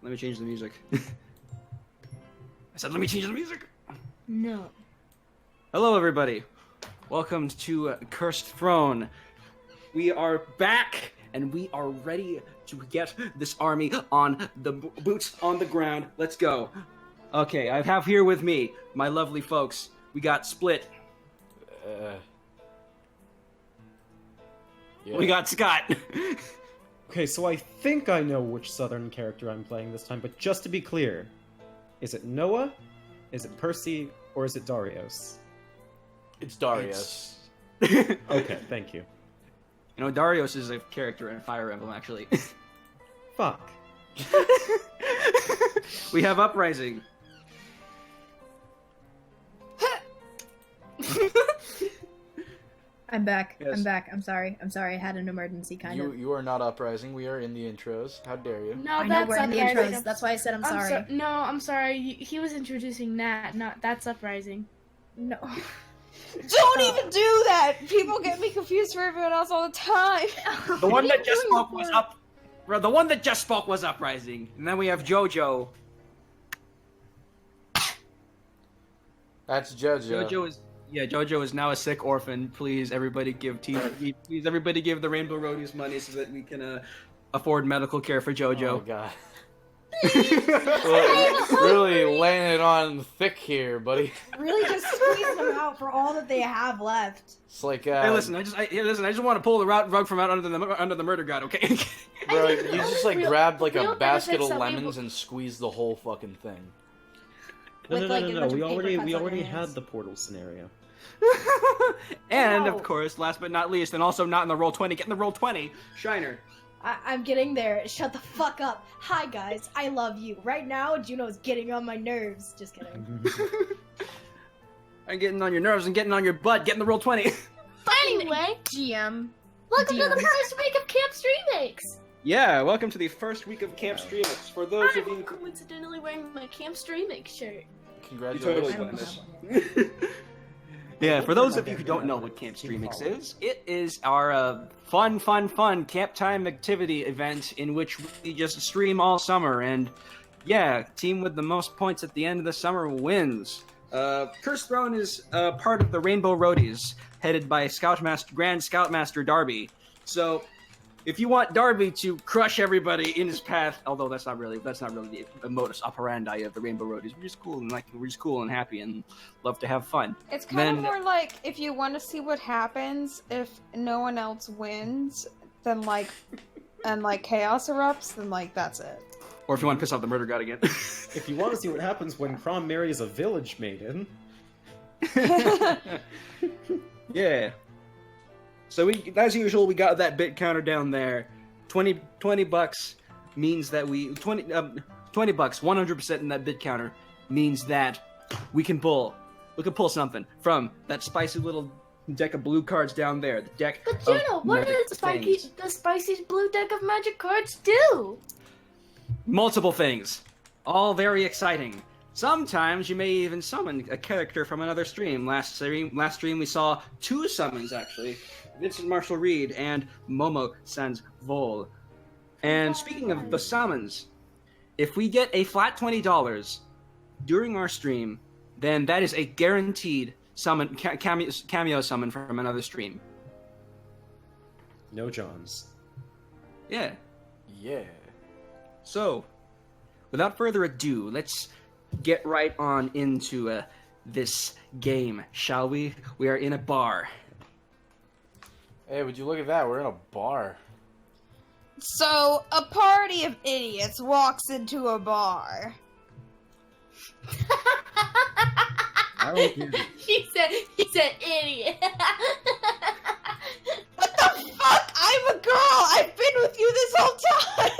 Let me change the music. I said, let me change the music. No. Hello, everybody. Welcome to Cursed Throne. We are back, and we are ready to get this army on the boots on the ground. Let's go. Okay, I have here with me my lovely folks. We got Split. Yeah. We got Scott. Okay, so I think I know which Southern character I'm playing this time, but just to be clear, is it Noah, is it Percy, or is it Darius? It's Darius. Okay, thank you. You know, Darius is a character in Fire Emblem, actually. Fuck. We have Uprising. I'm back. Yes. I'm back. I'm sorry. I had an emergency, kind of. You are not Uprising. We are in the intros. How dare you? No, I know that's we're in the Uprising. intros. That's why I said I'm sorry. No, I'm sorry. He was introducing Nat. Not that's Uprising. No. Don't even do that! People get me confused for everyone else all the time. The one that just doing spoke for? was up. The one that just spoke was Uprising, and then we have JoJo. That's JoJo. JoJo is now a sick orphan. Please, everybody give please everybody give the Rainbow Roadies money so that we can afford medical care for JoJo. Oh my god. Really laying it on thick here, buddy. Really just squeeze them out for all that they have left. It's like Hey, listen, I just want to pull the rug from out under the murder god, okay? bro, you just like grabbed like real a basket benefits of that we lemons and squeezed the whole fucking thing. No, With, no, like, no, a no, bunch we of paper already cuts on your had hands. the portal scenario. And No. of course, last but not least, and also not in the roll 20, get in the roll 20, Shiner. I'm getting there. Shut the fuck up. Hi guys, I love you. Right now, Juno's getting on my nerves. Just kidding. I'm getting on your nerves and getting on your butt. Get in the roll 20. Anyway, GM. welcome to the DM. first week of Camp Streamix. Yeah, welcome to the first week of Camp Streamix. For those of I'm you coincidentally wearing my Camp Streamix shirt. You totally Congratulations. planned this. Yeah, for those of you who don't know what Camp Streamix is, it is our fun camp time activity event in which we just stream all summer, and yeah, team with the most points at the end of the summer wins. Cursed Throne is part of the Rainbow Roadies, headed by Grand Scoutmaster Darby. So, if you want Darby to crush everybody in his path, although that's not really the modus operandi of the Rainbow Roadies. We're just cool and happy and love to have fun. It's kind of more like if you want to see what happens if no one else wins, then and chaos erupts, then that's it. Or if you want to piss off the murder god again. If you want to see what happens when Prom marries a village maiden... Yeah. So as usual, we got that bit counter down there. 20 bucks means that we 20 bucks, 100% in that bit counter means that we can pull something from that spicy little deck of blue cards down there. The deck. But Juno, of what magic does things. the spicy blue deck of magic cards do? Multiple things, all very exciting. Sometimes you may even summon a character from another stream. Last stream we saw 2 summons actually. Vincent Marshall Reed and Momo Sans Vol. And speaking of the summons, if we get a flat $20 during our stream, then that is a guaranteed summon, cameo summon from another stream. No Johns. Yeah. Yeah. So, without further ado, let's get right on into this game, shall we? We are in a bar. Hey, would you look at that? We're in a bar. So, a party of idiots walks into a bar. I don't get it. He said idiot. What the fuck? I'm a girl! I've been with you this whole time!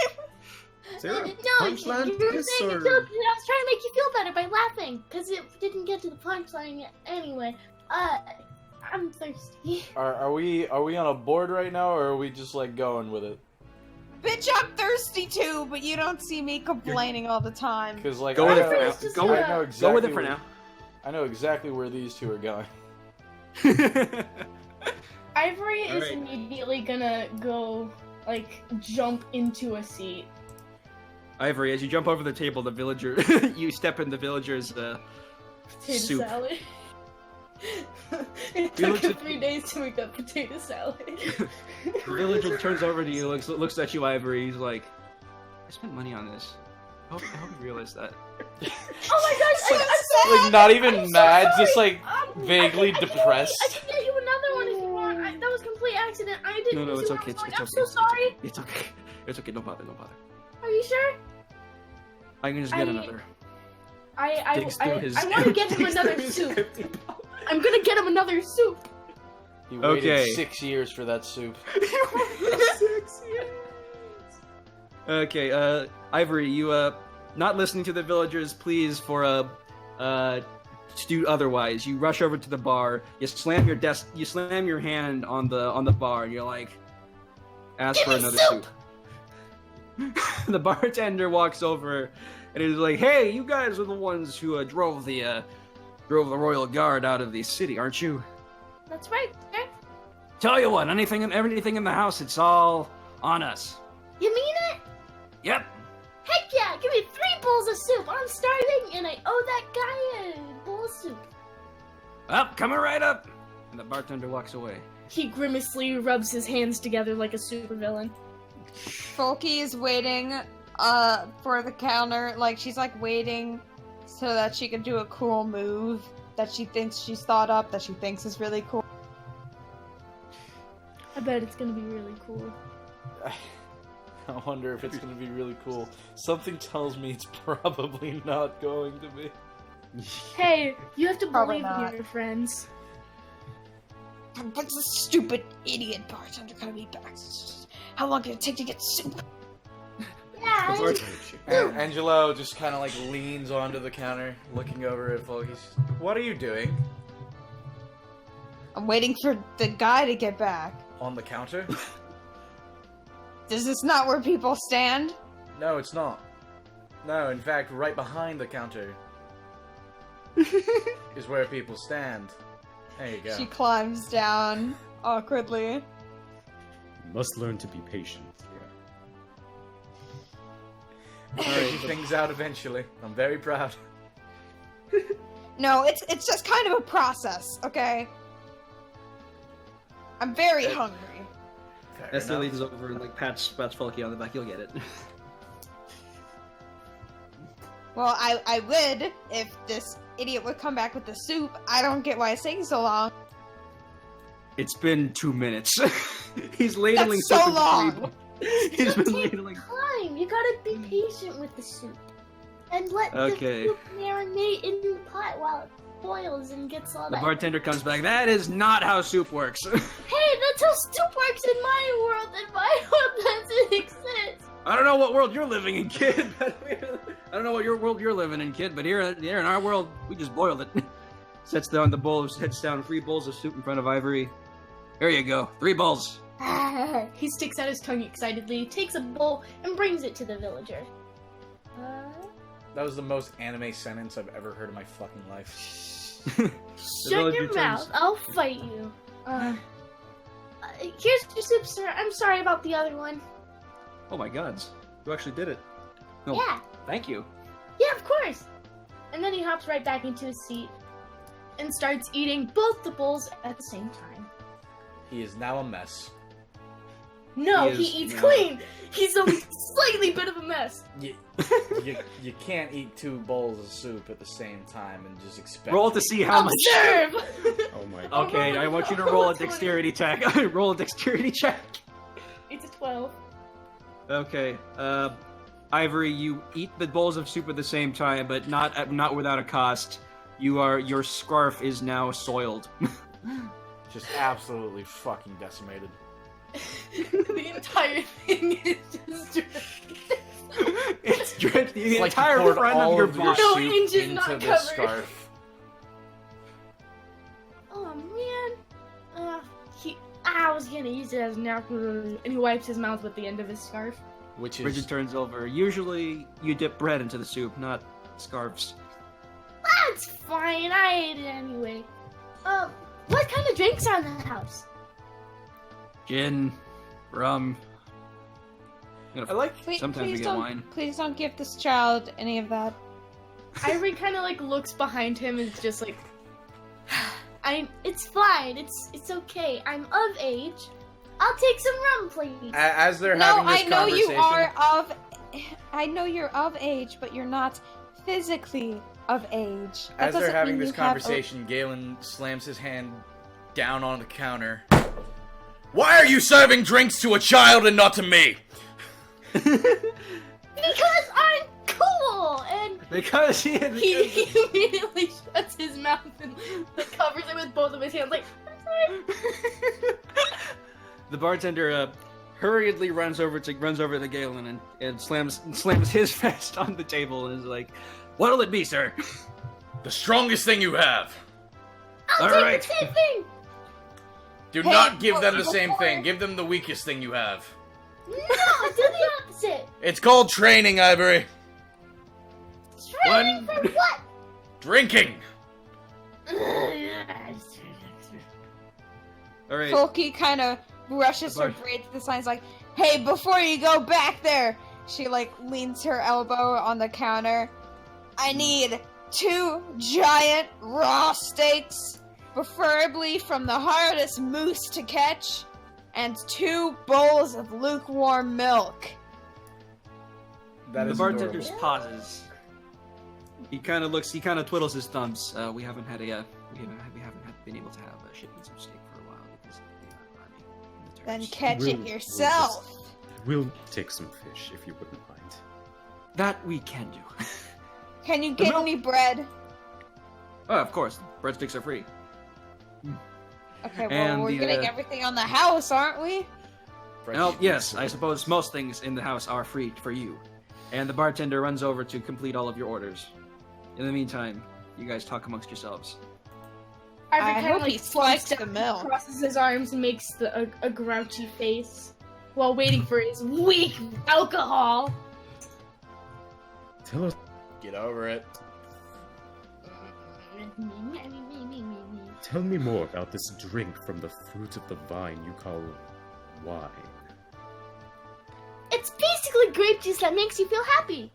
Is there a No, punchline you to were this, saying a or... joke, and I was trying to make you feel better by laughing, because it didn't get to the punchline yet. Anyway, I'm thirsty. Are we on a board right now, or are we just like going with it? Bitch, I'm thirsty too, but you don't see me complaining all the time. Because like Go with it I for know- now. It's just Go with I know it. exactly Go with it for where- now. I know exactly where these two are going. Ivory is Alright. immediately gonna go, jump into a seat. Ivory, as you jump over the table, the villager, you step in the villager's Potato soup. salad. It took him 3 days to make that potato salad. The villager turns over to you, looks at you, Ivory. He's like, "I spent money on this. I hope you realize that." Oh my gosh! Like not even I'm so mad, sorry. just like vaguely I depressed. can get you another one if you want. That was a complete accident. I didn't. No, see it's what I okay. was doing. It's I'm okay. so sorry. It's okay. It's okay. Don't bother. Are you sure? I can just get another. I Digs through his- want to get him digs another through his soup. empty pocket. I'm gonna get him another soup. He waited Okay. 6 years for that soup. 6 years. Okay, Ivory, you not listening to the villagers' pleas for to do otherwise. You rush over to the bar. You slam your hand on the bar, and you're like, ask Give for me another soup! soup. The bartender walks over, and he's like, "Hey, you guys are the ones who drove the royal guard out of the city, aren't you? That's right. Sir. Tell you what, everything in the house, it's all on us." You mean it? Yep. Heck yeah! Give me 3 bowls of soup. I'm starving, and I owe that guy a bowl of soup. Up, coming right up. And the bartender walks away. He grimacely rubs his hands together like a supervillain. Folky is waiting for the counter. Like, she's like waiting so that she can do a cool move that she thinks she's thought up, that she thinks is really cool. I bet it's gonna be really cool. I wonder if it's gonna be really cool. Something tells me it's probably not going to be. Hey, you have to Probably believe in not. your friends. What's this stupid idiot bartender gonna be back? How long can it take to get soup? Yeah. And Angelo just kind of like leans onto the counter, looking over at Folky's. What are you doing? I'm waiting for the guy to get back. On the counter? Is this not where people stand? No, it's not. No, in fact, right behind the counter is where people stand. There you go. She climbs down awkwardly. You must learn to be patient. I'll figure things out eventually. I'm very proud. No, it's just kind of a process, okay? I'm very hungry. Fair Esther enough. leans over and like pats Folky on the back. You'll get it. Well, I would if this idiot would come back with the soup. I don't get why it's taking so long. It's been 2 minutes. He's ladling That's so soup into long. 3 bowls. He's been ladling. Time. You gotta be patient with the soup. And let Okay. the soup marinate in the pot while it boils and gets all The that. bartender comes back. That is not how soup works. Hey, that's how soup works in my world. In my world, doesn't exist. I don't know what world you're living in, kid. I don't know what world you're living in, kid. But here in our world, we just boiled it. Sets down 3 bowls of soup in front of Ivory. Here you go, 3 bowls. He sticks out his tongue excitedly, takes a bowl, and brings it to the villager. That was the most anime sentence I've ever heard in my fucking life. Shut villager your turns- mouth. I'll fight you. Here's your soup, sir. I'm sorry about the other one. Oh my god, you actually did it. No, Yeah. thank you. Yeah, of course. And then he hops right back into his seat and starts eating both the bowls at the same time. He is now a mess. No, He he is eats not. clean. He's a slightly bit of a mess. You can't eat 2 bowls of soup at the same time and just expect. Roll to see how much. Observe. Oh my god. Okay, I want you to roll a dexterity check. Roll a dexterity check. It's a 12. Okay, Ivory, you eat the bowls of soup at the same time, but not without a cost. Your scarf is now soiled. Just absolutely fucking decimated. The entire thing is just It's drenched. The It's like you entire poured front all of your of body. No, soup hinge is into not the covered. scarf. Oh man. I was gonna use it as a napkin, and he wipes his mouth with the end of his scarf. Which is Bridget turns over. Usually, you dip bread into the soup, not scarves. That's fine. I ate it anyway. What kind of drinks are in the house? Gin, rum. You know, I like. sometimes we get wine. Please don't give this child any of that. Ivory kind of like looks behind him and is just like, it's fine. It's okay. I'm of age. I'll take some rum, please. As they're No, having this I know you conversation, are of. I know you're of age, but you're not physically of age. That as they're doesn't having mean this you have conversation, Galen slams his hand down on the counter. Why are you serving drinks to a child and not to me? Because I'm cool, and Because he immediately shuts his mouth and like, covers it with both of his hands, like, I'm sorry. the bartender hurriedly runs over to Galen and slams his fist on the table and is like, "What'll it be, sir?" The strongest thing you have. I'll All take right. the same thing. Do Hey, not give them the before- same thing. Give them the weakest thing you have. No, do the opposite. It's called training, Ivory. Training for what? Drinking. All right. Folky kind of brushes her braids to the sides like, "Hey, before you go back there," she like leans her elbow on the counter. "I need 2 giant raw steaks, preferably from the hardest moose to catch, and 2 bowls of lukewarm milk." That The is bartender adorable. pauses. He kind of twiddles his thumbs. We haven't been able to have shipments of steak for a while because of the army and the Then terrorists. catch it We'll yourself. We'll take some fish if you wouldn't mind. That we can do. Can you get milk- any bread? Oh, of course. Breadsticks are free. Okay, well, And we're the, getting everything on the house, aren't we? Well, yes, I suppose most things in the house are free for you. And the bartender runs over to complete all of your orders. In the meantime, you guys talk amongst yourselves. Ivory I kinda, hope like, he swipes slumps the down, milk. crosses his arms, and makes a grouchy face while waiting for his weak alcohol. Tell us, Get over it. tell me more about this drink from the fruit of the vine you call wine. It's basically grape juice that makes you feel happy.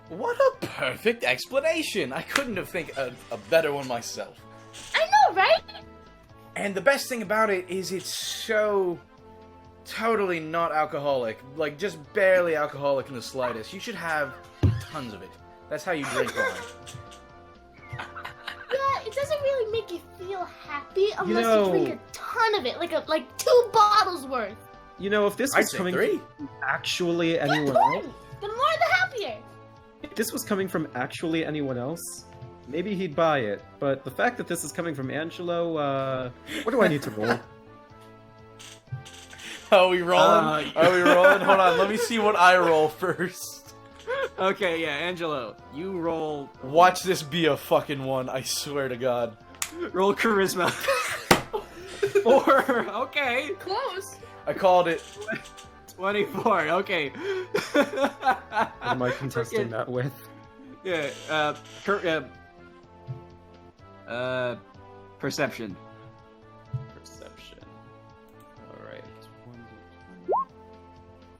What a perfect explanation. I couldn't have think a better one myself. I know, right? And the best thing about it is it's so totally not alcoholic. Like, just barely alcoholic in the slightest. You should have tons of it. That's how you drink wine. Yeah, it doesn't really make you feel happy unless know- you drink a ton of it, like 2 bottles worth. You know, if this I'd was say coming 3. from actually Good anyone point. else, The more the happier. if this was coming from actually anyone else, maybe he'd buy it. But the fact that this is coming from Angelo, what do I need to roll? Are we rolling? Are we rolling? Hold on, let me see what I roll first. Okay, yeah, Angelo, you roll Watch this be a fucking 1, I swear to God. roll charisma. 4. Okay. Close. I called it. 24. Okay. What am I contesting that with? Yeah. Perception. Perception. Alright.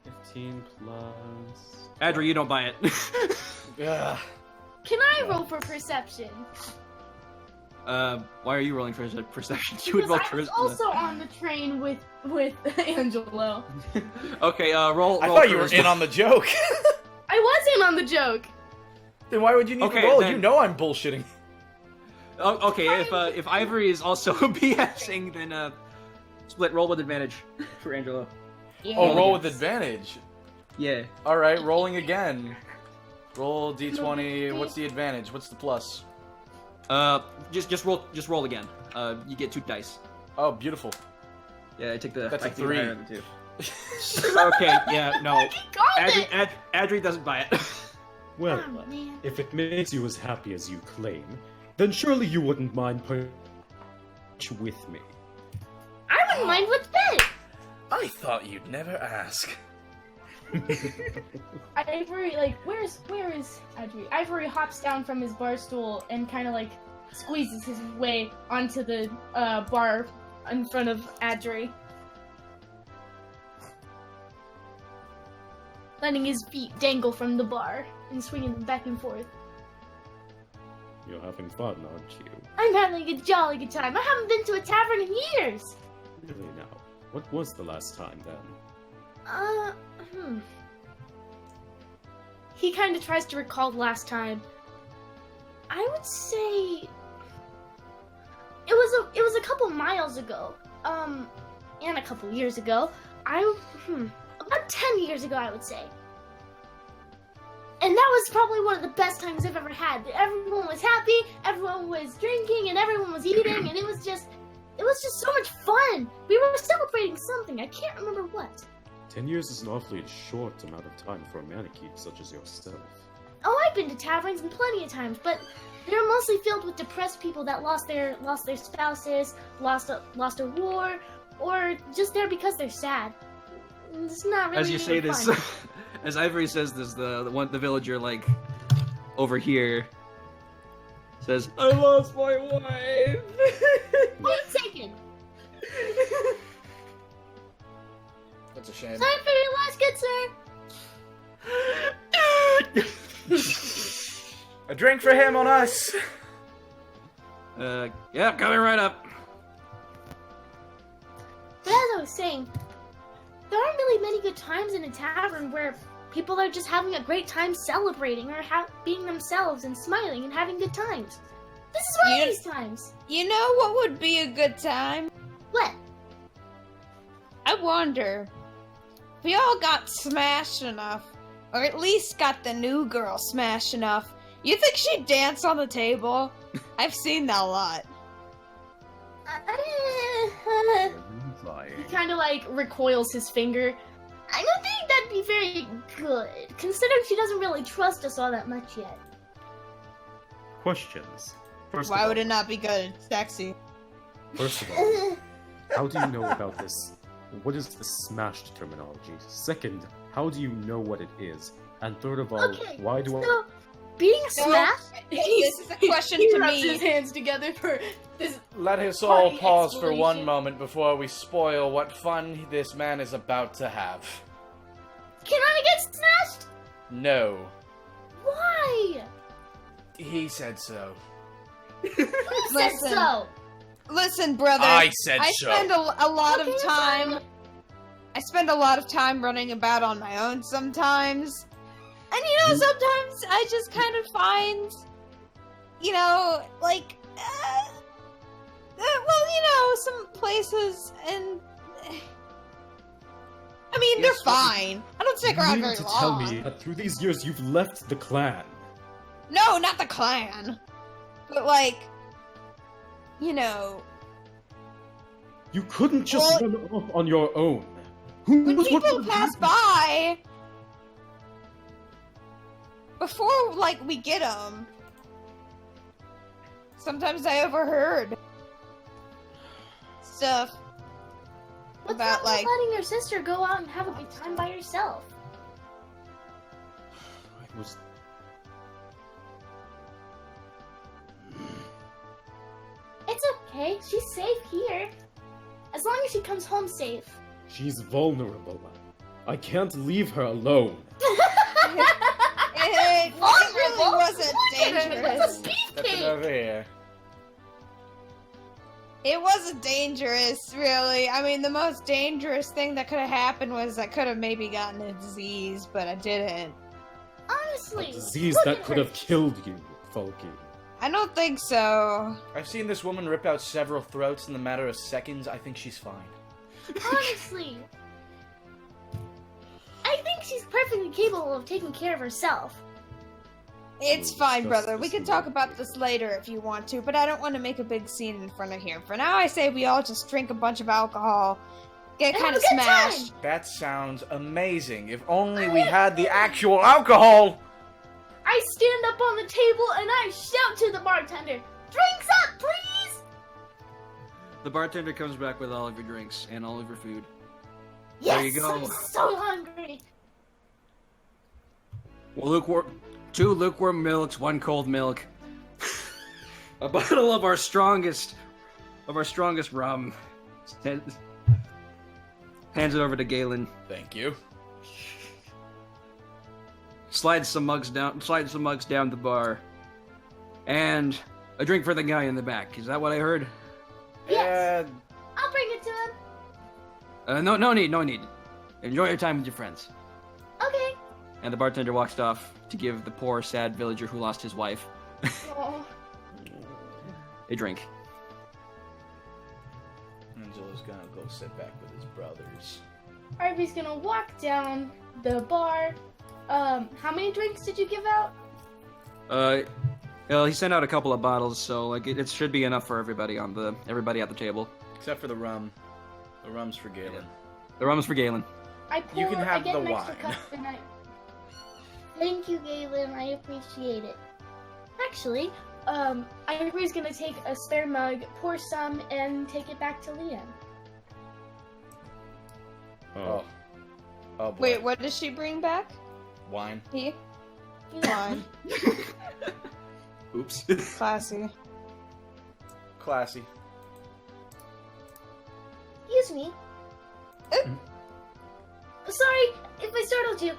15 plus... Adri, you don't buy it. Ugh. Can I roll for perception? Why are you rolling for perception? You would Because roll I was charisma. also on the train with Angelo. Okay, roll. I roll thought you were charisma. in on the joke. I was in on the joke. Then why would you need Okay, to roll? then- You know I'm bullshitting. Oh, okay, if Ivory is also BSing, then split roll with advantage for Angelo. Yeah. Oh, roll with advantage. Yeah. Alright, rolling again. Roll d20. What's the advantage? What's the plus? Just roll again. You get 2 dice. Oh, beautiful. Yeah, I take the. That's I a take the 3. higher of the 2. Okay, yeah, no. He called it. Adri doesn't buy it. Well, Oh, man. if it makes you as happy as you claim, then surely you wouldn't mind with me. I wouldn't mind what's better. I thought you'd never ask. Ivory, like, where is Ivory? Ivory hops down from his bar stool and kind of like squeezes his way onto the bar in front of Adri. letting his feet dangle from the bar and swinging them back and forth. You're having fun, aren't you? I'm having a jolly good time. I haven't been to a tavern in years. Really now? What was the last time then? He kind of tries to recall the last time. I would say it was a couple miles ago. And a couple years ago. About 10 years ago, I would say. And that was probably one of the best times I've ever had. Everyone was happy, everyone was drinking, and everyone was eating, and it was just so much fun. We were celebrating something. I can't remember what. 10 years is an awfully short amount of time for a mannequin such as yourself. Oh, I've been to taverns plenty of times, but they're mostly filled with depressed people that lost their spouses, lost a war, or just there because they're sad. It's not really As you say fun. this, as Ivory says this, the villager like over here says, "I lost my wife." Wait a second. That's a shame. Time for your loss, good sir. A drink for him on us. Yeah, coming right up. But as I was saying, there aren't really many good times in a tavern where people are just having a great time celebrating or being themselves and smiling and having good times. This is one of these times. You know what would be a good time? What? I wonder. If we all got smashed enough, or at least got the new girl smashed enough, you think she'd dance on the table? I've seen that a lot. He kind of like recoils his finger. I don't think that'd be very good, considering she doesn't really trust us all that much yet. Questions. First Why of would all, it not be good? Sexy. First of all, how do you know about this? What is the smashed terminology? Second, how do you know what it is? And third of all, Okay, why do so, being smashed? This is a question he to rubs me. his hands together for this. Let us all Party pause for one exploration. moment before we spoil what fun this man is about to have. Can I get smashed? No. Why? He said so. Who said Listen. so? Listen, brother. I said I so. spend a lot Okay, of time. I spend a lot of time running about on my own sometimes. And you know, sometimes I just kind of find, you know, like, well, you know, some places, and I mean, Yes, they're fine. I don't stick around you very mean to long. tell me that through these years you've left the clan? No, not the clan, but like, you know, You couldn't just Well- run off on your own. Who when was what people would pass happen? by, before like we get them, sometimes I overheard stuff What's about wrong like. with letting your sister go out and have a good time by herself? It was It's okay. She's safe here. As long as she comes home safe. She's vulnerable. I can't leave her alone. It really wasn't dangerous. Stepping over here. It wasn't dangerous, really. I mean, the most dangerous thing that could have happened was I could have maybe gotten a disease, but I didn't. Honestly. A disease look that at could her. have killed you, Folky. I don't think so. I've seen this woman rip out several throats in the matter of seconds. I think she's fine. Honestly. I think she's perfectly capable of taking care of herself. It's We'll fine, discuss brother. We this can talk later. about this later if you want to, but I don't want to make a big scene in front of here. For now, I say we all just drink a bunch of alcohol, get And kind of have a good time. smashed. That sounds amazing. If only we had the actual alcohol! I stand up on the table and I shout to the bartender, "Drinks up, please!" The bartender comes back with all of your drinks and all of your food. Yes, There you go. I'm so hungry. Well, 2 lukewarm milks, 1 cold milk, a bottle of our strongest rum. Hands it over to Galen. Thank you. slides some mugs down the bar, and a drink for the guy in the back. Is that what I heard? Yes. I'll bring it to him. No need. Enjoy your time with your friends. Okay. And the bartender walks off to give the poor, sad villager who lost his wife Oh. a drink. Angelo's gonna go sit back with his brothers. Ivory's gonna walk down the bar. How many drinks did you give out? Well, he sent out a couple of bottles, so like it should be enough for everybody at the table. Except for the rum. The rum's for Galen. The rum's for Galen. I pour, You can have I get the an extra wine. cup and Thank you, Galen. I appreciate it. Actually, Ivory's gonna take a spare mug, pour some, and take it back to Liam. Oh. Oh boy. Wait, what does she bring back? Wine. He? Wine. Oops. Classy. Classy. Excuse me. Sorry if I startled you.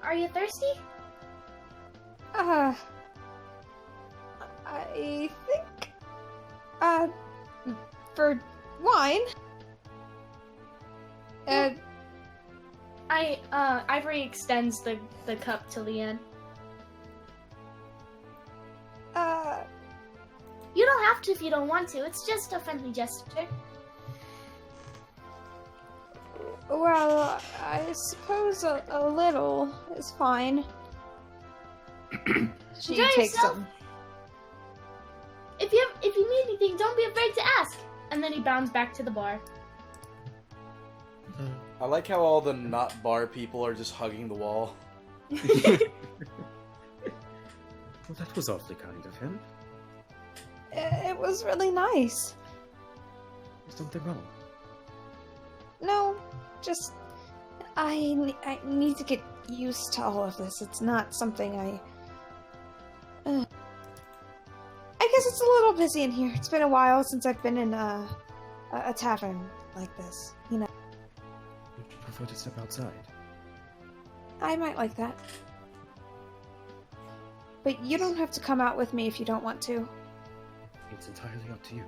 Are you thirsty? I think, for wine. Ivory extends the cup to Leanne. You don't have to if you don't want to. It's just a friendly gesture. Well, I suppose a little is fine. She Enjoy takes yourself. some. If you need anything, don't be afraid to ask. And then he bounds back to the bar. I like how all the not bar people are just hugging the wall. Well, that was awfully kind of him. It was really nice. There's something wrong. No, just I need to get used to all of this. It's not something I guess it's a little busy in here. It's been a while since I've been in a tavern like this, you know. Would you prefer to step outside? I might like that. But you don't have to come out with me if you don't want to. It's entirely up to you.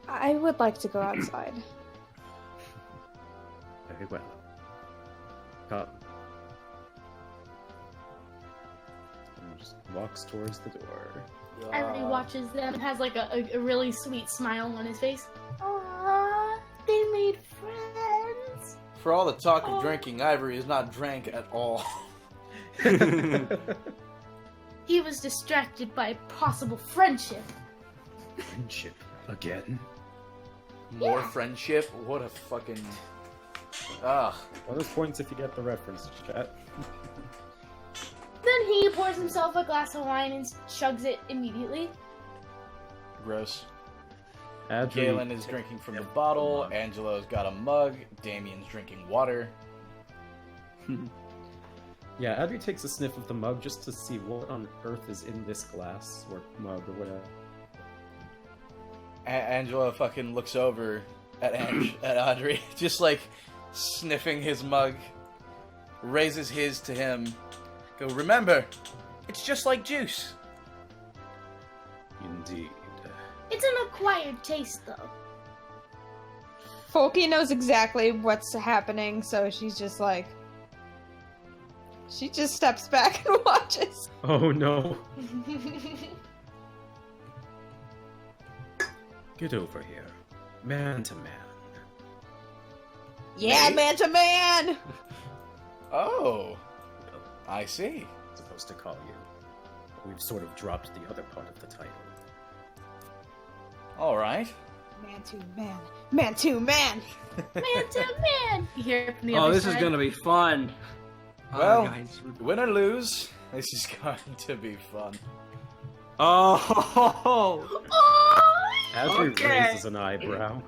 I would like to go outside. Very well. Come. And just walks towards the door. Ivory watches them and has like a really sweet smile on his face. Aww, they made friends. For all the talk of drinking, Ivory is not drank at all. He was distracted by possible friendship. Friendship again? More Yeah. friendship? What a fucking... Ugh. Bonus points if you get the reference, chat. Then he pours himself a glass of wine and chugs it immediately. Gross. Adri Galen is drinking from the bottle, Angelo's got a mug, Damien's drinking water. Yeah, Adri takes a sniff of the mug just to see what on earth is in this glass or mug or whatever. Angela fucking looks over at Audrey, just like sniffing his mug, raises his to him. Go, remember, it's just like juice. Indeed. It's an acquired taste, though. Folky knows exactly what's happening, so she's just like... She just steps back and watches. Oh no. Get over here. Man to man. Yeah, Me? man to man! Oh, I see. Supposed to call you. We've sort of dropped the other part of the title. All right. Man to man. Man to man! Man to man! You hear it from the Oh, other this side. is gonna be fun. Well, guys. win or lose, this is going to be fun. Oh, Oh! Adri Okay. raises an eyebrow.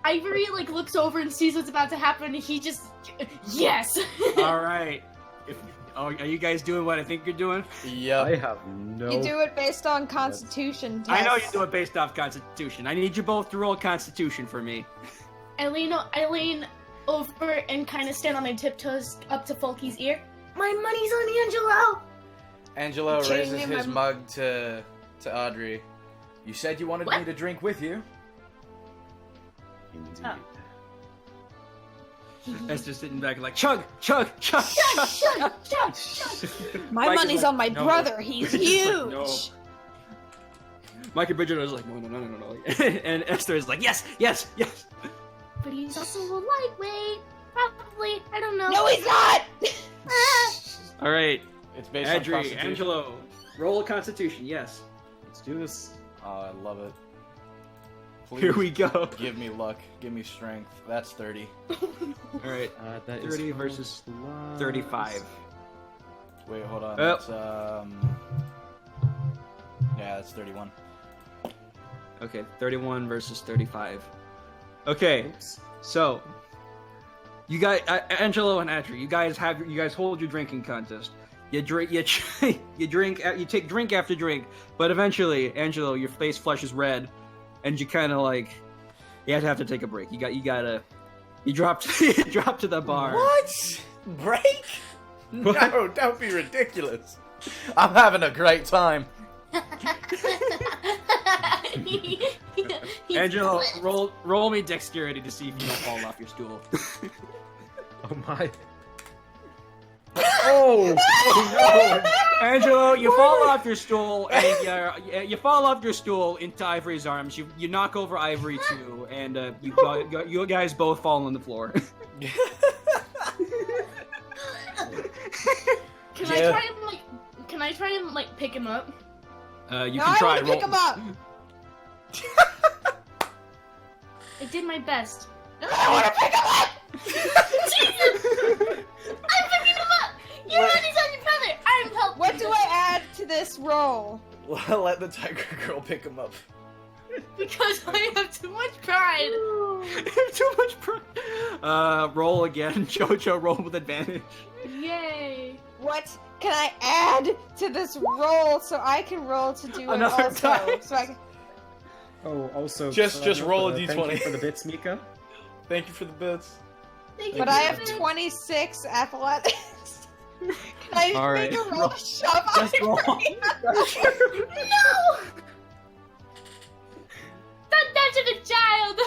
Ivory like looks over and sees what's about to happen, and he just yes. all right. Are you guys doing what I think you're doing? Yep. I have no... You do it based on Constitution I know you tests. do it based off Constitution. I need you both to roll Constitution for me. Eileen over and kind of stand on my tiptoes up to Folky's ear. My money's on Angelo! Angelo Changing raises my his mug to Audrey. You said you wanted me to drink with you. Indeed. Oh. Esther's sitting back like, chug, chug, chug, chug, chug, chug, chug. My Mike is money's like, on my no. brother. He's He's like, huge. no. Mike and Bridget is like, no. And Esther is like, yes, yes, yes. But he's also a lightweight. Probably. I don't know. No, he's not! All right, It's based on Adri, Constitution. Angelo, roll a Constitution. Yes. Let's do this. Oh, I love it. Please Here we go. give me luck. Give me strength. That's 30. All right, That 30 is versus plus- 35. Wait, hold on. Oh. That's, yeah, that's 31. Okay, 31 versus 35. Okay, Oops. so you guys, Angelo and Adri, you guys hold your drinking contest. You drink, you take drink after drink, but eventually, Angelo, your face flushes red, and you kind of like, you have to take a break. You drop to the bar. What? Break? No, don't be ridiculous. I'm having a great time. Angelo, roll me dexterity to see if you don't fall off your stool. Oh my. Oh! Oh Angelo, you fall off your stool, and you fall off your stool into Ivory's arms. You knock over Ivory too, and you guys both fall on the floor. Can I try and pick him up? You No, can I try. want to pick him up! I did my best. I want to pick him up! Jesus! I'm picking him up! Your money's on your brother! I'm helping. What do I add to this roll? Let the tiger girl pick him up. Because I have too much pride. Too much pride. Roll again, Jojo. Roll with advantage. Yay! What can I add to this roll so I can roll to do it Another also? die. So I can... Oh, also. Just roll a thank d20. you for the bits, Mika. Thank you for the bits. Thank But you. I have 26 athletics. Can I All make right. a roll to shove Just roll. Ivory? No! Don't touch a child!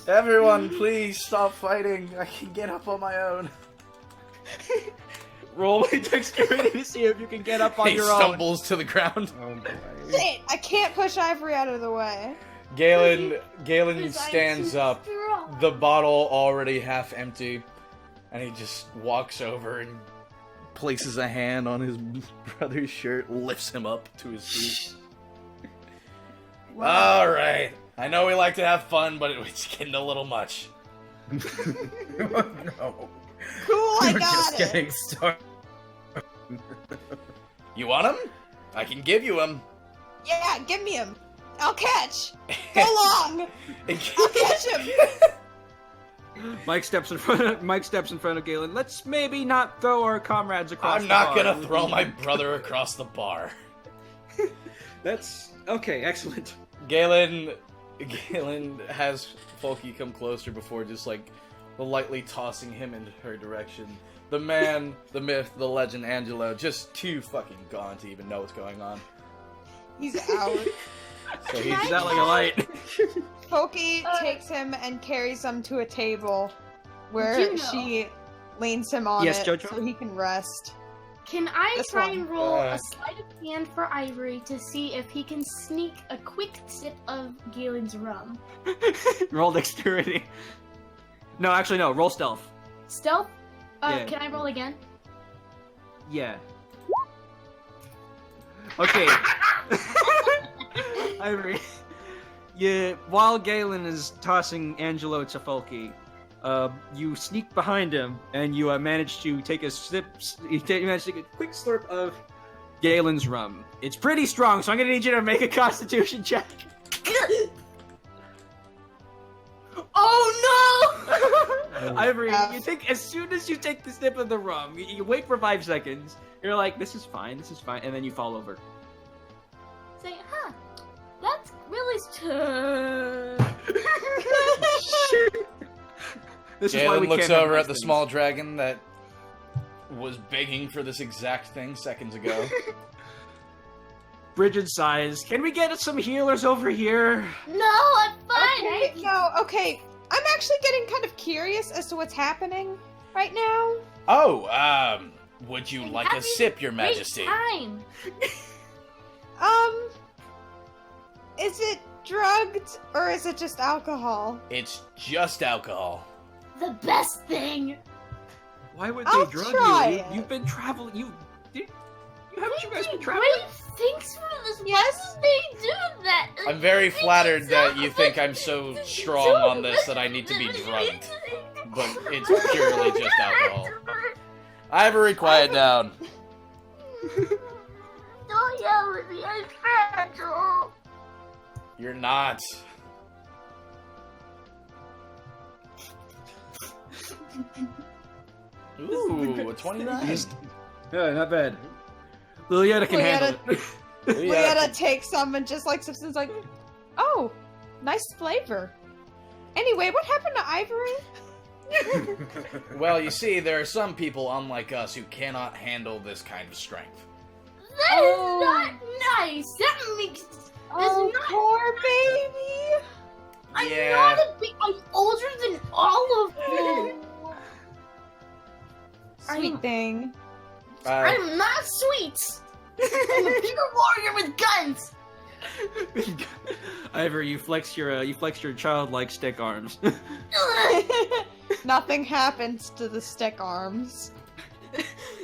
Everyone, please stop fighting. I can get up on my own. Roll with dexterity to see if you can get up on He your own. stumbles to the ground. Oh boy. Shit, I can't push Ivory out of the way. Galen Because stands I'm up, too strong. the bottle already half empty, and he just walks over and places a hand on his brother's shirt, lifts him up to his feet. Alright, I know we like to have fun, but it's getting a little much. Oh no. Cool, I We're got just it. getting started. You want him? I can give you him. Yeah, give me him. I'll catch. Go long. I'll catch him. Mike steps in front of Galen. Let's maybe not throw our comrades across. I'm not the bar. gonna throw my brother across the bar. That's okay. Excellent. Galen has Folky come closer before just lightly tossing him in her direction. The man, the myth, the legend, Angelo, just too fucking gone to even know what's going on. He's out. So He's he's out like a light. Folky takes him and carries him to a table where Juno. she leans him on Yes, it Jojo? so he can rest. Can I This try one. and roll a sleight of hand for Ivory to see if he can sneak a quick sip of Galen's rum? Roll dexterity. No, actually, no. Roll stealth. Stealth? Yeah. Can I roll again? Yeah. Okay. Ivory. Yeah. While Galen is tossing Angelo to Folky, you sneak behind him and you manage to take a sip. You manage to take a quick slurp of Galen's rum. It's pretty strong, so I'm gonna need you to make a Constitution check. Oh no! Ivory, you think as soon as you take the sip of the rum, you wait for 5 seconds. You're like, this is fine, and then you fall over. Say, huh? That's really This is why Galen we looks can't have over nice at the things. small dragon that was begging for this exact thing seconds ago. Bridget sighs. Can we get some healers over here? No, I'm fine. Okay, no, okay. I'm actually getting kind of curious as to what's happening right now. Oh, would you I'm like a having sip, Your Great Majesty? time. Is it drugged or is it just alcohol? It's just alcohol. The best thing. Why would I'll they drug try you? it. You've been traveling. Haven't you guys been Great traveling? things for this. Yes. Why did they do that? I'm very They flattered did that so you think I'm much. so They strong did on so this that I much. need to be drugged. But it's Don't purely just alcohol. Ivory, quiet down. yell at me. I'm fragile. You're not. Ooh, a 29. Yeah, not bad. Lilietta can handle it. Leetta takes some and just like sips and is like, oh, nice flavor. Anyway, what happened to Ivory? Well, you see, there are some people, unlike us, who cannot handle this kind of strength. That is Oh. not nice. That makes. Oh, not- poor baby. I'm Yeah. not a big. I'm older than all of you. Sweet thing. I'm not sweet. I'm a bigger warrior with guns. Ivory, you flex your childlike stick arms. Nothing happens to the stick arms.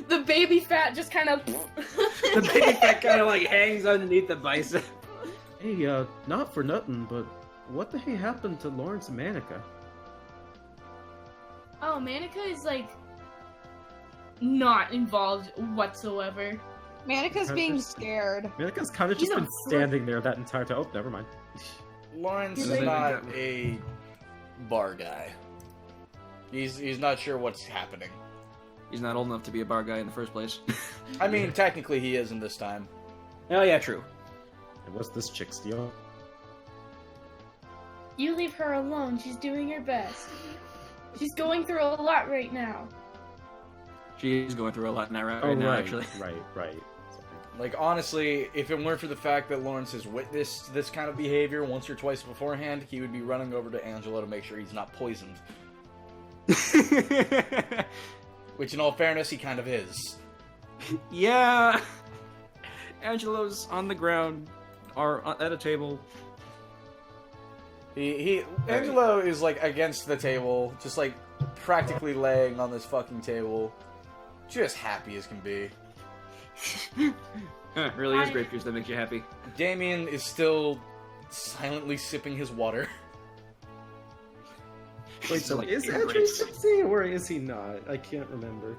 The baby fat just kind of. The baby fat kind of like hangs underneath the bicep. Hey, not for nothing, but what the hey happened to Lawrence and Manica? Oh, Manica is like not involved whatsoever. Manica's being scared. Manica's kind of He's just a been standing there that entire time. Oh, never mind. Lawrence is He's like- not a bar guy. He's not sure what's happening. He's not old enough to be a bar guy in the first place. I mean, technically he isn't this time. Oh yeah, true. And what's this chick's deal? You leave her alone. She's doing her best. She's going through a lot right now. She's going through a lot now, right, Oh, now, right, actually. right. Sorry. Like, honestly, if it weren't for the fact that Lawrence has witnessed this kind of behavior once or twice beforehand, he would be running over to Angelo to make sure he's not poisoned. Which, in all fairness, he kind of is. Yeah. Angelo's on the ground, or at a table. Angelo is, like, against the table, just, like, practically laying on this fucking table. Just happy as can be. Huh, really is grape juice that makes you happy. Damien is still silently sipping his water. Wait, so Like, is yeah, Andrew right. tipsy or is he not? I can't remember.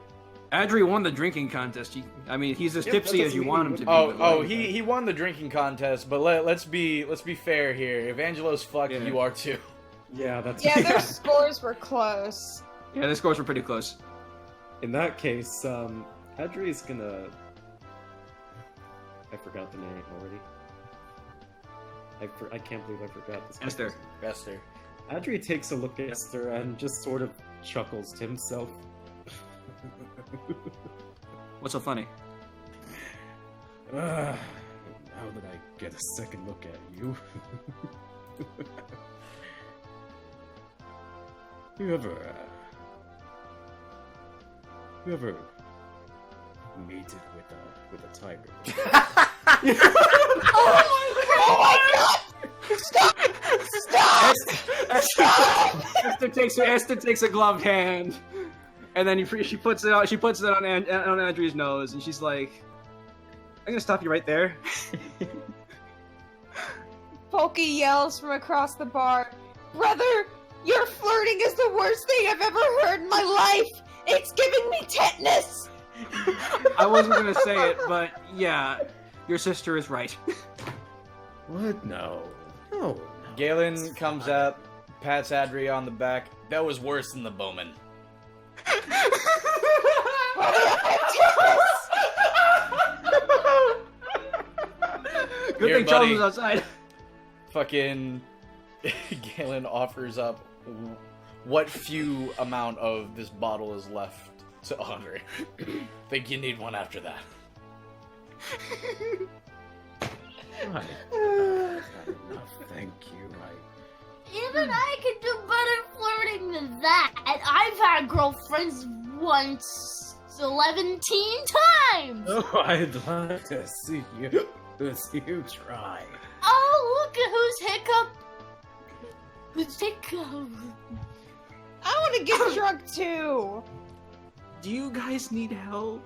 Adri won the drinking contest. He's as Yeah, tipsy that as you doesn't want mean him he to be. wouldn't- but, Oh, like, he won the drinking contest, but let's be fair here. If Angelo's fucked, Yeah. you are too. Yeah, that's Yeah, their scores were close. Yeah, the scores were pretty close. In that case, Adri's gonna. I forgot the name already. I can't believe I forgot this. Esther. Esther. Adri takes a look at Esther and just sort of chuckles to himself. What's so funny? Now that I get a second look at you. You ever mated with a tiger? Oh my god! Stop! Esther takes a gloved hand, and then she puts it on. She puts it on Andrew's nose, and she's like, "I'm gonna stop you right there." Pokey yells from across the bar, "Brother, your flirting is the worst thing I've ever heard in my life! It's giving me tetanus!" I wasn't gonna say it, but yeah, your sister is right. What? No. No. Galen comes up, pats Adri on the back. That was worse than the Bowman. Good Here, thing Charles buddy. was outside. Fucking Galen offers up what few amount of this bottle is left to Andre. Think you need one after that. Right. Enough, thank you. Even I can do better flirting than that. I've had girlfriends once 11 times. Oh, I'd like to see you try. Oh, look at who's hiccup. I want to get drunk too. Do you guys need help?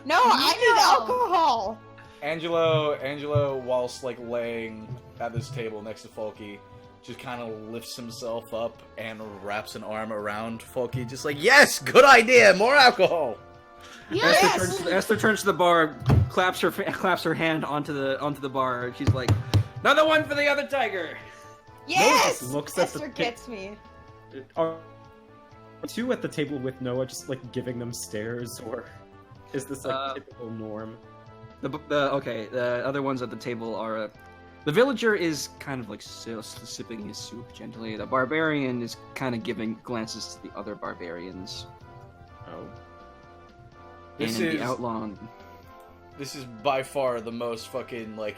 No, I need alcohol. Angelo, whilst like laying at this table next to Folky, just kind of lifts himself up and wraps an arm around Folky, just like, yes, good idea, more alcohol. Yes. Esther turns to the bar, claps her hand onto the bar. She's like, "Another one for the other tiger." Yes. looks at the Esther gets me. Are two at the table with Noah just like giving them stares, or is this like typical norm? The other ones at the table are the villager is kind of like sipping his soup gently. The barbarian is kind of giving glances to the other barbarians. Oh. The outlaw. This is by far the most fucking like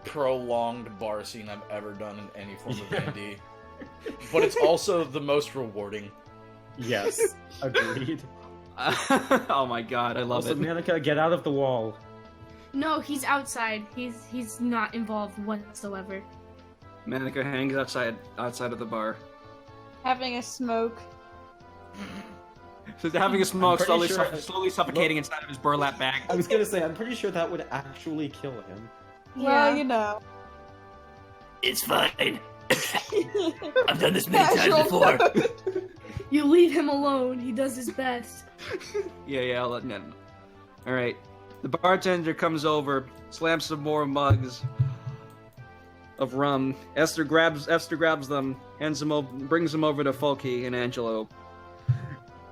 prolonged bar scene I've ever done in any form of D&D. But it's also the most rewarding. Yes, agreed. Oh my god, I love Also, it. Manika, get out of the wall. No, he's outside. He's not involved whatsoever. Manika hangs outside of the bar. Having a smoke. So having a smoke, pretty slowly suffocating inside of his burlap bag. I was gonna say, I'm pretty sure that would actually kill him. Well, you know. It's fine. I've done this many Casual times before. note. You leave him alone. He does his best. Yeah, I'll let him. All right. The bartender comes over, slams some more mugs of rum. Esther grabs them, hands them over, brings them over to Folky and Angelo.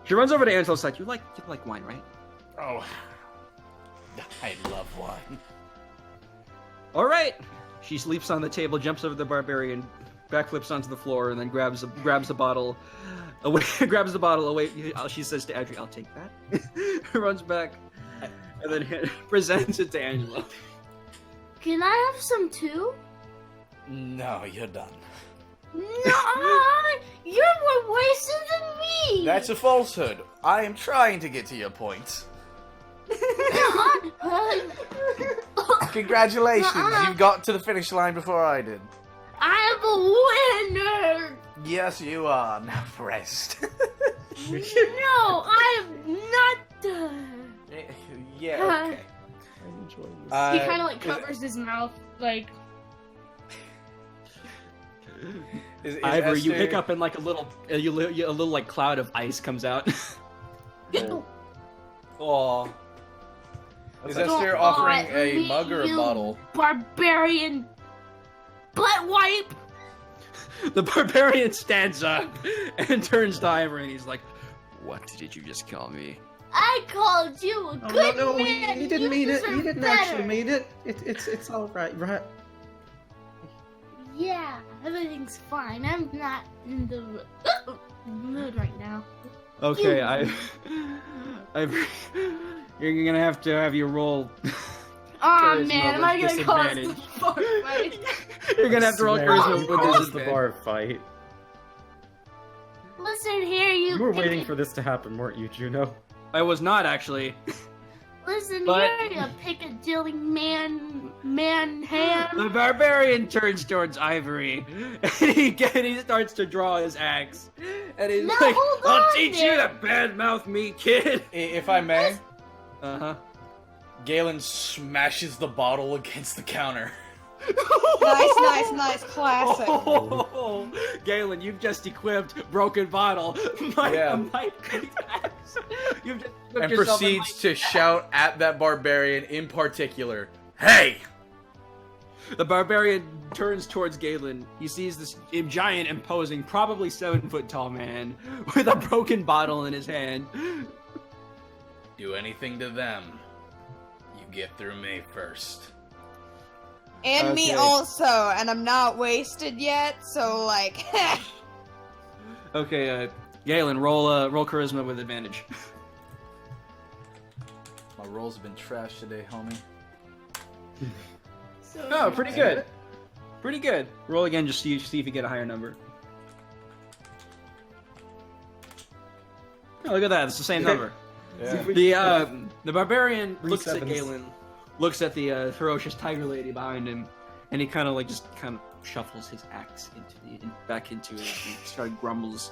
She runs over to Angelo's side. You like wine, right? Oh, I love wine. All right. She leaps on the table, jumps over the barbarian, backflips onto the floor, and then grabs the bottle. Away, grabs the bottle away. She says to Adri, "I'll take that." Runs back, and then presents it to Angelo. Can I have some too? No, you're done. No, you're more wasted than me. That's a falsehood. I am trying to get to your point. Congratulations, you got to the finish line before I did. I'm a winner. Yes, you are. Now rest. No, I am not done. Yeah, okay. I'm enjoying this. He kind of like covers his mouth, like. Is Ivory, you Esther- hiccup and like a little like cloud of ice comes out. Aw. Is That's Esther Don't offering let a me, mug or a you bottle? Barbarian butt wipe. The barbarian stands up and turns to Ivory, and he's like, "What did you just call me?" I called you a good man. he didn't You mean it. He deserve didn't better. actually mean it. It's all right, right? Yeah, everything's fine. I'm not in the mood right now. Okay, you're gonna have to have your roll. Aw, Charisma man, am I with gonna cause the disadvantage. bar fight? You're gonna have to roll Swear charisma you with caused the disadvantage. bar fight. Listen here, you. You were pick- waiting for this to happen, weren't you, Juno? I was not actually. Listen but- here, you Piccadilly man hand. The barbarian turns towards Ivory, and he starts to draw his axe, and he's No, like, hold "I'll on teach there. you to badmouth me, kid." If I may, Uh-huh. Galen smashes the bottle against the counter. Nice, classic. Oh, Galen, you've just equipped broken bottle. Yeah. You've just equipped And yourself a proceeds to shout at that barbarian in particular, "Hey!" The barbarian turns towards Galen. He sees this giant, imposing, probably 7-foot tall man with a broken bottle in his hand. Do anything to them. You get through me first. And me Okay. also, and I'm not wasted yet, so like, Okay, Galen, roll charisma with advantage. My rolls have been trash today, homie. So Oh, pretty good. Pretty good. Roll again, just see if you get a higher number. Oh, look at that. It's the same number. Yeah. The barbarian Three looks sevens. at Galen, looks at the ferocious tiger lady behind him, and he kind of shuffles his axe back into it and started grumbles.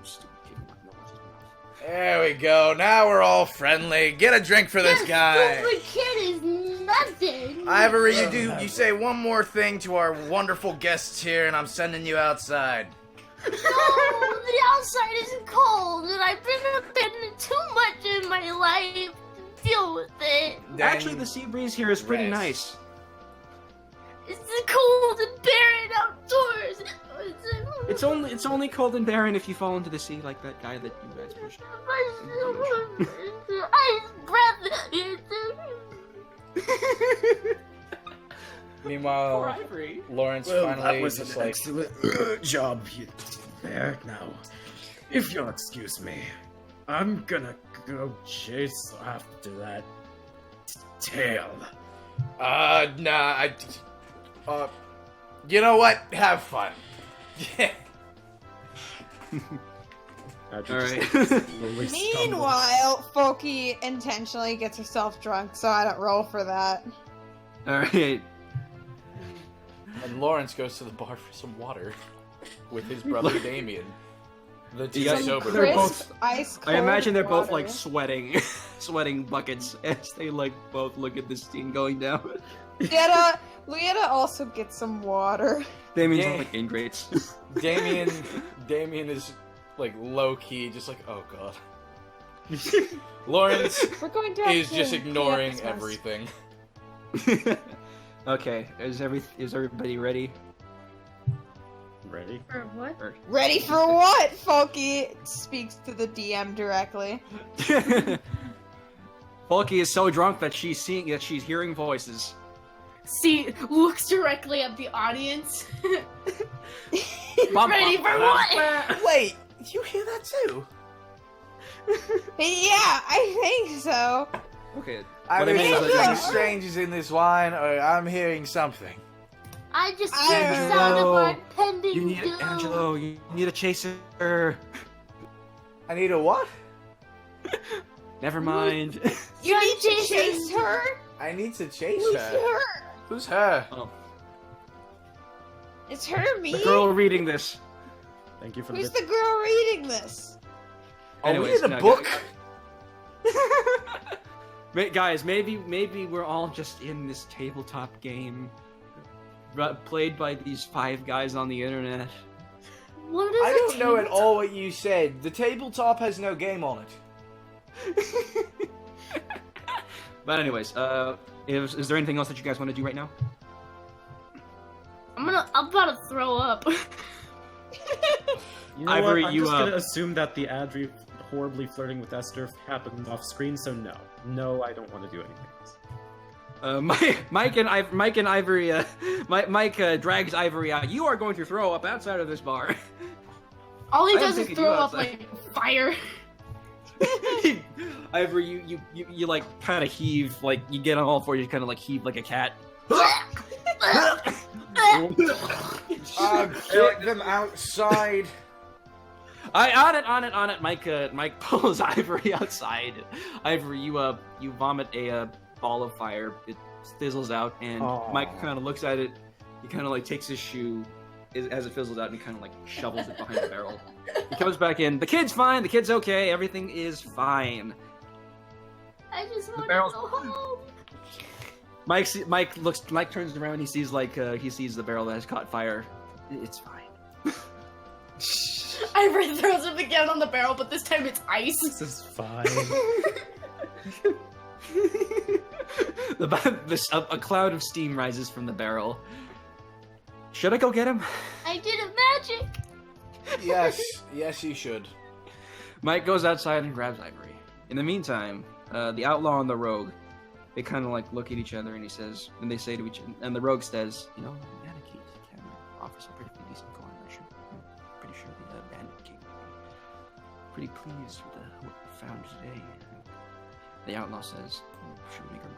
Stupid kid, no one's his mouth. There we go. Now we're all friendly. Get a drink for this guy. Stupid kid is nothing. Ivory, you say one more thing to our wonderful guests here, and I'm sending you outside. No, the outside is cold, and I've been too much in my life to deal with it. Actually, the sea breeze here is pretty Rest. nice. It's cold and barren outdoors. It's only cold and barren if you fall into the sea like that guy that you guys pushed. Meanwhile, Ivory. Lawrence finally was just an like, excellent job there. Now, if you'll excuse me, I'm gonna go chase after that tail. nah, you know what? Have fun. Alright. Meanwhile, Folky intentionally gets herself drunk, so I don't roll for that. Alright. And Lawrence goes to the bar for some water with his brother Damien. The two Yeah, sober they're boys. both- Ice cold I imagine they're both water. like sweating, sweating buckets as they like both look at this scene going down. Lieta also gets some water. Damien's Yeah. like ingrates. Damien is like low key, just like, oh god. Lawrence We're going to have is to just clean up ignoring this mess. everything. Okay, is everybody ready? Ready? For what? Ready for what? Folky speaks to the DM directly. Bulky is so drunk that she's hearing voices. See, looks directly at the audience. Bum, Ready bum, for bum, what? bum. Wait, you hear that too? Yeah, I think so. Okay. I What I mean, mean is that- something strange is in this wine, or I'm hearing something. I just hear the sound of Angelo, our pending You need doom. Angelo. You need a chaser. I need a what? Never mind. You need to chase her? I need to chase Who's her. her? Who's her? Oh, It's her, me? the girl reading this. Thank you for Who's the the girl reading this? Are we Anyways, in a no, book? Guys, maybe we're all just in this tabletop game played by these 5 guys on the internet. What is I a don't know at tabletop? all what you said. The tabletop has no game on it. But anyways, is there anything else that you guys want to do right now? I'm about to throw up. You know Ivory, what? I'm you, just gonna assume that the Adri horribly flirting with Esther happened off screen, so no, I don't want to do anything else. Mike and Ivory, Mike drags Ivory out. You are going to throw up outside of this bar. All he I am does is taking throw you up outside. like fire. Ivory, you like kind of heave, like you get on all fours, you kind of like heave like a cat. Get them outside. On it. Mike pulls Ivory outside. Ivory, you vomit a ball of fire. It fizzles out, and Aw. Mike kind of looks at it. He kind of like takes his shoe as it fizzles out, and he kind of like shovels it behind the barrel. He comes back in. The kid's fine. The kid's okay. Everything is fine. I just want to barrel's- go home. Mike turns around. He sees the barrel that has caught fire. It's fine. Ivory throws him again on the barrel, but this time it's ice. This is fine. A cloud of steam rises from the barrel. Should I go get him? I did a magic. Yes, you should. Mike goes outside and grabs Ivory. In the meantime, the outlaw and the rogue, they kind of like look at each other, and they say to each other, and the rogue says, "You know, the bandit king can offer some pretty decent coin. I'm pretty sure the bandit king pretty pleased with what we found today. The outlaw says, should we make a move?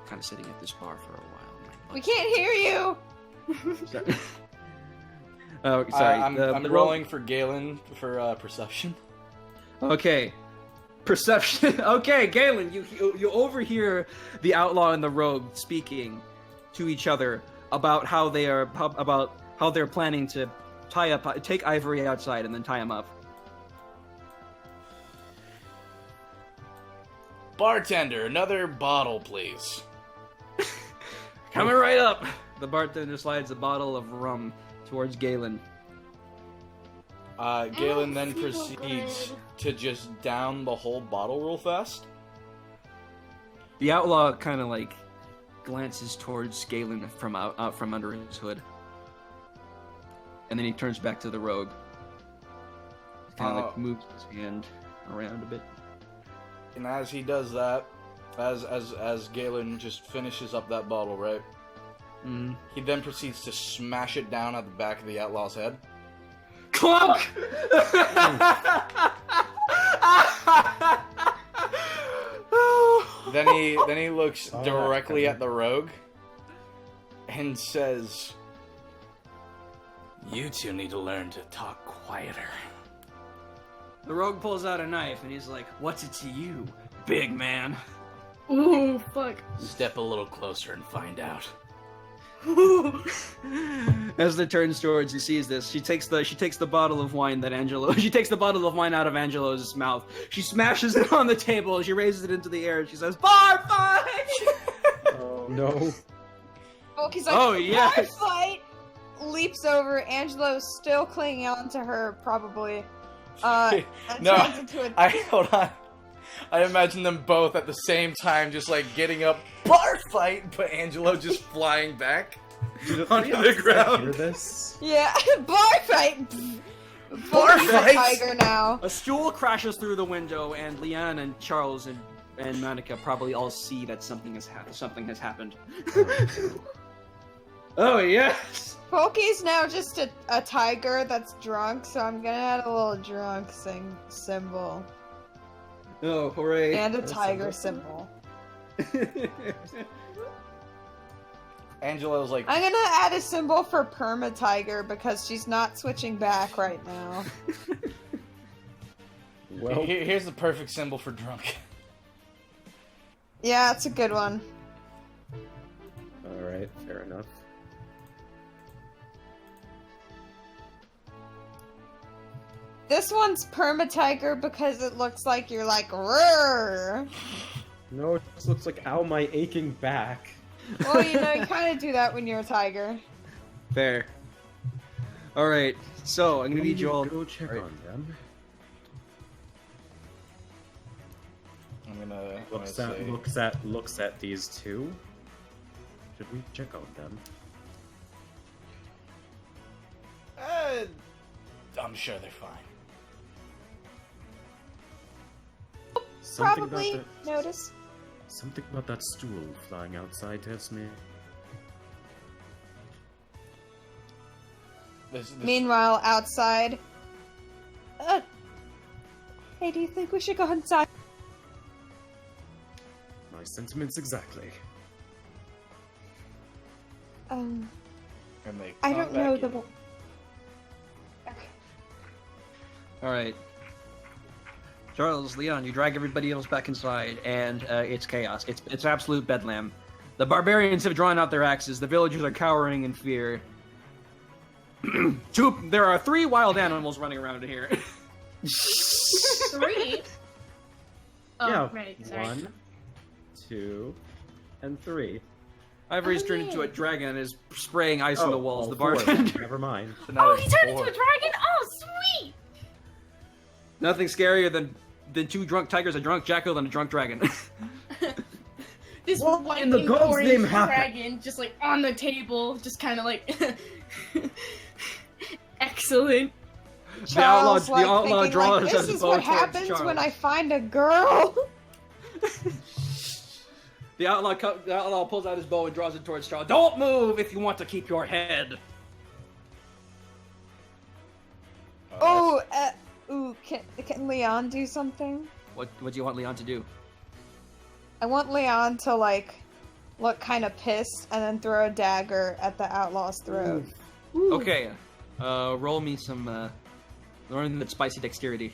Kind of sitting at this bar for a while. We can't hear you! Sorry. Oh, sorry. I'm rolling for Galen for perception. Okay. Perception. Okay, Galen, you overhear the outlaw and the rogue speaking to each other about how they're planning to take Ivory outside and then tie him up. Bartender, another bottle, please. Coming right up. The bartender slides a bottle of rum towards Galen. Galen then feel proceeds good. to just down the whole bottle real fast. The outlaw kind of like glances towards Galen from out from under his hood, and then he turns back to the rogue. Kind of like moves his hand around a bit. And as he does that, as Galen just finishes up that bottle, right? Mm. He then proceeds to smash it down at the back of the outlaw's head. Clunk! Then he looks Oh, directly okay. at the rogue and says, "You two need to learn to talk quieter." The rogue pulls out a knife and he's like, "What's it to you, big man?" Ooh, fuck. Step a little closer and find out. As the turns towards, he sees this. She takes the bottle of wine that Angelo. She takes the bottle of wine out of Angelo's mouth. She smashes it on the table. She raises it into the air. And she says, "Bar fight!" Oh no. He's like, Oh, yes. "Bar fight!" Leaps over. Angelo's still clinging on to her, probably. And No, turns into a hold on. I imagine them both at the same time, just like getting up, bar fight, but Angelo just flying back onto the Hear ground. this? Yeah, bar fight. Bar He's fight? a tiger now. A stool crashes through the window, and Leanne and Charles and Monica probably all see that something has happened. Oh yes. Pokey's now just a tiger that's drunk, so I'm gonna add a little drunk symbol Oh hooray! and a That's tiger a- symbol. Angelo's like, I'm gonna add a symbol for perma tiger because she's not switching back right now. Well, here's the perfect symbol for drunk. Yeah, it's a good one. alright, fair enough. This one's perma tiger because it looks like you're like, "Rrrr." No, it just looks like, ow, my aching back. Well, you know, you kind of do that when you're a tiger. Fair. All right. So I'm gonna need you all. Go check Right. on them. I'm gonna Looks at these two. Should we check on them? I'm sure they're fine. Something Probably about notice. something about that stool flying outside tells me. This Meanwhile, outside. Hey, do you think we should go inside? My sentiments exactly. and they I come don't know back the. in. Okay. All right. Charles, Leon, you drag everybody else back inside, and it's chaos. It's absolute bedlam. The barbarians have drawn out their axes. The villagers are cowering in fear. There are 3 wild animals running around here. 3? Oh, yeah, right, sorry. 1, 2, and 3. Ivory's Oh, turned yeah. into a dragon and is spraying ice on the walls. Oh, The 4. bartender. Never mind. So now Oh, there's he turned 4. into a dragon? Oh, sweet! Nothing scarier than 2 drunk tigers, a drunk jackal, and a drunk dragon. This What white in the and God's orange name happened? dragon just like on the table, just kind of like excellent. Charles, the like, outlaw thinking, draws like, his this is bow what towards happens Charles. when I find a girl. The outlaw pulls out his bow and draws it towards Charles. Don't move if you want to keep your head. Oh, can Leon do something? What do you want Leon to do? I want Leon to, like, look kind of pissed and then throw a dagger at the outlaw's throat. Ooh. Okay, roll me some, learn that spicy dexterity.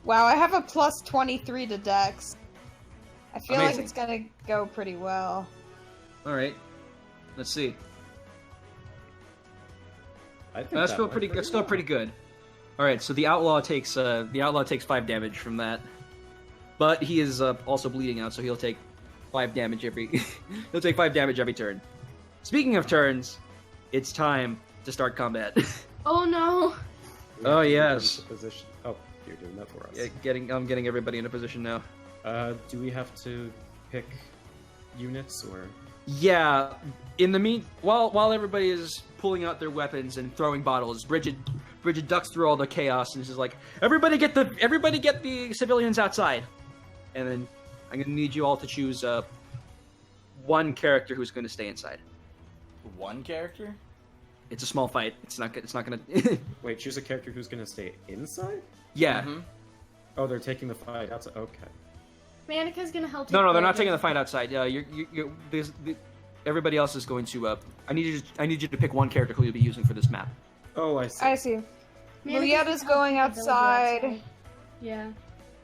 Wow, I have a plus 23 to dex. I feel like Amazing. it's gonna go pretty well. Alright. Let's see. I think That's that still went pretty. That's still well. pretty good. All right, so the outlaw takes 5 damage from that, but he is also bleeding out, so he'll take 5 damage every. He'll take 5 damage every turn. Speaking of turns, it's time to start combat. Oh no. We have Oh, to yes. move into position. Oh, you're doing that for us. I'm getting everybody in a position now. Do we have to pick units or? Yeah, in the while everybody is pulling out their weapons and throwing bottles, Bridget ducks through all the chaos and is like, everybody get the civilians outside, and then I'm gonna need you all to choose one character who's gonna stay inside. One character? It's a small fight. It's not gonna. Wait, choose a character who's gonna stay inside? Yeah. Mhm. Oh, they're taking the fight outside. Okay. Manika's gonna help. No, they're not take taking the fight outside. Everybody else is going to. I need you to pick one character who you'll be using for this map. Oh, I see. I see. Manika's Lietta's gonna going help the villager outside. Yeah.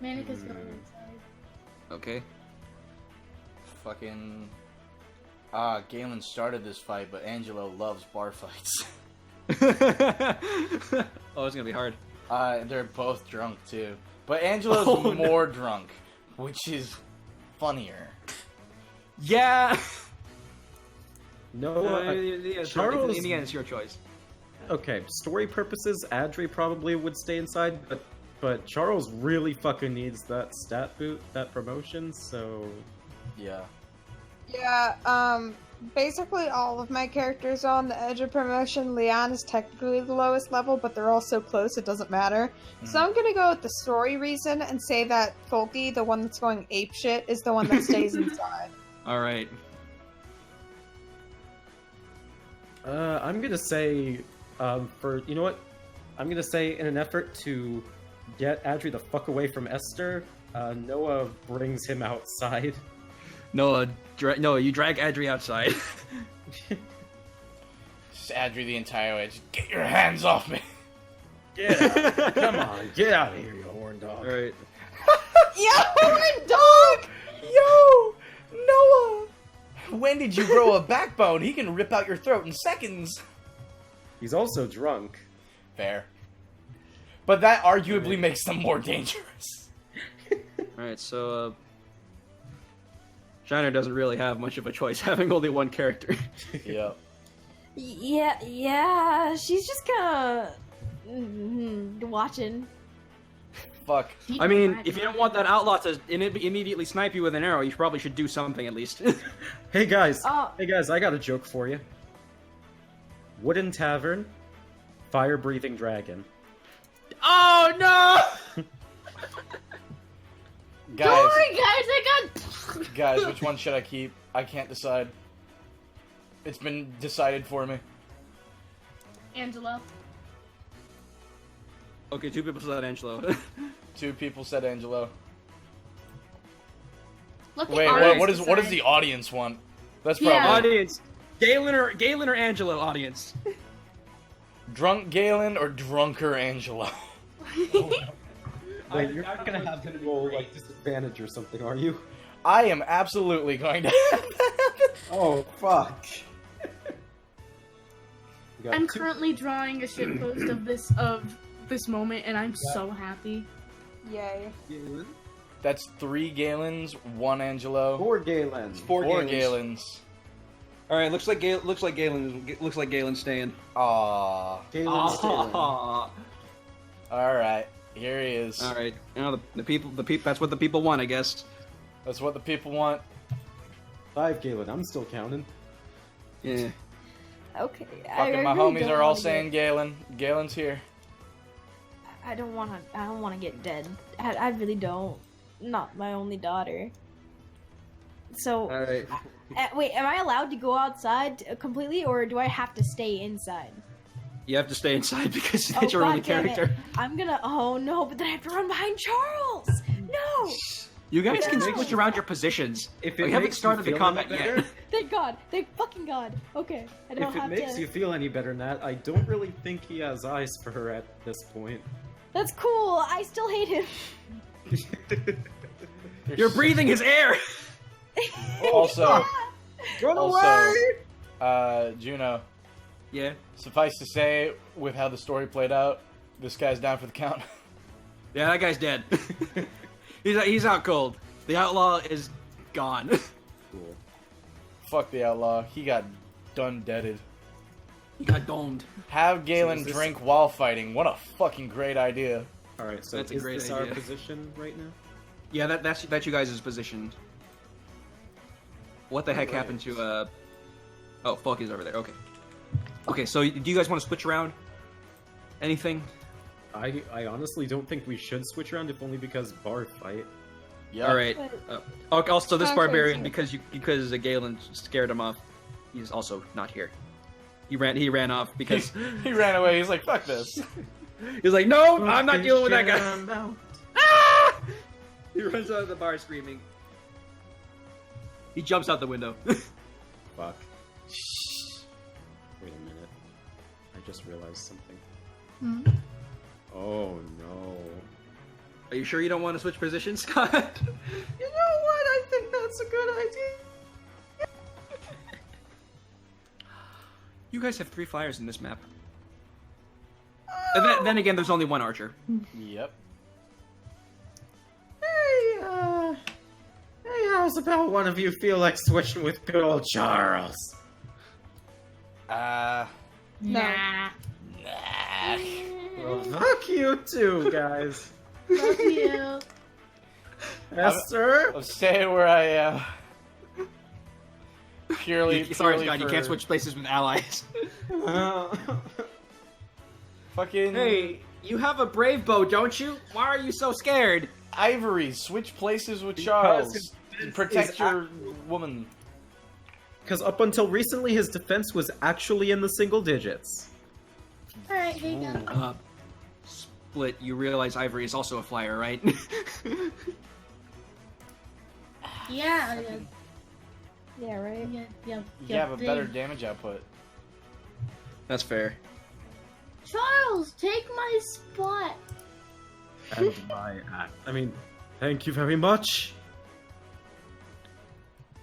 Manika's going outside. Okay. Fucking... Galen started this fight, but Angelo loves bar fights. Oh, it's gonna be hard. They're both drunk, too. But Angelo's Oh, no. more drunk, which is funnier. Yeah. No, Yeah, Charles- in the end, it's your choice. okay. Story purposes, Adri probably would stay inside, but Charles really fucking needs that stat boot, that promotion. So Yeah. Yeah, basically all of my characters are on the edge of promotion. Leon is technically the lowest level, but they're all so close it doesn't matter. So I'm gonna go with the story reason and say that Folky, the one that's going apeshit, is the one that stays inside. All right. I'm gonna say, for you know what, I'm gonna say in an effort to get Adri the fuck away from Esther, Noah brings him outside. Noah, you drag Adri outside. Just Adri the entire way. Just get your hands off me. Yeah, come on, get out of here, you horn dog. All right. Yo, dog! Yo! Noah! When did you grow a backbone? He can rip out your throat in seconds. He's also drunk. Fair. But that arguably makes them more dangerous. All right. So, Shiner doesn't really have much of a choice, having only one character. Yep. Yeah, she's just kinda watching. Fuck. I mean, if you don't want that outlaw to immediately snipe you with an arrow, you probably should do something at least. Hey guys, Oh. I got a joke for you. Wooden tavern, fire-breathing dragon. Oh no! Guys, Don't worry, guys. I got. guys, which one should I keep? I can't decide. It's been decided for me. Angelo. Okay, 2 people said Angelo. 2 people said Angelo. Let the Wait, audience what does decide. the audience want? That's probably Yeah. Audience, Galen or Angelo? Audience. drunk Galen or drunker Angelo. Wait, you're not gonna have him roll like disadvantage or something, are you? I am absolutely going to. Oh fuck. We got I'm two- currently drawing a shitpost of this moment, and I'm so happy. Yay. That's 3 Galens, 1 Angelo, 4 Galens. 4 Galens. All right, looks like Galen's staying. Aww. Galen's Galen. All Alright, here he is. right, now the people. That's what the people want, I guess. That's what the people want. 5 Galen, I'm still counting. Yeah. Okay. Fucking my homies are all saying Galen. Galen's here. I don't wanna get dead. I really don't. Not my only daughter. So, All right. wait, am I allowed to go outside completely, or do I have to stay inside? You have to stay inside because Oh, it's your only God damn it. character. I'm gonna. Oh no! But then I have to run behind Charles. No! You guys can No. switch around your positions. If We it haven't makes you started the feel combat any yet. better, Thank God! Thank fucking God! Okay, I don't if it have makes to. you feel any better than that, I don't really think he has eyes for her at this point. That's cool. I still hate him. You're breathing his air. Also, Run also, Juno. Yeah. Suffice to say, with how the story played out, this guy's down for the count. Yeah, that guy's dead. he's out cold. The outlaw is gone. Cool. Fuck the outlaw. He got done deaded. He got domed. Have Galen is this- drink while fighting. What a fucking great idea. Alright, so That's a is great this idea. our position right now? Yeah, that's you guys' position. What the heck Right. happened to Oh, fuck, he's over there. Okay. Okay, so do you guys want to switch around? Anything? I honestly don't think we should switch around, if only because bar fight. Yeah. All right. Also, this Sounds barbarian, crazy. because Galen scared him off, he's also not here. He ran off because He ran away. He's like, fuck this. he's like, no, I'm not dealing with that guy. guy. Ah! He runs out of the bar screaming. He jumps out the window. Fuck. Wait a minute. I just realized something. Hmm? Oh no. Are you sure you don't want to switch positions, Scott? You know what? I think that's a good idea. You guys have 3 flyers in this map. And then again, there's only 1 archer. Yep. Hey, how's about one of you feel like switching with good old Charles? Nah. Nah. Well, fuck you too, guys. Love you. Esther? I'll stay where I am. Purely, Sorry, purely Scott, you for can't switch places with allies. Fucking Hey, you have a brave bow, don't you? Why are you so scared? Ivory. Switch places with Because Charles. his defense Protect is your woman. Because up until recently, his defense was actually in the single digits. Alright, here you go. Split, you realize Ivory is also a flyer, right? Yeah, Yeah, right. You have a better damage output. That's fair. Charles, take my spot. And my act. I mean, thank you very much.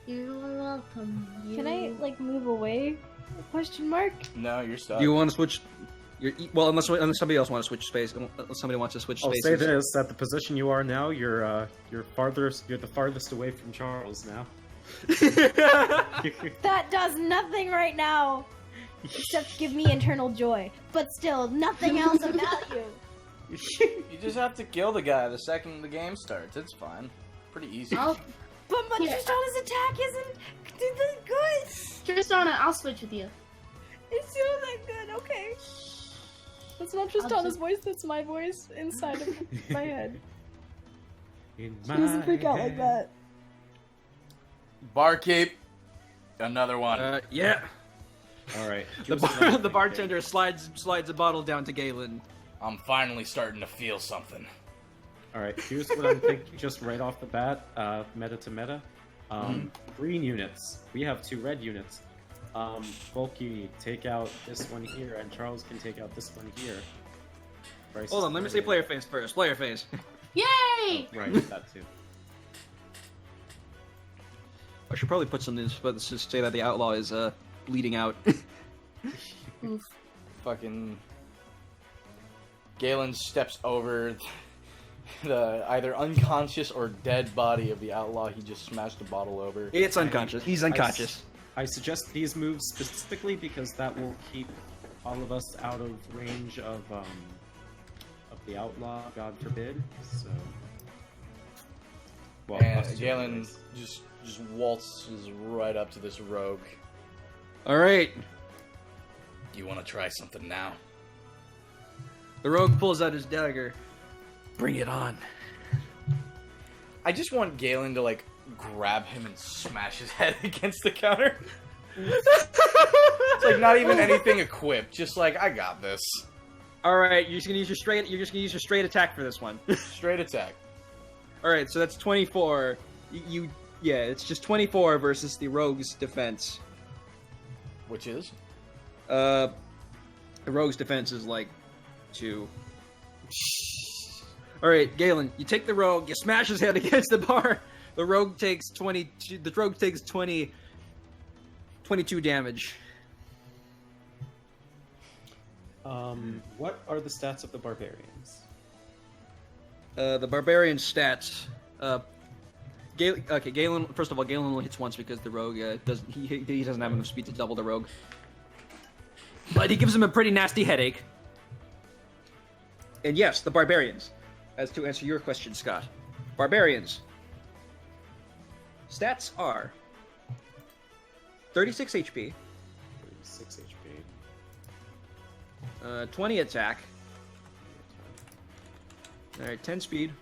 You're welcome. Can I like move away? Question mark. No, you're stuck. Do you want to switch? Well, unless somebody else wants to switch space. Unless somebody wants to switch I'll spaces. say this: at the position you are now, you're the farthest away from Charles now. That does nothing right now, except give me internal joy. But still, nothing else of value. You just have to kill the guy the second the game starts. It's fine. Pretty easy. I'll, But Yeah. Tristana's attack isn't good. Tristana, I'll switch with you. It's still that good. Okay. That's not Tristana's voice. That's my voice inside of my head. In She doesn't freak out like that. Barkeep. Another one. Yeah. All right. The bartender slides a bottle down to Galen. I'm finally starting to feel something. All right. Here's what I'm thinking, just right off the bat, meta to meta. Green units. We have 2 red units. Bulky, take out this one here, and Charles can take out this one here. Bryce Hold is on, let me say clear. player phase first. Player phase. Yay! Right, that too. I should probably put something, but let's just say that the outlaw is bleeding out. Fucking Galen steps over the either unconscious or dead body of the outlaw he just smashed a bottle over. It's unconscious. He's unconscious. I suggest these moves specifically because that will keep all of us out of range of the outlaw, God forbid. So, well, us And two Galen anyways. just waltzes right up to this rogue. All right. Do you want to try something now? The rogue pulls out his dagger. Bring it on. I just want Galen to like grab him and smash his head against the counter. It's like not even anything equipped. Just like I got this. All right, you're just gonna use your straight attack for this one. Straight attack. All right, so that's 24. Yeah, it's just 24 versus the rogue's defense. Which is? The rogue's defense is like 2. All right, Galen, you take the rogue, you smash his head against the bar. The rogue takes 22 damage. What are the stats of the barbarians? The barbarian stats. Galen. First of all, Galen only hits once because the rogue doesn't. He doesn't have enough speed to double the rogue. But he gives him a pretty nasty headache. And yes, the barbarians. As to answer your question, Scott, barbarians. Stats are 36 HP, 36 HP. 20 attack. All right, 10 speed,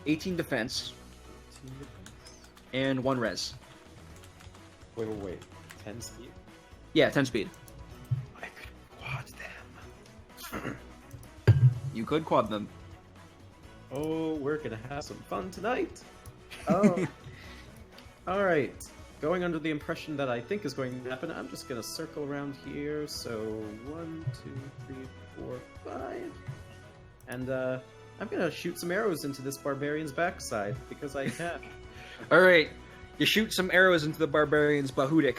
18 defense, and 1 res. Wait. 10 speed? Yeah, 10 speed. I could quad them. You could quad them. Oh, we're gonna have some fun tonight. Oh. Alright. Going under the impression that I think is going to happen, I'm just gonna circle around here. So, 1, 2, 3, 4, 5. And, I'm gonna shoot some arrows into this barbarian's backside, because I can. Alright, you shoot some arrows into the barbarian's bahudik.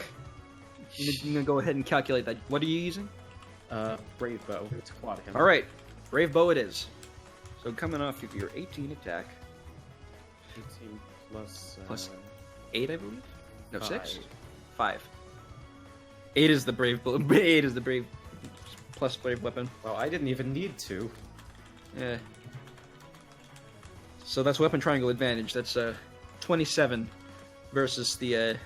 I'm gonna go ahead and calculate that. What are you using? Brave bow to quad him. Alright, brave bow it is. So coming off of your 18 attack, 18 plus... Plus 8, I believe? No, 6? 5. 5. 8 is the brave 8 is the brave plus brave weapon. Well, I didn't even need to. Yeah. So that's weapon triangle advantage. That's 27 versus the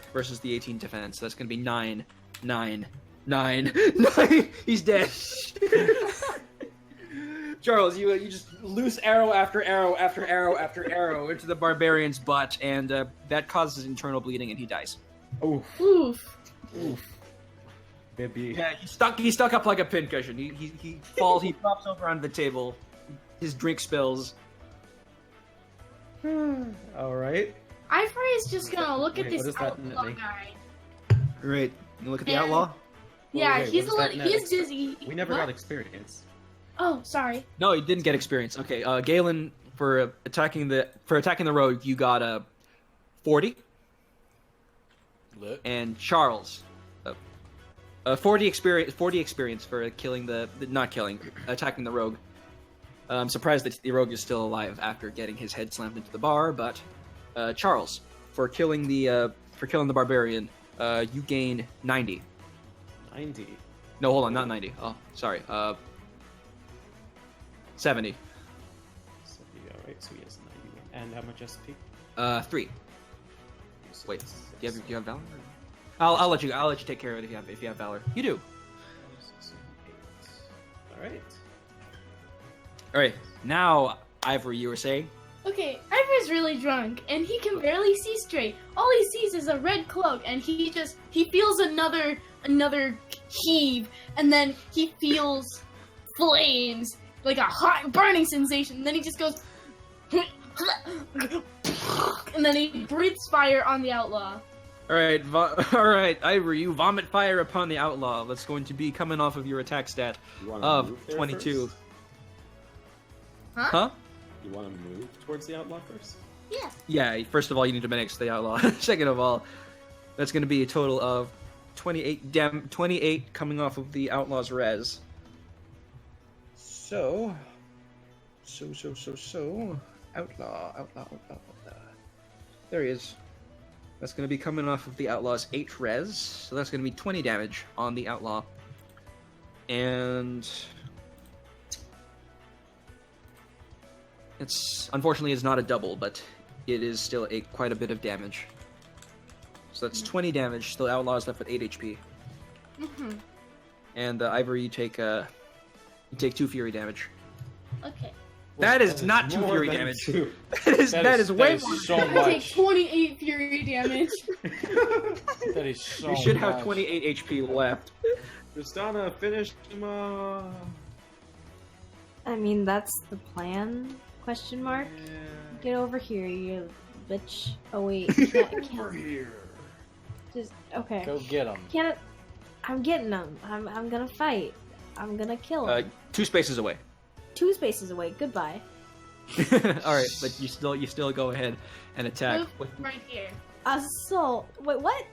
18 defense. That's gonna be 9, 9, 9, 9. He's dead. Charles, you just loose arrow after arrow after arrow after arrow into the barbarian's butt, and that causes internal bleeding, and he dies. Oh, Oof. baby. Yeah, he's stuck up like a pincushion. He falls. He flops over onto the table. His drink spills. Alright. Ivory is just gonna look at Wait, this what is that outlaw netting? guy. Right. You look at the And- outlaw. Yeah, wait, he's what is that he's dizzy. We never What? got experience. Oh, sorry. No, you didn't get experience. Okay, Galen, for attacking the rogue, you got 40, Lit. and Charles, 40 experience. 40 experience for killing attacking the rogue. I'm surprised that the rogue is still alive after getting his head slammed into the bar. But Charles, for killing the barbarian, you gain 90. 90. No, hold on, not 90. Oh, sorry. 70. So, alright, so he has 91. And how much SP? 3. So Wait, that's do you have valor? I'll let you take care of it if you have valor. You do. 6, 8. Alright. All right, now Ivory, you were saying? Okay, Ivory's really drunk, and he can barely see straight. All he sees is a red cloak, and he feels another heave, and then he feels flames, like a hot burning sensation. And then he just goes, and then he breathes fire on the outlaw. All right, Ivory, you vomit fire upon the outlaw. That's going to be coming off of your attack stat You wanna of move there 22. first? Huh? You want to move towards the outlaw first? Yeah. Yeah. First of all, you need to manage the outlaw. Second of all, that's going to be a total of 28 coming off of the outlaw's res. So, outlaw. There he is. That's going to be coming off of the outlaw's 8 res. So that's going to be 20 damage on the outlaw. And unfortunately it's not a double, but it is still quite a bit of damage. So that's 20 damage. The outlaw is left with 8 HP. Mm-hmm. And Ivory, you take 2 fury damage. Okay. That is not 2 More fury than damage. 2. That is way more. so I take much. 28 fury damage. That is so You should have much. 28 HP left. Tristana, finish him off. I mean, that's the plan? Question mark. Get over here, you bitch. Oh wait, can't. here. Just okay. Go get him. Can't. I'm getting him. I'm gonna fight. I'm gonna kill him. 2 spaces away. 2 spaces away. Goodbye. All right, but you still go ahead and attack. Move right here. Assault. Wait, what?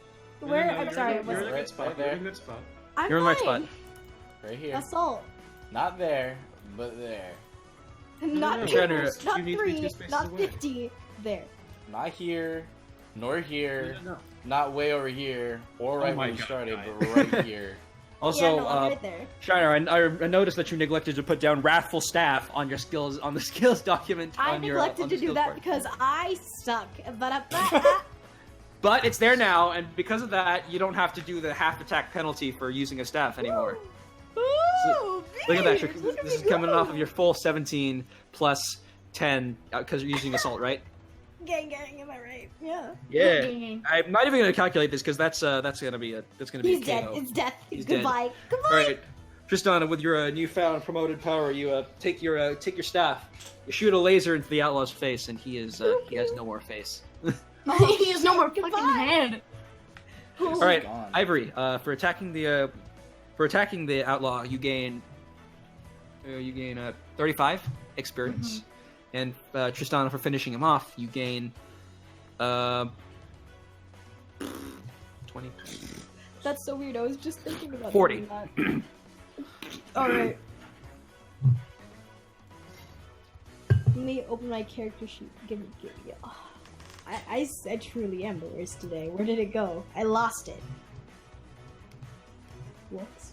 Where? I'm sorry. You're in a Right- good spot. right You're in there. a good spot. I'm You're in the right fine. spot. Right here. Assault. Not there, but there. Not no, two, Shredder, not you need to be 3, 2 spaces not away. 50. There. Not here, nor here, No. not way over here, or right my where you God, started, guys. but right here. Also, yeah, no, I'm right there. Shiner, I noticed that you neglected to put down Wrathful Staff on your skills on the skills document. I on your, neglected on to the do skills that part. because I suck. But it's there now, and because of that, you don't have to do the half attack penalty for using a staff anymore. Ooh, Look at that! bitch, look at This is me coming go. off of your full 17 plus 10 because you're using assault, right? Gang, am I right? Yeah. Yeah. I'm not even gonna calculate this because that's gonna be a He's a dead. KO. It's death. He's dead. Goodbye. Goodbye. All right, Tristana, with your newfound promoted power, you take your staff, you shoot a laser into the outlaw's face, and he has no more face. He has no more fucking Goodbye. head. All right, Gone. Ivory, for attacking the outlaw, you gain 35 experience, and Tristana, for finishing him off, you gain 20. That's so weird. I was just thinking about 40. doing that. All right. Let me open my character sheet. Give me. Oh, I truly am the worst today. Where did it go? I lost it. Whoops.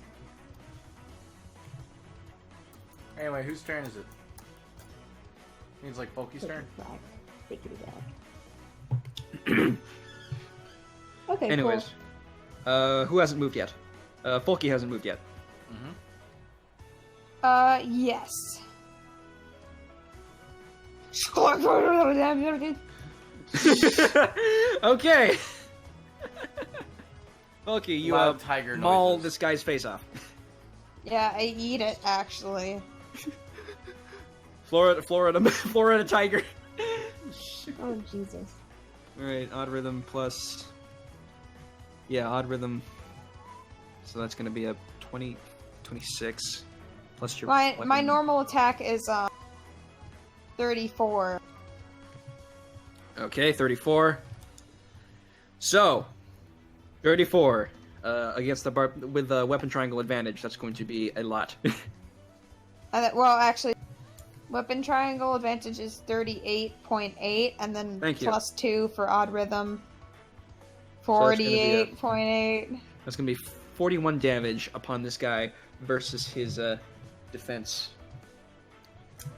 Anyway, whose turn is it? Means like Bulky's Take turn. it back. Take it back. Okay. Anyways, who hasn't moved yet? Folky hasn't moved yet. Yes. Okay. Folky, you Loud tiger maul noises. this guy's face off. Yeah, I eat it actually. Florida tiger. Oh Jesus. Alright, odd rhythm plus... Yeah, odd rhythm. So that's gonna be a 26 plus your My weapon. normal attack is 34. Okay, 34. So, 34 against the with the weapon triangle advantage. That's going to be a lot. Well, actually, weapon triangle advantage is 38.8, and then Thank you. plus 2 for odd rhythm. So that's gonna be a- 48.8. That's going to be 41 damage upon this guy versus his defense.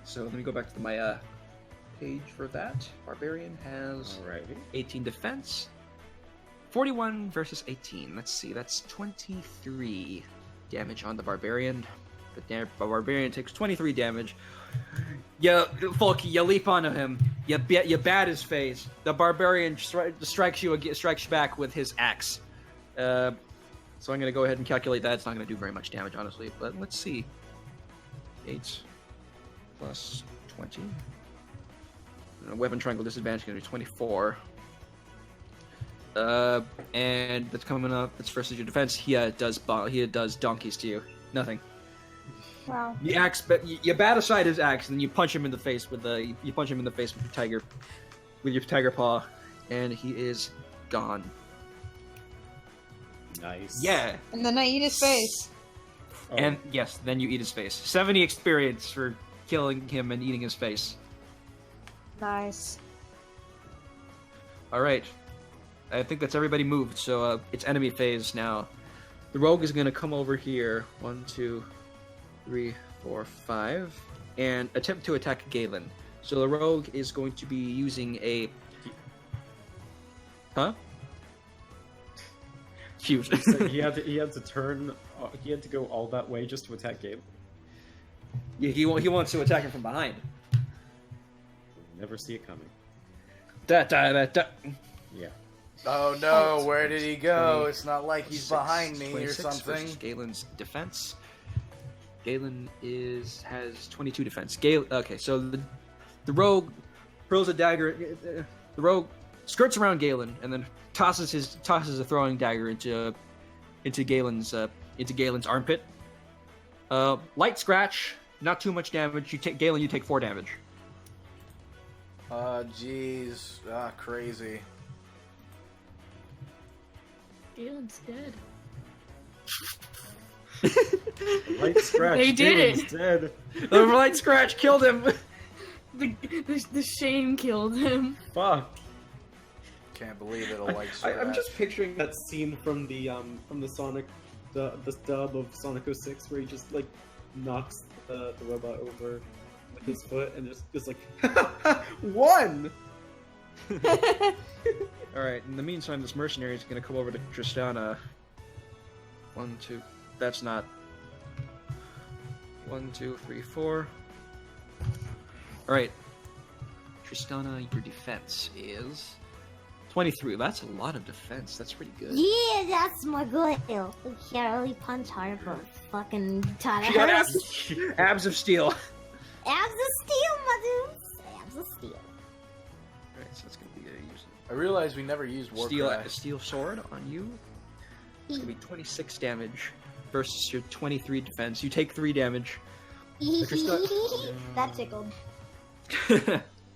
So let me go back to my page for that. Barbarian has Alrighty. 18 defense. 41 versus 18. Let's see, that's 23 damage on the Barbarian. The Barbarian takes 23 damage. Folky, you leap onto him. You bat his face. The Barbarian strikes you back with his axe. So I'm going to go ahead and calculate that. It's not going to do very much damage, honestly. But let's see. 8 plus 20. Weapon triangle disadvantage is going to be 24. And that's coming up. That's versus your defense. He does donkeys to you. Nothing. Wow. The axe, but you bat aside his axe, and then you punch him in the face with your tiger paw, and he is gone. Nice. Yeah, And then I eat his face. Oh, and yes, then you eat his face. 70 experience for killing him and eating his face. Nice. All right, I think that's everybody moved. So it's enemy phase now. The rogue is going to come over here. 1, 2, 3, 4, 5, and attempt to attack Galen. So the rogue is going to be using a... Huh? Cute. so he had to turn. He had to go all that way just to attack Gabe. Yeah, he wants to attack him from behind. Never see it coming. Da, da, da, da. Yeah. Oh no, where did he go? It's not like he's 6, behind me or 26 something. versus Galen's defense. Galen has 22 defense. Okay, so the rogue hurls a dagger. The rogue skirts around Galen and then tosses a throwing dagger into Galen's armpit. Light scratch, not too much damage. Galen, you take 4 damage. Jeez, crazy. Galen's dead. Light scratch. They did Galen's it. Dead. The light scratch killed him. The shame killed him. Fuck. Can't believe it. A light scratch. I'm just picturing that scene from the Sonic, the dub of Sonic 06, where he just like knocks the robot over with his foot and just like one. All right. In the meantime, this mercenary is going to come over to Tristana. 1, 2. That's not. 1, 2, 3, 4. All right. Tristana, your defense is 23. That's a lot of defense. That's pretty good. Yeah, that's my goal. We can't really punch hard, but fucking try She to got hurt us. abs of steel. Abs of steel, my dudes. Abs of steel. All right, so that's going to be I realized we never used Warcraft. steel sword on you. It's going to be 26 damage versus your 23 defense. You take 3 damage. That tickled.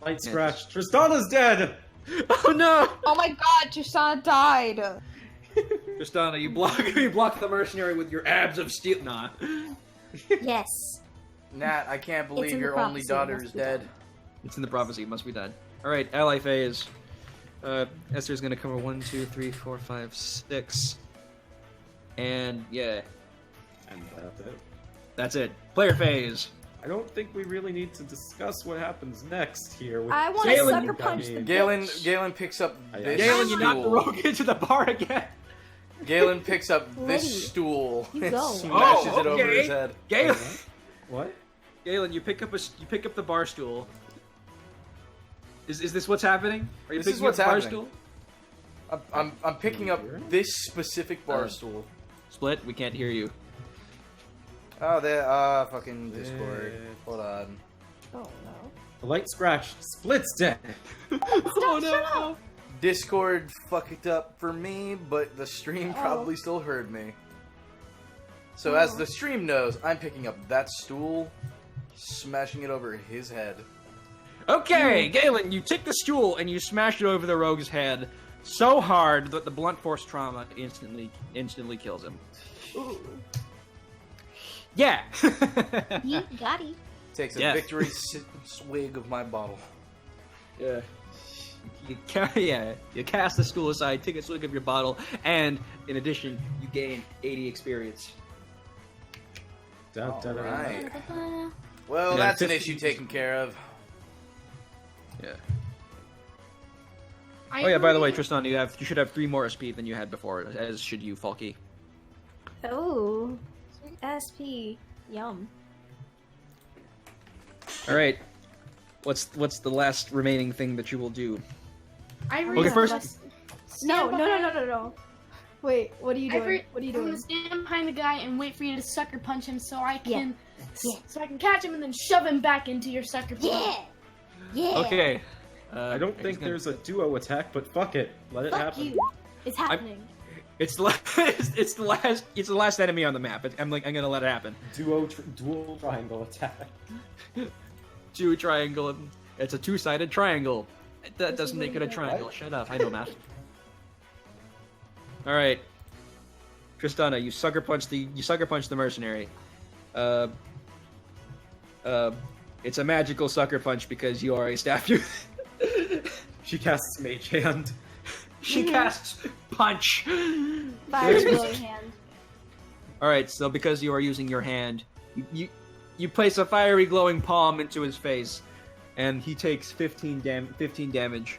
Light scratch. Tristana's dead. Oh no! Oh my god, Tristana died! Tristana, you block the mercenary with your abs of steel. Nah. Yes. Nat, I can't It's believe in the your only prophecy, daughter must is be dead. done. It's in the prophecy. It must be done. All right, ally phase. Esther's gonna cover 1, 2, 3, 4, 5, 6, and yeah, And that's it. that's it. Player phase. I don't think we really need to discuss what happens next here. With I want to Galen, sucker you punch got the me. bitch. Galen picks up this Galen, you knocked the stool. rogue into the bar again. Galen picks up Lady, this stool you and go. smashes Oh, it over okay. his head. Galen, What? Galen, you pick up the bar stool. Is this what's happening? Are you This is picking what's up the bar happening. stool? I'm picking up this specific bar stool. Split. We can't hear you. Oh, there, fucking Discord. Hold on. Oh no. The light scratch. Split's dead. Oh no! Discord fucked up for me, but the stream probably still heard me. So as the stream knows, I'm picking up that stool, smashing it over his head. Okay, Galen, you take the stool and you smash it over the rogue's head so hard that the blunt force trauma instantly kills him. Yeah. You got it. Takes a Yes. victory swig of my bottle. Yeah. You cast the stool aside, take a swig of your bottle, and in addition, you gain 80 experience. Alright. Well, Yeah, that's an 50 issue taken care of. Yeah. Oh yeah, by the way, Tristan, you should have 3 more SP than you had before, as should you, Falky. Oh. SP. Yum. Alright. What's the last remaining thing that you will do? Ivory, Okay, first- No. Wait, what are you doing? Ivory, What are you I'm gonna doing? stand behind the guy and wait for you to sucker punch him so I can Yeah. so I can catch him and then shove him back into your sucker punch. Yeah. Yeah. Okay. I don't he's think gonna- there's a duo attack, but fuck it. Let it Fuck happen. you. It's happening. It's the last enemy on the map. I'm gonna let it happen. Dual triangle attack. 2 triangle. It's a 2-sided triangle. That doesn't make it a triangle. Shut up. I know math. All right, Tristana, you sucker punch the mercenary. It's a magical sucker punch because you are a staff youth. She casts Mage Hand. She casts punch. Fire glowing hand. All right, so because you are using your hand, you place a fiery glowing palm into his face, and he takes 15 damage.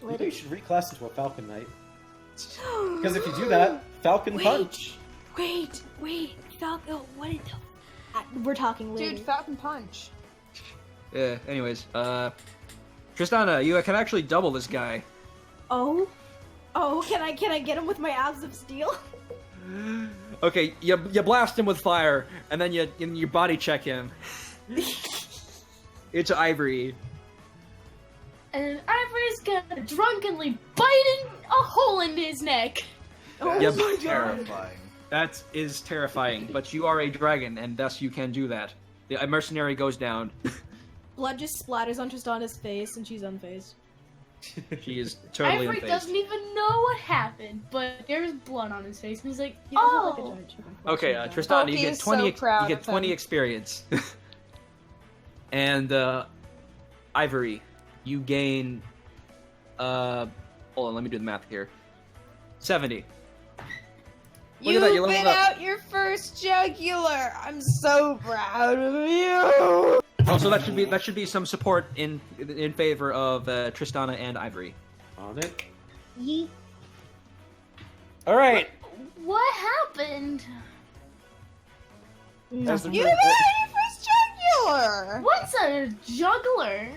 Maybe you should reclass into a Falcon Knight. Because if you do that, Falcon Punch. Wait, Falco, what is the... We're talking later. Dude, Falcon Punch. Yeah. Anyways, Tristana, you can actually double this guy. Oh, can I get him with my abs of steel? Okay, you blast him with fire, and then you body check him. It's Ivory. And Ivory's gonna drunkenly bite a hole into his neck. Yep. Terrifying. That is terrifying, but you are a dragon, and thus you can do that. The mercenary goes down. Blood just splatters on Tristana's face, and she's unfazed. She is totally Ivory unfazed. doesn't even know what happened, but there's blood on his face, and he's like, He doesn't look like a "Oh." giant chicken. Okay, Tristana, Loki you get is 20. so proud You get of 20 him. experience. And Ivory, you gain. Hold on, let me do the math here. 70. Look at that, you You leveled bit up. out your first jugular. I'm so proud of you. Also, that should be some support in favor of Tristana and Ivory. On it. Yeet. All right. What happened? Nothing. You bit out your first jugular. What's a juggler?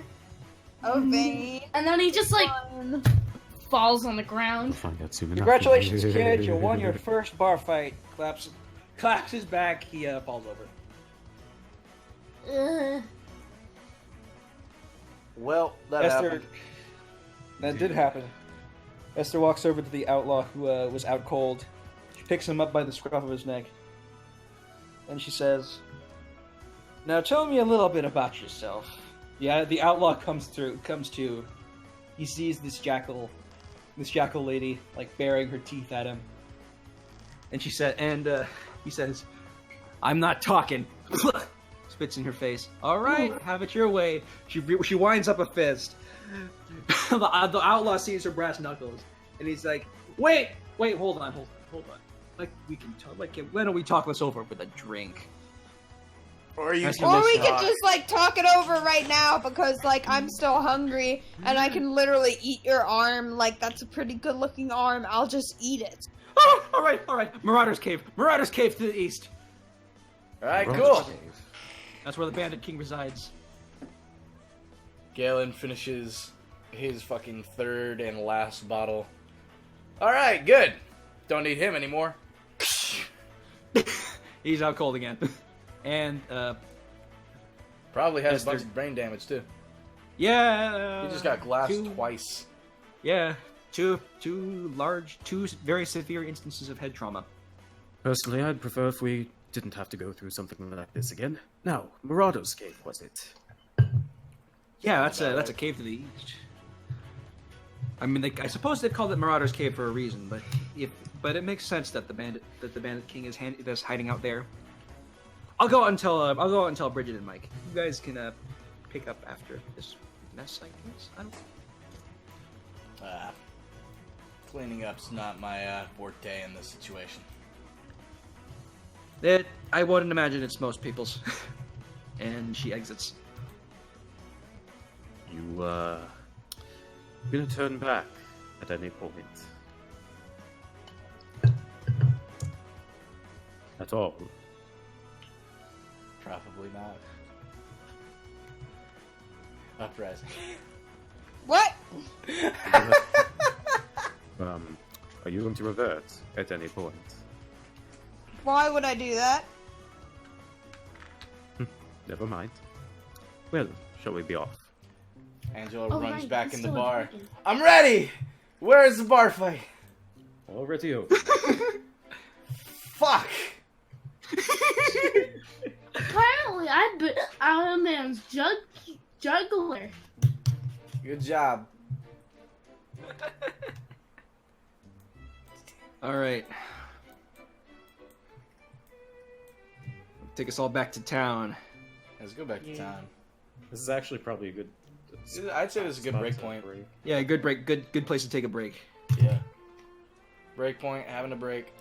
Oh, vein. And then he just like falls on the ground. Find out soon enough. Congratulations, kid! You won your first bar fight. Claps his back. He falls over. Well, that Esther, happened. that did happen. Esther walks over to the outlaw who was out cold. She picks him up by the scruff of his neck, and she says, "Now tell me a little bit about yourself." Yeah, the outlaw comes to. He sees this jackal lady like baring her teeth at him, and he says, "I'm not talking." Spits in her face. All right, have it your way. She winds up a fist. the outlaw sees her brass knuckles, and he's like, "Wait, hold on. Like we can talk. Like, why don't we talk this over with a drink?" Or you That's can what Or we just could talk. just like talk it over right now because like I'm still hungry and I can literally eat your arm. Like that's a pretty good looking arm. I'll just eat it. Oh, all right. Marauder's Cave to the east. Alright, cool. That's where the Bandit King resides. Galen finishes his fucking third and last bottle. Alright, good. Don't need him anymore. He's out cold again. And, Probably has Yes, a bunch there's- of brain damage too. yeah. He just got glassed two- twice. Yeah. Two very severe instances of head trauma. Personally, I'd prefer if we didn't have to go through something like this again. Now, Marauder's Cave, was it? Yeah, that's a cave to the east. I mean, I suppose they've called it Marauder's Cave for a reason, but it makes sense that the Bandit King is hiding out there. I'll go out and tell Bridget and Mike. You guys can pick up after this mess, I guess. I don't. Cleaning up's not my forte in this situation. I wouldn't imagine it's most people's. And she exits. You, gonna turn back at any point? At all? Probably not. Uprising. What? Are you going to revert at any point? Why would I do that? Never mind. Well, shall we be off? Angela Oh, runs right, back he's in the still a bar. dragon. I'm ready! Where's the bar fight? Already over. Fuck! Apparently, I bit out a man's juggler. Good job. All right. Take us all back to town. Let's go back to town. This is actually probably a good. I'd say this is a good spot break to point. break. Yeah, good break. Good place to take a break. Yeah. Break point, having a break.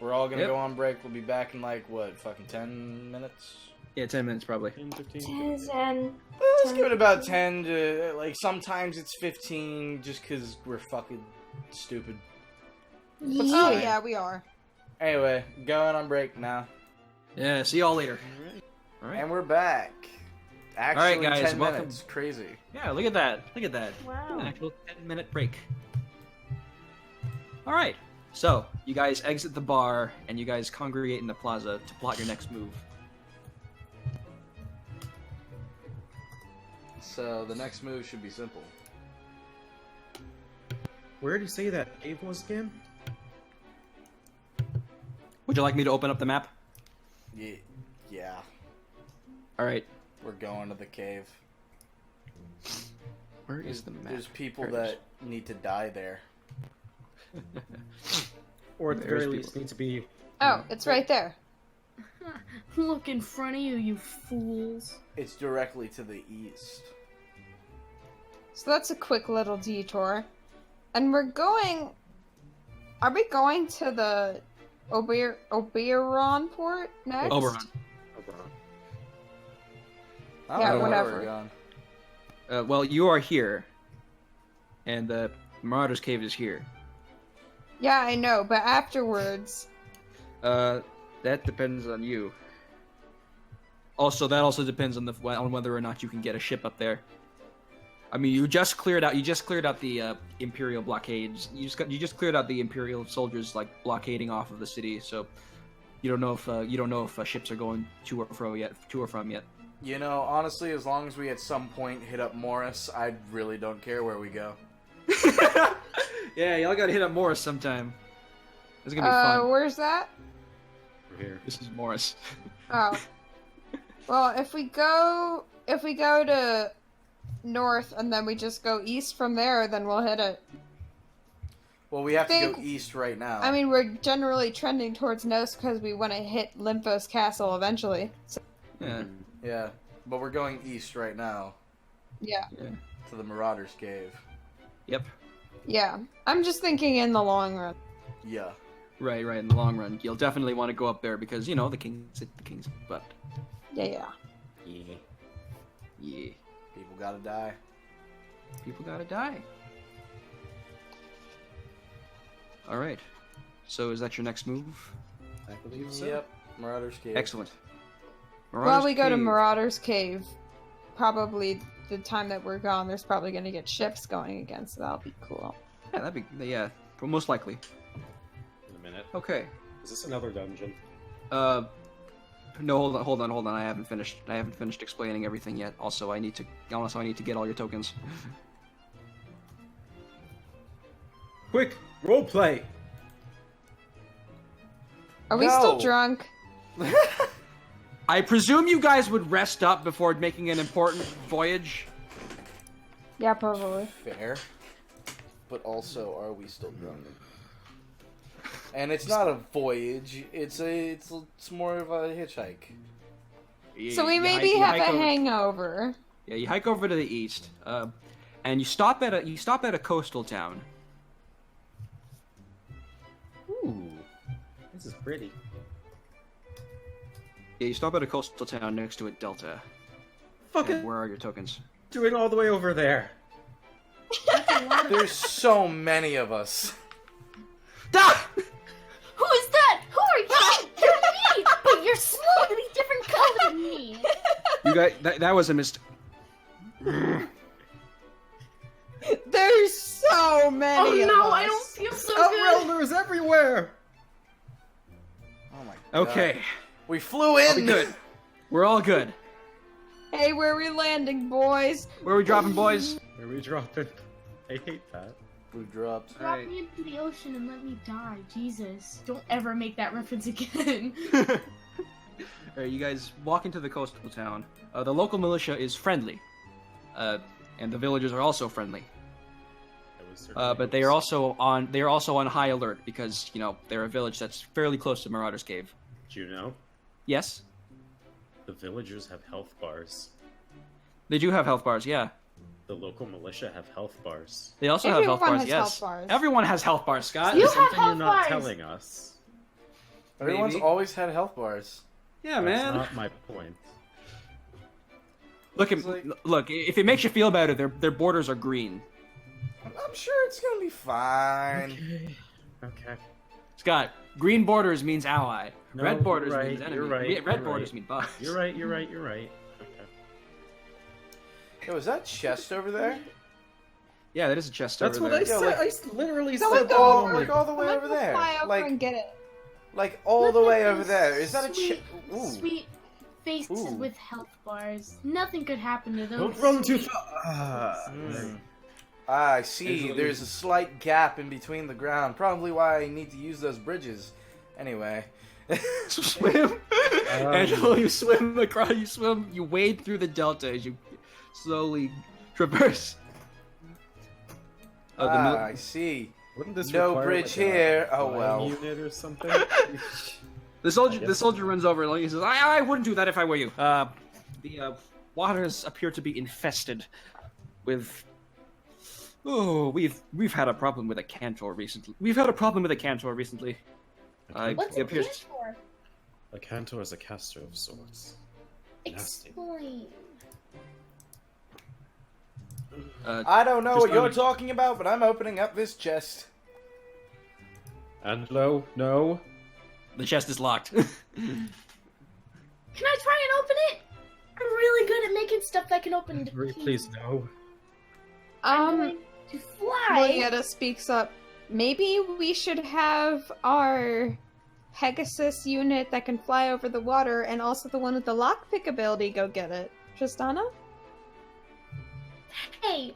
We're all gonna Yep. go on break. We'll be back in like, what, fucking 10 minutes? Yeah, 10 minutes probably. 10, 15, 10. Well, let's give it about 10 to, like, sometimes it's 15 just because we're fucking stupid. Oh fine. yeah, we are. Anyway, going on break now. Yeah, see y'all later. All right. And we're back. Actually, guys, 10 welcome. minutes. Crazy. Yeah, look at that. Look at that. Wow. An actual 10-minute break. All right. So you guys exit the bar and you guys congregate in the plaza to plot your next move. So the next move should be simple. Where did you say that cave was again? Would you like me to open up the map? Yeah. All right. We're going to the cave. Where is the map? There's people There it is. that need to die there. Or at the There's very least people. need to be... Oh, it's right there. Look in front of you, you fools. It's directly to the east. So that's a quick little detour. And we're going... Are we going to the Oberon port next? Oberon. I don't Yeah, know where whatever. we're going. Well, you are here, and the Marauder's Cave is here. Yeah, I know, but afterwards... That depends on you. Also, that also depends on on whether or not you can get a ship up there. I mean, you just cleared out the Imperial blockades. You just cleared out the Imperial soldiers like blockading off of the city. So you don't know if ships are going to or from yet. You know, honestly, as long as we at some point hit up Morris, I really don't care where we go. Yeah, y'all gotta hit up Morris sometime. This is gonna be fun. Where's that? Over here. This is Morris. Oh. Well, if we go to north and then we just go east from there, then we'll hit it. Well, we have to go Think- east right now. I mean, we're generally trending towards Nos because we want to hit Lymphos Castle eventually. So, Yeah. Yeah, but we're going east right now yeah. to the Marauder's Cave. Yep. Yeah. I'm just thinking in the long run. Yeah. Right. In the long run, you'll definitely want to go up there because the king's butt. Yeah. Yeah. People gotta die. People gotta die. All right. So is that your next move? I believe so. Yep. Marauder's Cave. Excellent. While we go to Cave. Marauder's Cave, probably the time that we're gone, there's probably going to get ships going again, so that'll be cool. Yeah, most likely. In a minute. Okay. Is this another dungeon? No, hold on. I haven't finished explaining everything yet. Also, I need to get all your tokens. Quick! Roleplay! Are we No. still drunk? I presume you guys would rest up before making an important voyage. Yeah, probably. Fair. But also, are we still drunk? And it's not a voyage. It's more of a hitchhike. So we maybe have a hangover. Yeah, you hike over to the east, and you stop at a coastal town. Ooh. This is pretty. Yeah, you stop at a coastal town next to a delta. Fucking And where are your tokens? doing all the way over there. There's so many of us. Ah! Who is that? Who are you? You're me, but you're slightly different color than me. You got that was a mistake. There's so many Oh of no, us. I don't feel so good. Outriders everywhere! Oh my god. Okay, We flew I'll be in. good. We're all good. Hey, where are we landing, boys? Where are we dropping, boys? Where we dropping? I hate that. We dropped. Drop Alright. me into the ocean and let me die. Jesus. Don't ever make that reference again. Alright, you guys walk into the coastal town. The local militia is friendly, and the villagers are also friendly. But they are also on high alert because they're a village that's fairly close to Marauder's Cave. Juno, Yes, the villagers have health bars. they do have health bars. Yeah, The local militia have health bars. they also have health Everyone bars. has Yes, health bars. everyone has health bars. Scott. You That's have something you're health not bars! telling us. Everyone's Maybe. always had health bars. Yeah, That's man. not my point. Look, It's like- look. If it makes you feel better, their borders are green. I'm sure it's gonna be fine. Okay. Scott, green borders means ally. No, Red borders you're means right, enemy. you're right, Red you're borders right. mean boss. You're right. Okay. Yo, is that chest over there? Yeah, that is a chest That's over what I there. said. like- I literally So said like that. all, moment. like all the way Someone over will there. fly over Like and get it. all the Look way at over those there. Is that a sweet, Ooh. sweet faces Ooh. with health bars? Nothing could happen to those. Don't run too sweet- fast. I see. Angela, There's a slight gap in between the ground. Probably why I need to use those bridges. Anyway. Swim. Angelo, you swim across. You wade through the delta as you slowly traverse. The I see. Wouldn't this No require, bridge like, a here. Oh, flying well. Unit or something? The soldier runs over and he says, I wouldn't do that if I were you. The waters appear to be infested with... Oh, we've had a problem with a cantor recently. What's it a appears... cantor? A cantor is a caster of sorts. Nasty. Explain. I don't know what you're Tristana- talking about, but I'm opening up this chest. Angelo, no. The chest is locked. Can I try and open it? I'm really good at making stuff that can open. Please, no. I'm going to fly. Marietta speaks up. Maybe we should have our Pegasus unit that can fly over the water and also the one with the lockpick ability go get it. Tristana? Hey,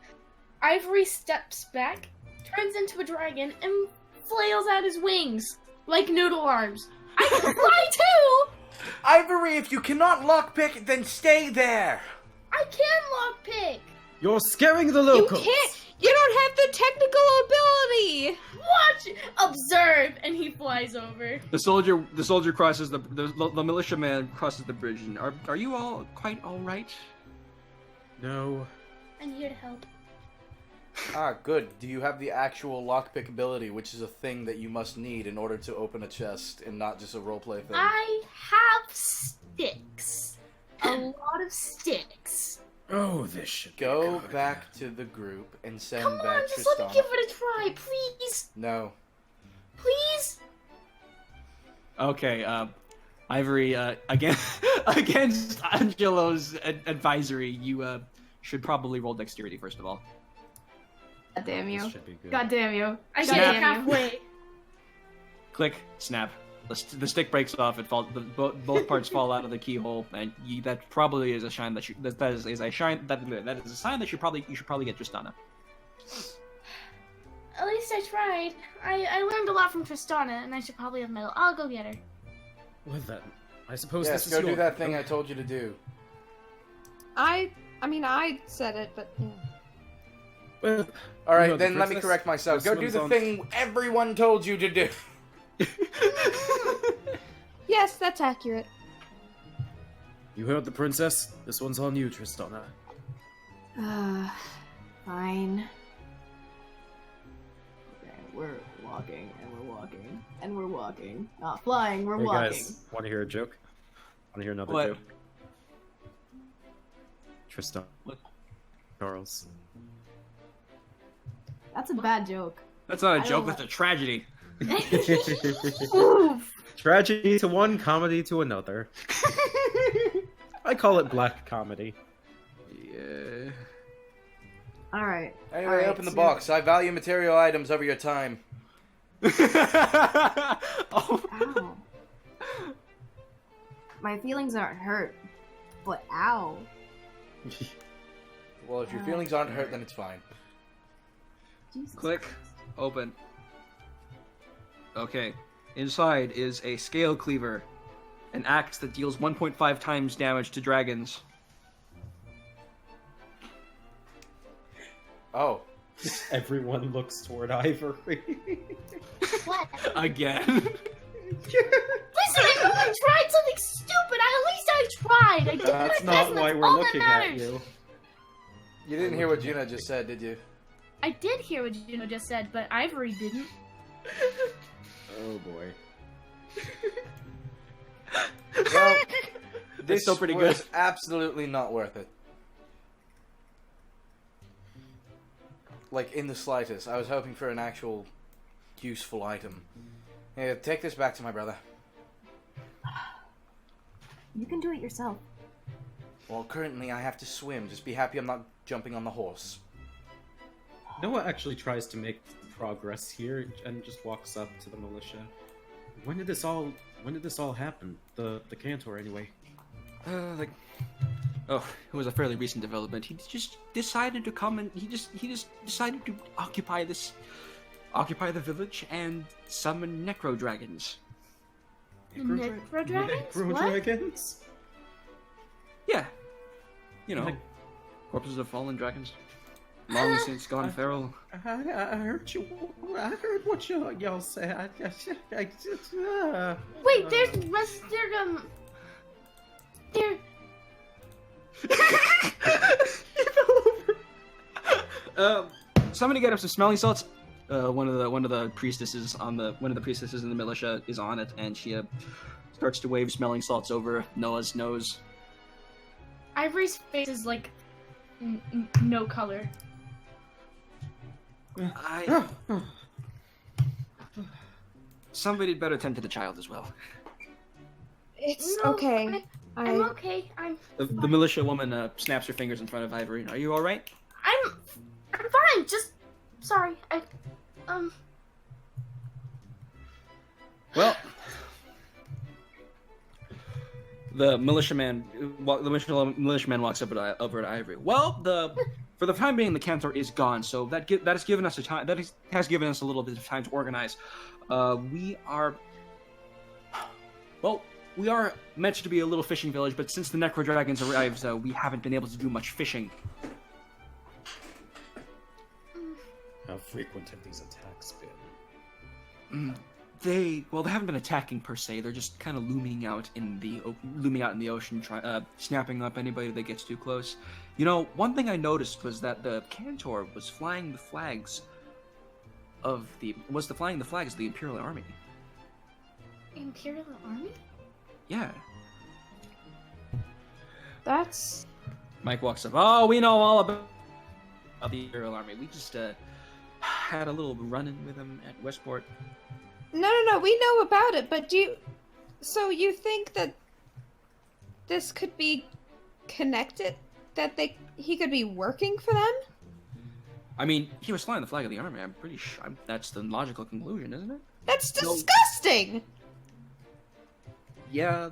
Ivory steps back, turns into a dragon, and flails out his wings like noodle arms. I can fly too. Ivory, if you cannot lockpick, then stay there. I can lockpick. You're scaring the locals! You can't! You don't have the technical ability! Watch, observe, and he flies over. The soldier crosses the militiaman crosses the bridge. And are you all quite all right? No. I'm here to help. Ah, good. Do you have the actual lockpick ability, which is a thing that you must need in order to open a chest and not just a roleplay thing? I have sticks. A lot of sticks. Oh, this should Go back to the group and send Come back on, just Tristana. let me give it a try, please. No. Please. Okay, Ivory, against Angelo's advisory, you should probably roll dexterity first of all. God damn you. This should be good. God damn you. I Snap. get it halfway. Click, snap. The stick breaks off. It falls. Both parts fall out of the keyhole, and that probably is a sign that is a sign that is a sign that you should probably get Tristana. At least I tried. I learned a lot from Tristana, and I should probably have medal. I'll go get her. Well then, I suppose Yes, this is go your... do that thing I told you to do. I mean, I said it, but... Well, Alright, you know, the then let me princess- correct myself. Go do this the one's thing everyone told you to do. Yes, that's accurate. You heard the princess? This one's on you, Tristana. Fine. Okay, we're walking, and we're walking, and we're walking. Not flying, we're Hey walking. guys, want to hear a joke? Want to hear another What? joke? Tristan. What? Charles. That's a bad joke. That's not a I joke. don't That's a tragedy. Tragedy to one, comedy to another. I call it black comedy. Yeah. Alright. Anyway, Alright, open the so- box. I value material items over your time. Oh. Ow. My feelings aren't hurt, but ow. Well, if your feelings aren't hurt, then it's fine. Jesus. Click. Open. Okay. Inside is a scale cleaver, an axe that deals 1.5 times damage to dragons. Oh. Everyone looks toward Ivory. What? Again. Listen, I know I tried something stupid. At least I tried. I did That's my best. not why and we're all that looking at matters. you. You didn't hear what Juno just said, did you? I did hear what Juno just said, but Ivory didn't. Oh boy. Well, this still pretty was good. absolutely not worth it. Like, in the slightest. I was hoping for an actual useful item. Here, take this back to my brother. You can do it yourself. Well, currently I have to swim. Just be happy I'm not jumping on the horse. Noah actually tries to make progress here and just walks up to the militia. When did this all happen? The Cantor, anyway. It was a fairly recent development. He just decided to come and he just decided to occupy the village and summon necro dragons. Necro dragons? Necro What? dragons? Yeah, you know, corpses of fallen dragons, long since gone feral. I heard you. I heard what y'all said. Wait, there. Somebody get up some smelling salts. One of the priestesses in the militia is on it, and she starts to wave smelling salts over Noah's nose. Ivory's face is like no color. Somebody'd better tend to the child as well. It's No, okay. I'm okay. The militia woman snaps her fingers in front of Ivory. Are you all right? I'm fine. Just sorry. Well, the militiaman walks over to Ivory. Well, for the time being, the Cantor is gone, so that has given us a little bit of time to organize. We are meant to be a little fishing village, but since the Necro Dragons arrived, we haven't been able to do much fishing. How frequent have these attacks been? They haven't been attacking per se. They're just kind of looming out in the ocean, snapping up anybody that gets too close. You know, one thing I noticed was that the Cantor was flying the flags of the Imperial Army. Imperial Army? Yeah. That's Mike walks up. Oh, we know all about the Imperial Army. We just had a little run-in with them at Westport. no. We know about it, but so you think that this could be connected? That he could be working for them? I mean, he was flying the flag of the army. I'm pretty sure that's the logical conclusion, isn't it? That's disgusting. Yeah,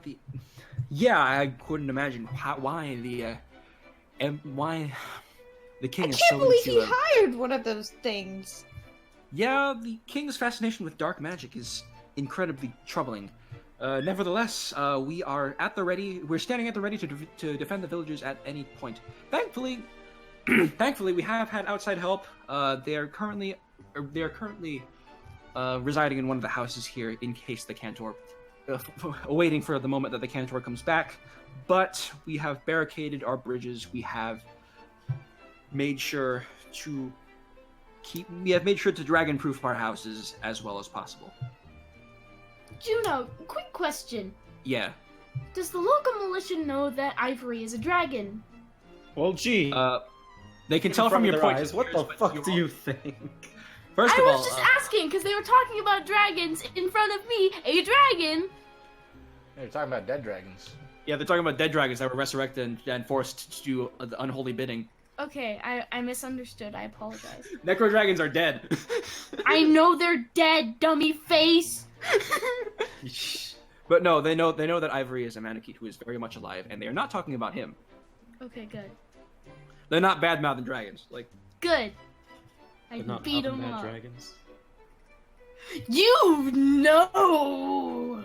I couldn't imagine why the king is I so can't believe he into hired one of those things. Yeah, the king's fascination with dark magic is incredibly troubling. Nevertheless, we are at the ready. We're standing at the ready to defend the villagers at any point. Thankfully, we have had outside help. They are currently residing in one of the houses here in case the Cantor, awaiting for the moment that the Cantor comes back. But we have barricaded our bridges. We have made sure to dragon-proof our houses as well as possible. Juno, quick question. Yeah. Does the local militia know that Ivory is a dragon? Well, gee. They can tell from your point. eyes. What the fuck do you think? First I of all, was just asking because they were talking about dragons in front of me. A dragon. They're talking about dead dragons. yeah, they're talking about dead dragons that were resurrected and forced to do the unholy bidding. Okay, I misunderstood. I apologize. Necro dragons are dead. I know they're dead, dummy face. But no, they know that Ivory is a Manakete who is very much alive, and they are not talking about him. Okay, good. They're not bad-mouthing dragons. Like, Good. I But not beat Papa them Mad up. Dragons. You know.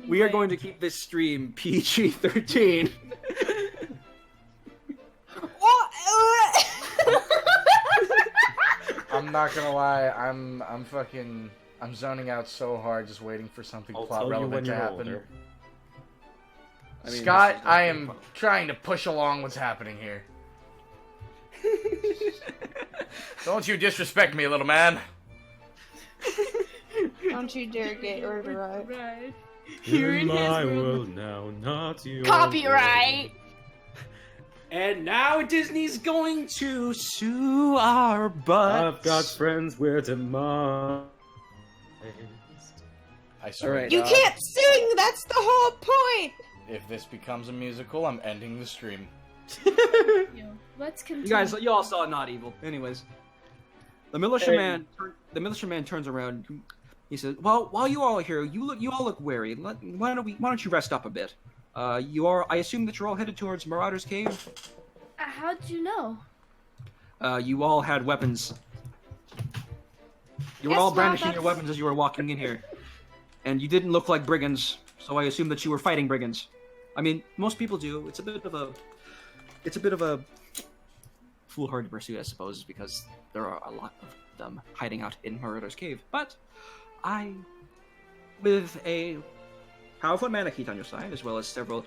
we are going to keep this stream PG-13. I'm not gonna lie, I'm zoning out so hard just waiting for something I'll plot tell you when relevant to you're happen. older. I mean, Scott, this is I am trying to push along what's happening here. Don't you disrespect me, little man. Don't you dare get right. Right. You're in his my room. world now, not your Copyright. And now Disney's going to sue our butts. I've got friends we're demonized. I swear Alright. to You God, can't sing. That's the whole point. if this becomes a musical, I'm ending the stream. Let's continue. You guys, you all saw not evil. Anyways, the militiaman turns around. He says, "Well, while you all are here, you all look weary. Why don't you rest up a bit? I assume that you're all headed towards Marauder's Cave. How'd you know? You all had weapons. You were all brandishing your weapons as you were walking in here, and you didn't look like brigands. So I assume that you were fighting brigands. I mean, most people do. It's a bit of a foolhardy pursuit, I suppose, because there are a lot of them hiding out in Marauder's Cave. But with a powerful Manakite on your side, as well as several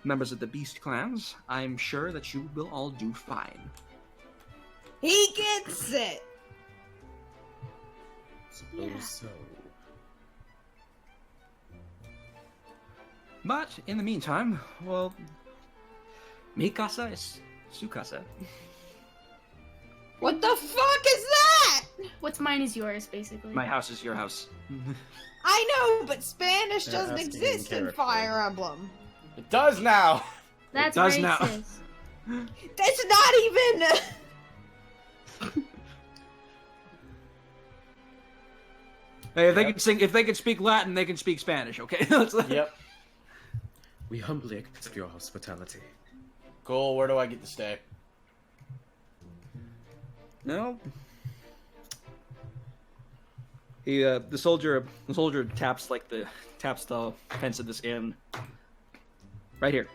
members of the Beast clans, I'm sure that you will all do fine." He gets it. Suppose so. But in the meantime, well, mi casa is su casa. What the fuck is that? What's mine is yours, basically. My house is your house. I know, but Spanish They're doesn't asking in exist in character. Fire Emblem. It does now. That's does racist. now. That's not even. Hey, if they can speak Latin, they can speak Spanish. Okay. Yep. We humbly accept your hospitality. Cool. Where do I get to stay? No. The soldier taps the fence of this inn. Right here.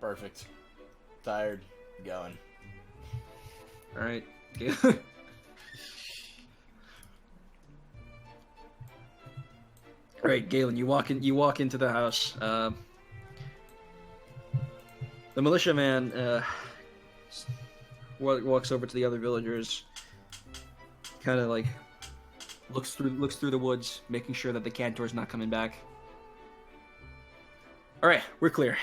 Perfect. Tired. Going. All right. All right, Galen, you walk into the house. The militiaman walks over to the other villagers, kind of like looks through the woods, making sure that the cantor's not coming back. All right, we're clear.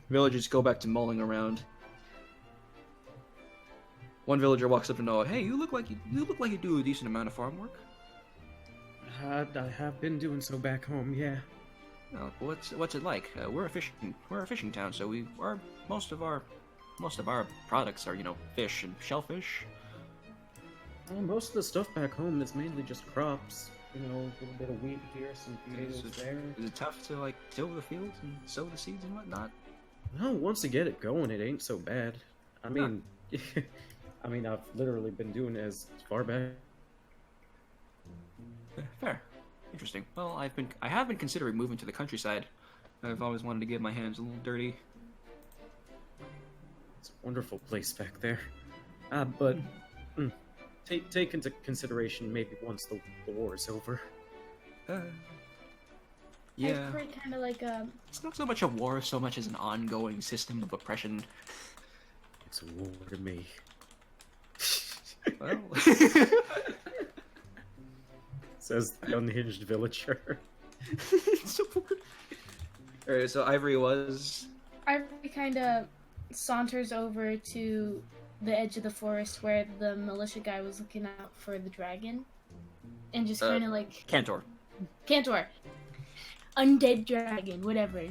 Villagers go back to mulling around. One villager walks up to Noah. "Hey, you look like you do a decent amount of farm work." I have been doing so back home, yeah. Oh, what's it like? We're a fishing town, so most of our products are fish and shellfish. Most of the stuff back home is mainly just crops. A little bit of wheat here, some potatoes there. Is it tough to till the fields and sow the seeds and whatnot? No, once you get it going, it ain't so bad. I mean, I've literally been doing it as far back. Fair, interesting. Well, I have been considering moving to the countryside. I've always wanted to get my hands a little dirty. It's a wonderful place back there. But take into consideration maybe once the war is over. Yeah. I've heard kind of like It's not so much a war, so much as an ongoing system of oppression. It's a war to me. Well. Says the unhinged villager. Alright, so Ivory kind of saunters over to the edge of the forest where the militia guy was looking out for the dragon, and just kind of like Cantor. Undead dragon, whatever.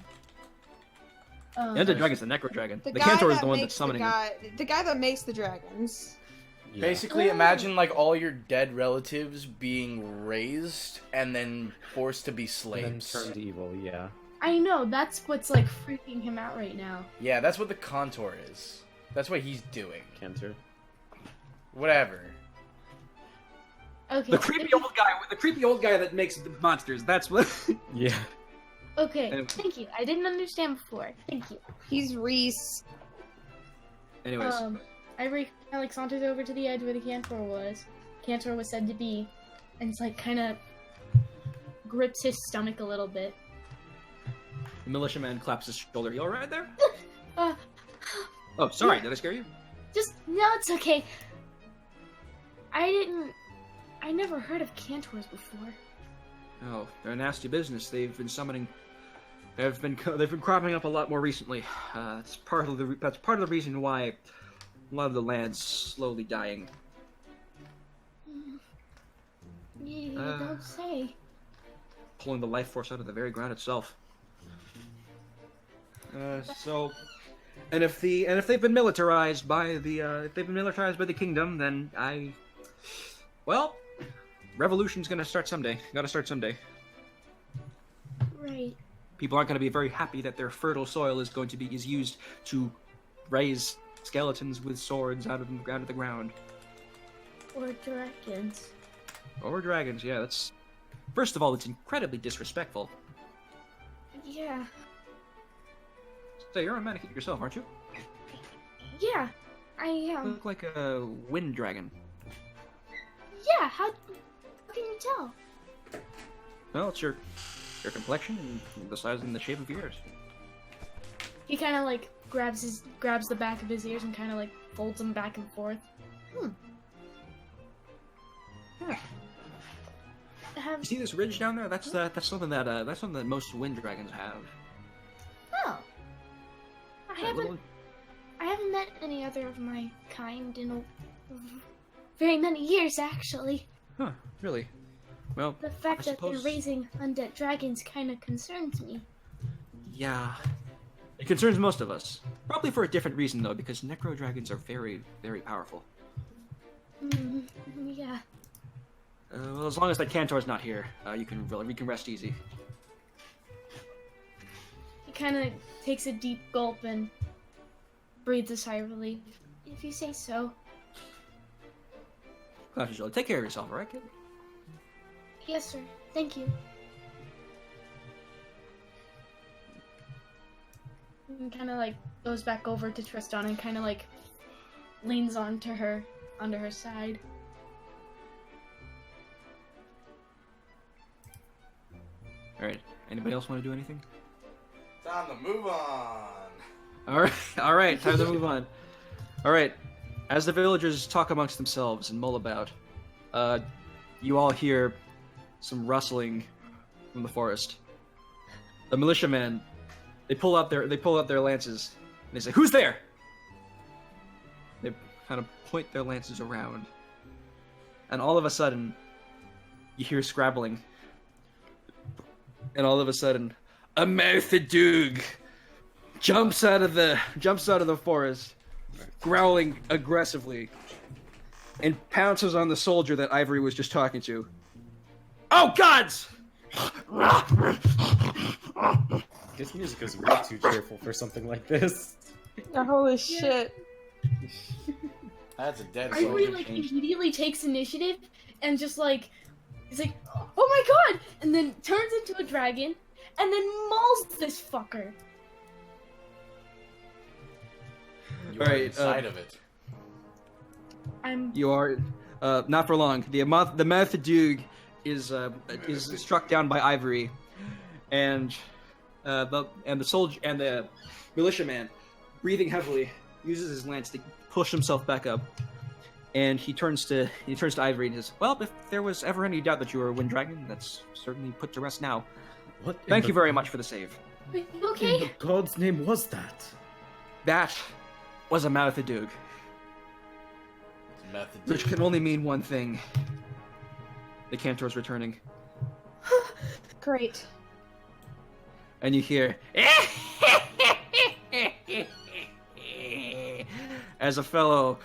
The undead dragon's the necro dragon. The guy Cantor is that the one makes that's summoning him. the guy that makes the dragons. Yeah. Basically, imagine like all your dead relatives being raised and then forced to be And then slaves. turned evil, yeah. I know, that's what's like freaking him out right now. Yeah, that's what the contour is. That's what he's doing. Cantor. Whatever. Okay. The creepy old guy that makes the monsters. That's what. Yeah. Okay, Anyway. thank you. I didn't understand before. Thank you. He's Reese. Anyways, Ivory kind of like saunters over to the edge where the Cantor was. Cantor was said to be, and it's like kind of grips his stomach a little bit. the militiaman claps his shoulder. You all right there? Uh, Oh, sorry. Did I scare you? just no, it's okay. I never heard of Cantors before. Oh, they're a nasty business. They've been summoning. They've been cropping up a lot more recently. That's part of the reason why a lot of the land's slowly dying. You don't say. Pulling the life force out of the very ground itself. And if they've been militarized by the kingdom, then revolution's gonna start someday. Gotta start someday. Right. People aren't gonna be very happy that their fertile soil is used to raise skeletons with swords out of the ground. Or dragons. Or dragons, yeah. That's first of all, it's incredibly disrespectful. Yeah. So you're a mannequin yourself, aren't you? Yeah, I You am. look like a wind dragon. Yeah, how can you tell? Well, it's your complexion and the size and the shape of your ears. He kind of like grabs the back of his ears and kind of like folds them back and forth. You see this ridge down there? That's something that most wind dragons have. Oh. I haven't met any other of my kind in very many years, actually. Huh? Really? Well, The fact I that they're suppose- raising undead dragons kind of concerns me. Yeah. It concerns most of us. Probably for a different reason though, because necro dragons are very, very powerful. Yeah. Well, as long as that Cantor's not here, we can rest easy. He kind of takes a deep gulp and breathes a sigh of relief. If you say so. Clash, take care of yourself, alright, kid? Yes, sir. Thank you. And kind of like goes back over to Tristan and kind of like leans onto her side. Alright. Anybody else want to do anything? Time to move on. Alright, time to move on. Alright. As the villagers talk amongst themselves and mull about, you all hear some rustling from the forest. The militiamen, they pull out their lances and they say, "Who's there?" They kind of point their lances around. And all of a sudden, you hear scrabbling. And all of a sudden, a Merthadug jumps out of the forest, growling aggressively, and pounces on the soldier that Ivory was just talking to. Oh gods! This music is way too cheerful for something like this. Holy shit. That's a dead Ivory soldier. like immediately takes initiative and just like he's like, "Oh my god!" and then turns into a dragon and then mauls this fucker. You are Alright, inside of it. You are not for long. The Merthadug is struck down by Ivory, and the soldier and the militiaman, breathing heavily, uses his lance to push himself back up, and he turns to Ivory and says, "Well, if there was ever any doubt that you were a wind dragon, that's certainly put to rest now. What? Thank you very much for the save." You In okay? the God's name was that? That was a Merthadug, It's method. which can only mean one thing: the Cantor's returning. Great. And you hear as a fellow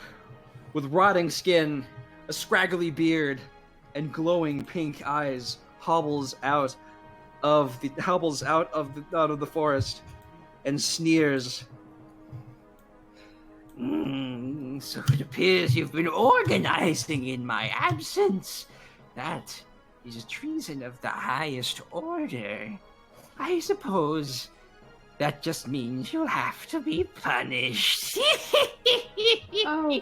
with rotting skin, a scraggly beard, and glowing pink eyes hobbles out of the forest and sneers. So it appears you've been organizing in my absence. That is treason of the highest order. I suppose that just means you'll have to be punished. Oh,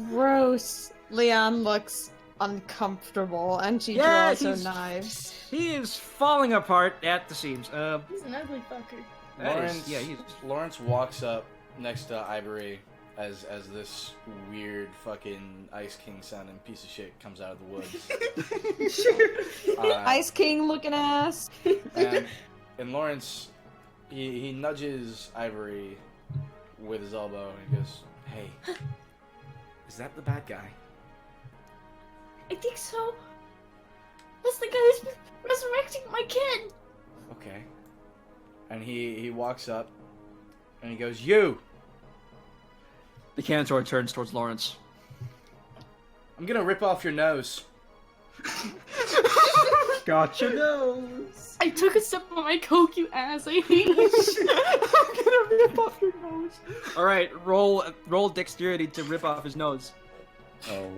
gross. Leon looks uncomfortable and she Yeah, draws her he's- knives. He is falling apart at the seams. He's an ugly fucker. Lawrence walks up next to Ivory as this weird fucking Ice King sounding piece of shit comes out of the woods. Ice King looking ass. and Lawrence, he nudges Ivory with his elbow and he goes, "Hey, Is that the bad guy? I think so. That's the guy who's been resurrecting my kid. okay." And he walks up And he goes, "You! The Cantor turns towards Lawrence. I'm gonna rip off your nose." Got your nose. I took a sip of my Coke, you ass. I hate you. I'm gonna rip off your nose. All right, roll dexterity to rip off his nose. Oh,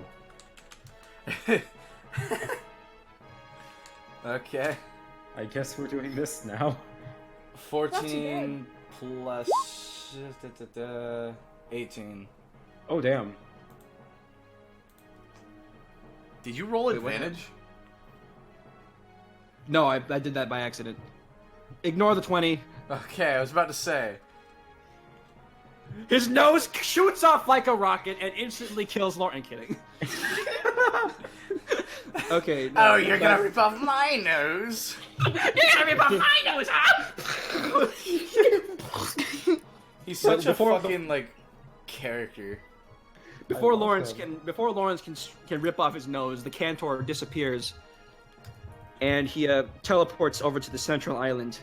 Okay. I guess we're doing this now. 14 plus 18. Oh, damn. Did you roll Wait, what advantage? No, I did that by accident. Ignore the 20. Okay, I was about to say. His nose shoots off like a rocket and instantly kills Lawrence. Kidding. Okay. Oh, you're gonna rip off my nose? You're gonna rip off my nose, huh? He's such a before- fucking, like, character. Before I love Lawrence him. can rip off his nose, the Cantor disappears, and he teleports over to the central island.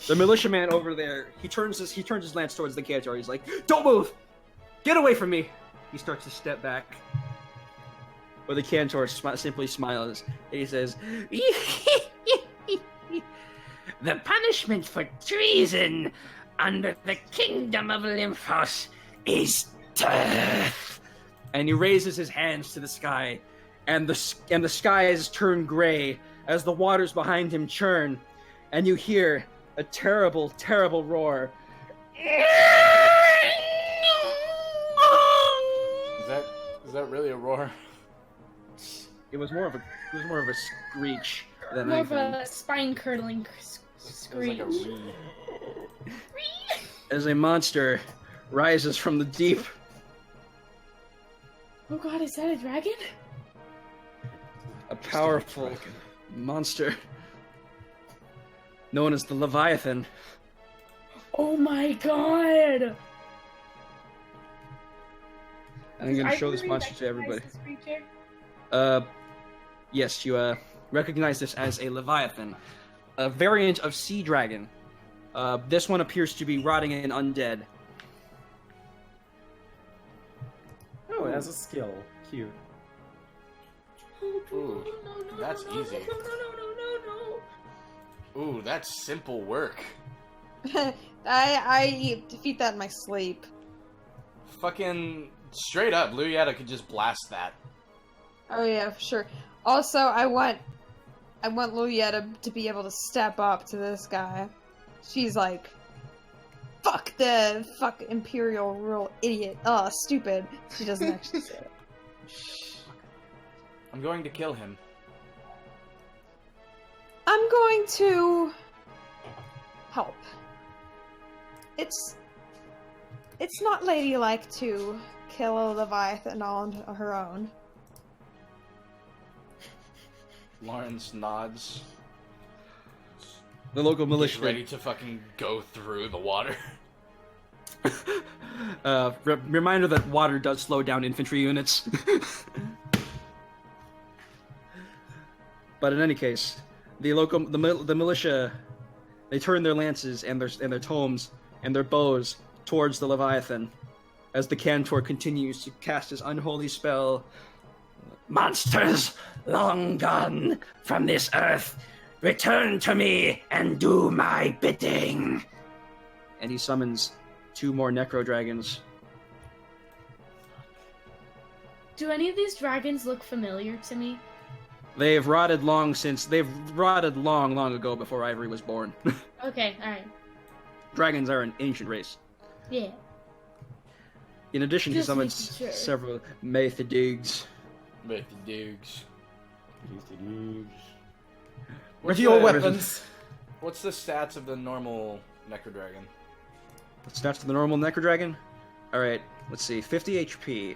The militiaman over there, he turns his lance towards the Cantor. He's like, "Don't move! Get away from me!" He starts to step back, but the Cantor simply smiles and he says, "The punishment for treason under the kingdom of Lymphos is death." And he raises his hands to the sky, and the skies turn gray as the waters behind him churn, and you hear a terrible, terrible roar. Is that really a roar? It was more of a screech than More of anything. a spine-curdling It was screech. like a wee. As a monster rises from the deep. Oh god, is that a dragon? A powerful monster known as the Leviathan. Oh my god! And I'm going to show this monster to everybody. Yes, you recognize this as a Leviathan, a variant of sea dragon. This one appears to be rotting and undead. Oh, it has a skill. Cute. Ooh, that's easy. Ooh, that's simple work. I defeat that in my sleep. Fucking straight up, Luyetta could just blast that. Oh yeah, for sure. Also, I want Luyetta to be able to step up to this guy. She's like, fuck Imperial rule, idiot. Stupid. She doesn't actually say it. I'm going to kill him. I'm going to help. It's not ladylike to kill a Leviathan on her own. Lawrence nods. The local He's militia. ready to fucking go through the water. Reminder that water does slow down infantry units. But in any case, the militia, they turn their lances and their tomes and their bows towards the Leviathan, as the Cantor continues to cast his unholy spell. "Monsters long gone from this earth, return to me and do my bidding." And he summons 2 more Necro Dragons. Do any of these dragons look familiar to me? They've rotted long ago before Ivory was born. Okay, alright. Dragons are an ancient race. Yeah. In addition, he Just summons making sure. several Methodugs. With the dudes. With your weapons. What's the stats of the normal Necro Dragon? Stats to the normal Necro Dragon? Alright, let's see. 50 HP.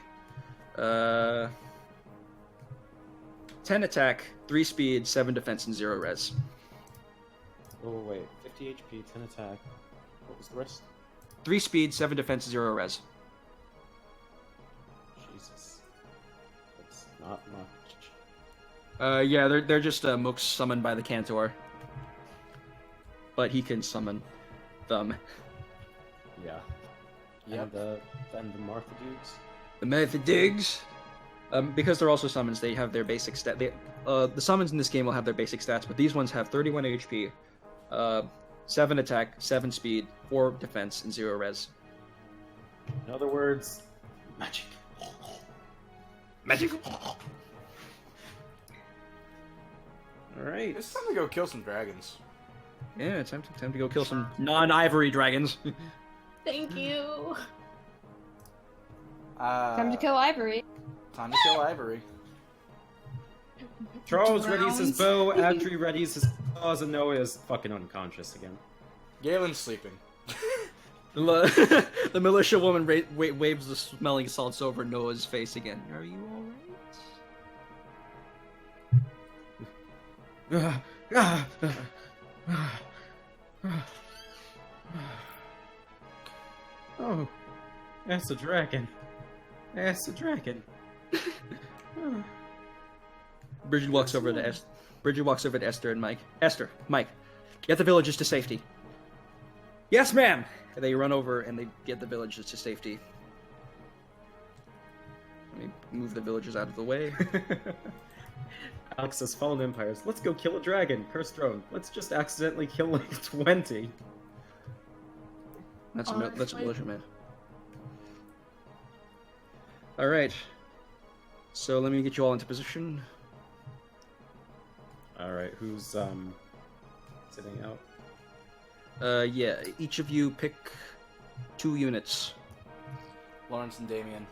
10 attack, 3 speed, 7 defense, and 0 res. Oh, wait. 50 HP, 10 attack. What was the rest? 3 speed, 7 defense, 0 res. Jesus. That's not much. Yeah, they're just mooks summoned by the Cantor. But he can summon them. Yeah. Yep. And the Martha dudes. The method digs. Because they're also summons, they have their basic stat. The summons in this game will have their basic stats, but these ones have 31 HP, 7 attack, 7 speed, 4 defense, and 0 res. In other words, magic. Magic. Alright. It's time to go kill some dragons. Yeah, it's time to go kill some non-ivory dragons. Thank you. Time to kill Ivory. Time to kill Ivory. Charles readies his bow, Adri readies his claws, and Noah is fucking unconscious again. Galen's sleeping. The militia woman waves the smelling salts over Noah's face again. Are you alright? Oh, that's a dragon. That's a dragon. Bridget walks over to Esther and Mike. Esther, Mike, get the villagers to safety. Yes, ma'am. And they run over and they get the villagers to safety. Let me move the villagers out of the way. Alex says, Fallen Empires, let's go kill a dragon. Cursed drone, let's just accidentally kill like 20. That's a militia man. Alright. So let me get you all into position. Alright, who's, sitting out? Yeah, each of you pick 2 units. Lawrence and Damien.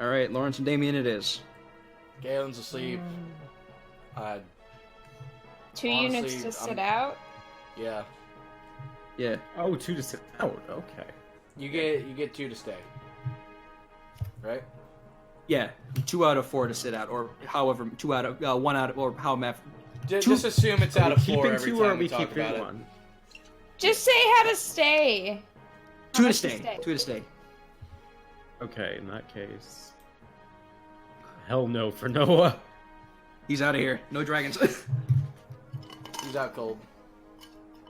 Alright, Lawrence and Damien it is. Galen's asleep. 2 Honestly, units to sit out. Yeah. Yeah. Oh, 2 to sit out, okay. You get 2 to stay. Right? Yeah, 2 out of 4 to sit out, or however, 2 out of 1 out of, or how math. Just assume it's out of 4 keeping every 2 time or are we we talk keeping about it. 1? Just say how to stay. 2 to much to stay. stay? 2 to stay. Okay, in that case... Hell no for Noah. He's out of here. No dragons. He's out cold.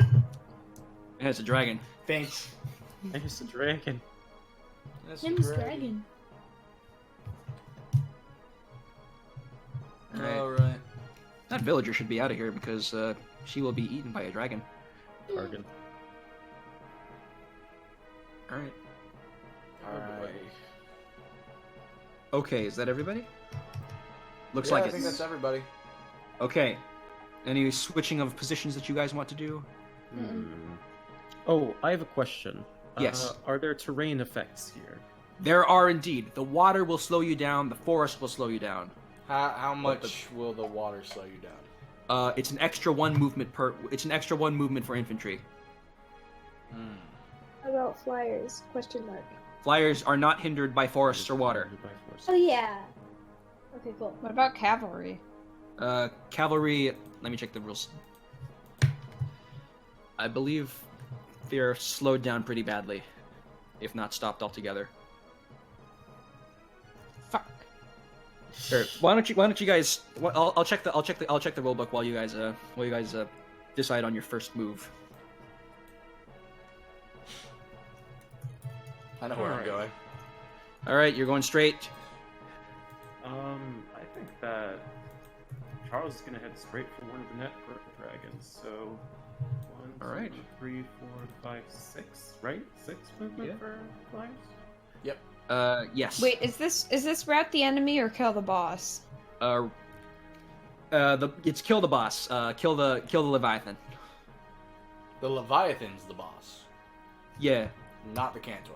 Yeah, it's a dragon. Thanks. There's a dragon. Him's dragon. Alright. That villager should be out of here because she will be eaten by a dragon. Dragon. Alright. Alright. Okay, is that everybody? Looks Yeah, like I it. think that's everybody. Okay. Any switching of positions that you guys want to do? Oh, I have a question. Yes. Are there terrain effects here? There are indeed. The water will slow you down. The forest will slow you down. How much will the water slow you down? It's an extra 1 movement per. It's an extra 1 movement for infantry. How about flyers? Question mark. Flyers are not hindered by forests or water. Oh yeah. Okay, cool. What about cavalry? Cavalry. Let me check the rules. I believe they're slowed down pretty badly, if not stopped altogether. Fuck. Sure. Why don't you guys? I'll check the rule book while you guys decide on your first move. I know where I'm going. All right, you're going straight. I think that Charles is gonna head straight for one of the net purple dragons. So, 1, All right. 2, 3, 4, 5, 6, right? 6 movement Yeah. for flyers. Yes. Wait, is this route the enemy or kill the boss? It's kill the boss. Kill the Leviathan. The Leviathan's the boss, Yeah. not the Cantor.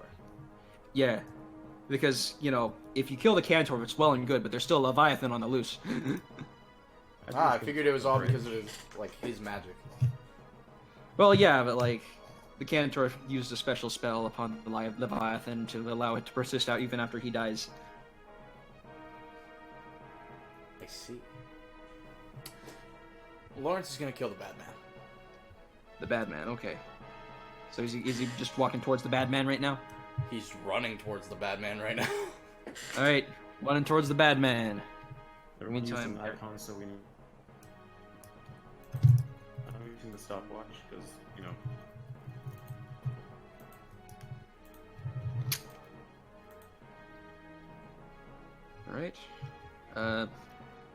Yeah. Because, if you kill the Cantor, it's well and good, but there's still a Leviathan on the loose. I figured it was all because of his magic. Well, yeah, but, the Cantor used a special spell upon the Leviathan to allow it to persist out even after he dies. I see. Lawrence is gonna kill the bad man. The bad man, okay. So is he just walking towards the bad man right now? He's running towards the bad man right now. Alright, running towards the bad man. Everyone Meantime, using icons, so we need. I'm using the stopwatch because right.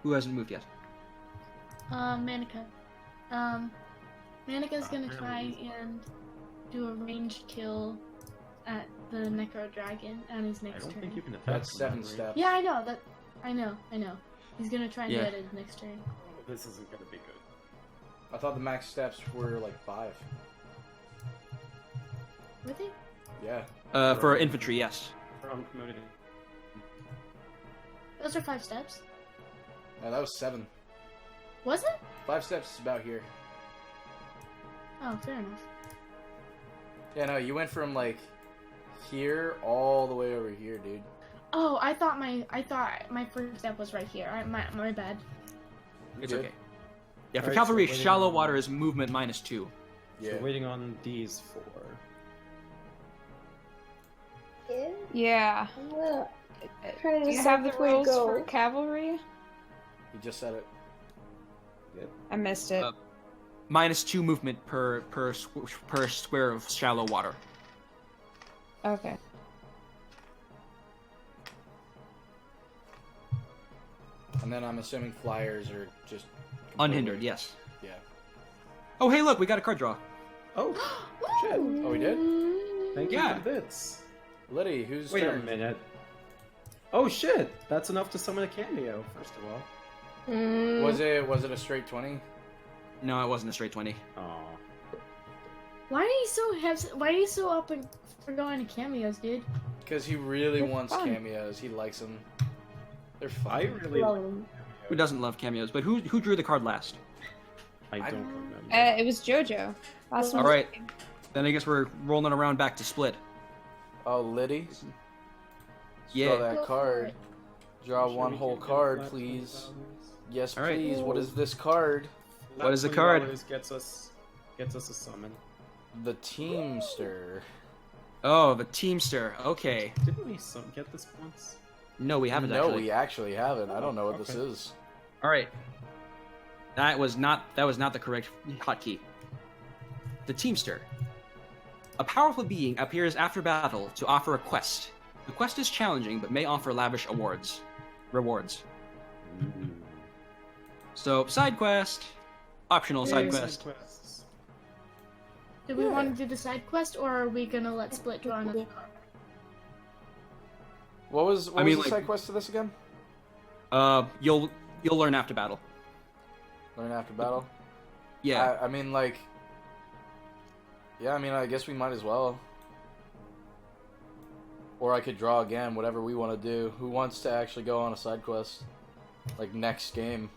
Who hasn't moved yet? Manika. Manika's gonna try and do a ranged kill at the Necro Dragon on his I next don't turn. think you can attack. That's from 7 that, right? steps. Yeah, I know that. I know. He's gonna try and do Yeah. it at his next turn. Oh, this isn't gonna be good. I thought the max steps were like 5. Were they? Yeah. For infantry, yes. For unpromoted. Those are 5 steps. No, that was 7. Was it? 5 steps is about here. Oh, fair enough. Yeah, no, you went from like here all the way over here, dude. Oh, I thought my first step was right here. My bad. It's Good. okay. Yeah, for Alright, cavalry, so waiting shallow on- water is movement -2. Yeah. So waiting on these 4. Yeah. Trying to Do you decide have the which way to rules go. for cavalry? You just said it. I missed it. -2 movement per square of shallow water. Okay. And then I'm assuming flyers are just Unhindered, completely- yes. Yeah. Oh, hey, look, we got a card draw. Oh, shit. Oh, we did? Thank you Yeah. for the bits. Liddy, who's Wait a turn? minute. Oh shit! That's enough to summon a cameo, first of all. Was it a straight 20? No, it wasn't a straight 20. Aw. Why are you so up for going to cameos, dude? Because he really They're wants fun. cameos. He likes them. They're fun. I really. Who doesn't love cameos? But who drew the card last? I I- don't remember. It was JoJo. Last one. All right. Then I guess we're rolling around back to split. Oh, Liddy? Yeah. Draw Go that for card. it. Draw Sure one we whole can get card, flat please. $20. Yes, All right. please. What is this card? What is the Flat card? $20 Gets us a summon. The Teamster. Oh, the Teamster. Okay. Didn't we get this once? No, we haven't No, actually. we actually haven't. I don't know what this Okay. is. All right. That was not the correct hotkey. The Teamster. A powerful being appears after battle to offer a quest. The quest is challenging, but may offer lavish rewards. So, side quest. Optional side Yay, quest. quests. Do we want to do the side quest, or are we gonna let Split draw another card? What was I mean, the like- side quest to this again? You'll learn after battle. Learn after battle? Yeah. I mean, like... Yeah, I mean, I guess we might as well. Or I could draw again, whatever we want to do. Who wants to actually go on a side quest? Like, next game.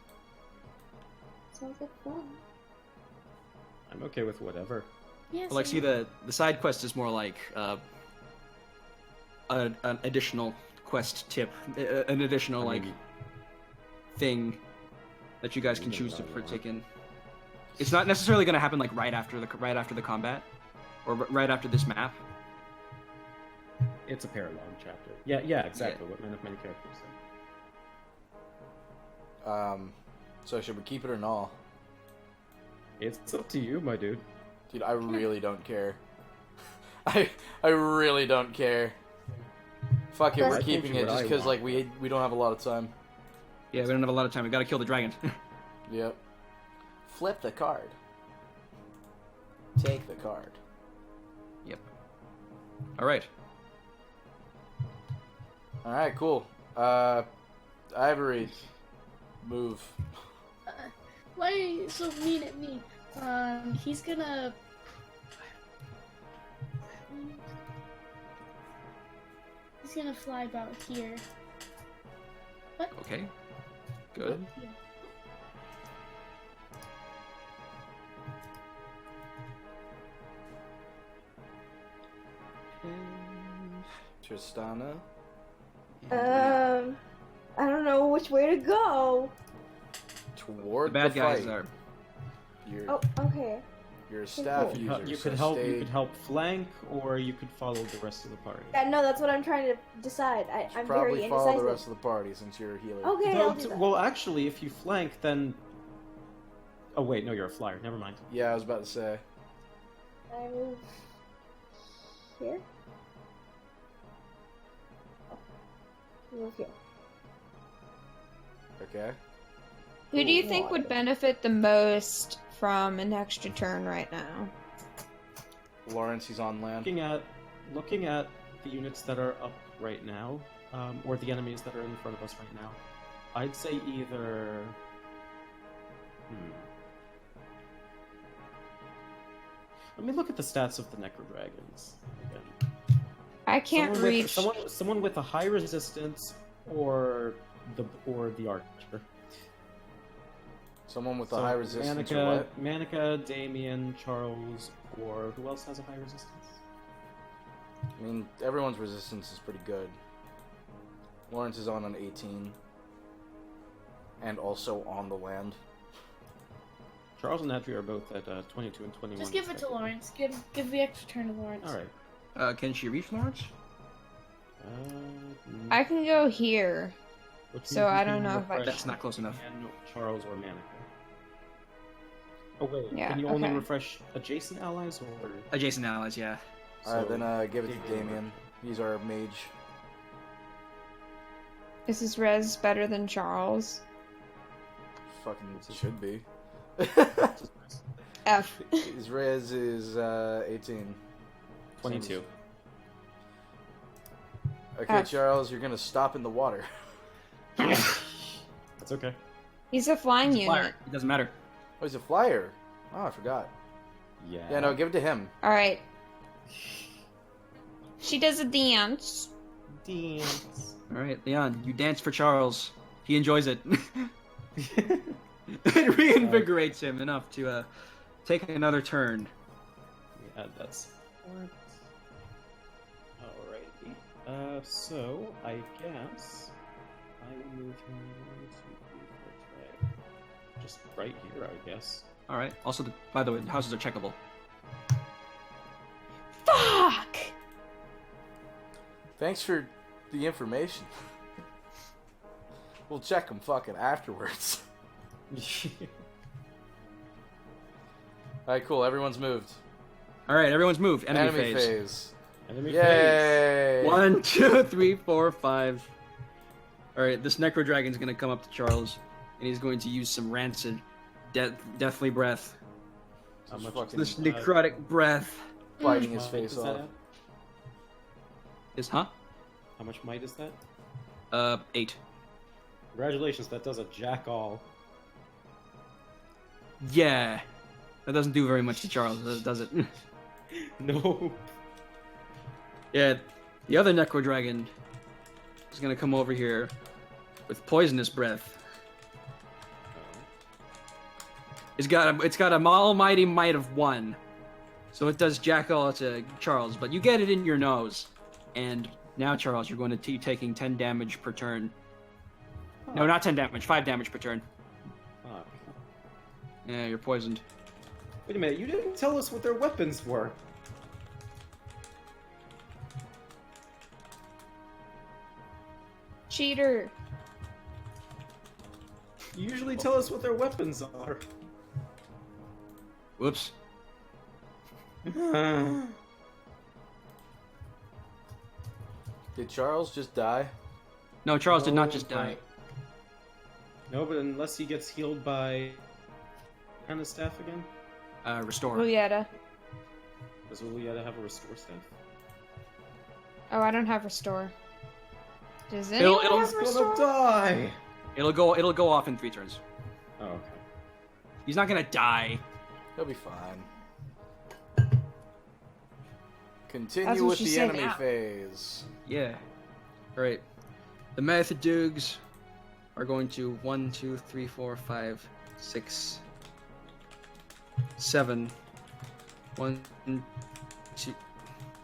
Sounds like fun. I'm okay with whatever. Yes. Like, see, the side quest is more like an additional quest tip, an additional I like mean, thing that you guys can You can choose to run along. partake in. It's not necessarily going to happen like right after the combat, or right after this map. it's a parallel chapter. Yeah, exactly. What many characters say. So should we keep it or not? It's up to you, my dude. Dude, I really don't care. I really don't care. Fuck it, I we're told keeping you it what just I because want. like we don't have a lot of time. Yeah, we don't have a lot of time. We got to kill the dragon. Yep. Flip the card. Take the card. Yep. All right. All right, cool. Ivory, move. Why are you so mean at me? He's gonna. He's gonna fly about here. Okay. Good. Here. Tristana. I don't know which way to go. Toward The bad guys fight. are. You're, Oh, okay. you're a staff cool. user. You so could help. stay- You could help flank, or you could follow the rest of the party. Yeah, no, that's what I'm trying to decide. I'm probably very follow the indecisive. rest of the party since you're a healer. Okay, No, I'll do that. well, actually, if you flank, then. Oh wait, no, you're a flyer. Never mind. Yeah, I was about to say. I move here. Oh. Move here. Okay. Who do you think would benefit the most from an extra turn right now? Lawrence, he's on land. Looking at the units that are up right now, or the enemies that are in front of us right now, I'd say either. Let me look at the stats of the Necro Dragons again. I can't reach. Someone with a high resistance, or the archer. Someone with a So, high resistance or what? Manica, Damien, Charles, or who else has a high resistance? I mean, everyone's resistance is pretty good. Lawrence is on an 18. And also on the land. Charles and Adri are both at 22 and 21. Just give it to Lawrence. Give the extra turn to Lawrence. Alright. Can she reach Lawrence? I can go here. So I don't know if I That's not close enough. Charles or Manica. Oh wait, Yeah, can you only okay. refresh adjacent allies or Adjacent allies, yeah. Alright, then give it to Damien. He's our mage. Is his res better than Charles? Fucking should be. F. His res is 18. 22. Okay, Charles, you're gonna stop in the water. That's okay. He's a flying He's a flyer. unit. It doesn't matter. Oh, he's a flyer. Oh, I forgot. Yeah. Yeah, no, give it to him. Alright. She does a dance. Dance. Alright, Leon, you dance for Charles. He enjoys it. It reinvigorates him enough to take another turn. Add that support. Alrighty. So I guess I will move him to just right here, I guess. Alright, also, by the way, the houses are checkable. Fuck! Thanks for the information. We'll check them fucking afterwards. Alright, cool. Everyone's moved. Alright, everyone's moved. Enemy phase. Enemy phase. Yay! 1, 2, 3, 4, 5. Alright, this Necro Dragon's gonna come up to Charles, and he's going to use some rancid, deathly breath. How much fucking This necrotic breath. biting his might face is that off. at? Is, huh? How much might is that? 8. Congratulations, that does a jack all. Yeah. That doesn't do very much to Charles, does it? No. Yeah, the other Necro Dragon is gonna come over here with poisonous breath. It's got a almighty might of 1, so it does jack all to Charles. But you get it in your nose, and now Charles, you're going to be taking 10 damage per turn. No, not 10 damage, 5 damage per turn. Fuck. Yeah, you're poisoned. Wait a minute, you didn't tell us what their weapons were. Cheater. You usually tell us what their weapons are. Whoops. Did Charles just die? No, Charles did not just die. No, but unless he gets healed by kind of staff again? Restore. Julieta. Does Ulieta have a restore staff? Oh, I don't have restore. Does It'll- anyone it'll- have He's restore? gonna die! It'll go off in 3 turns. Oh, okay. He's not gonna die. He'll be fine. Continue That's what with she the said enemy now. phase. Yeah. Alright. The Method Dugs are going to 1, 2, 3, 4, 5, 6, 7. 1,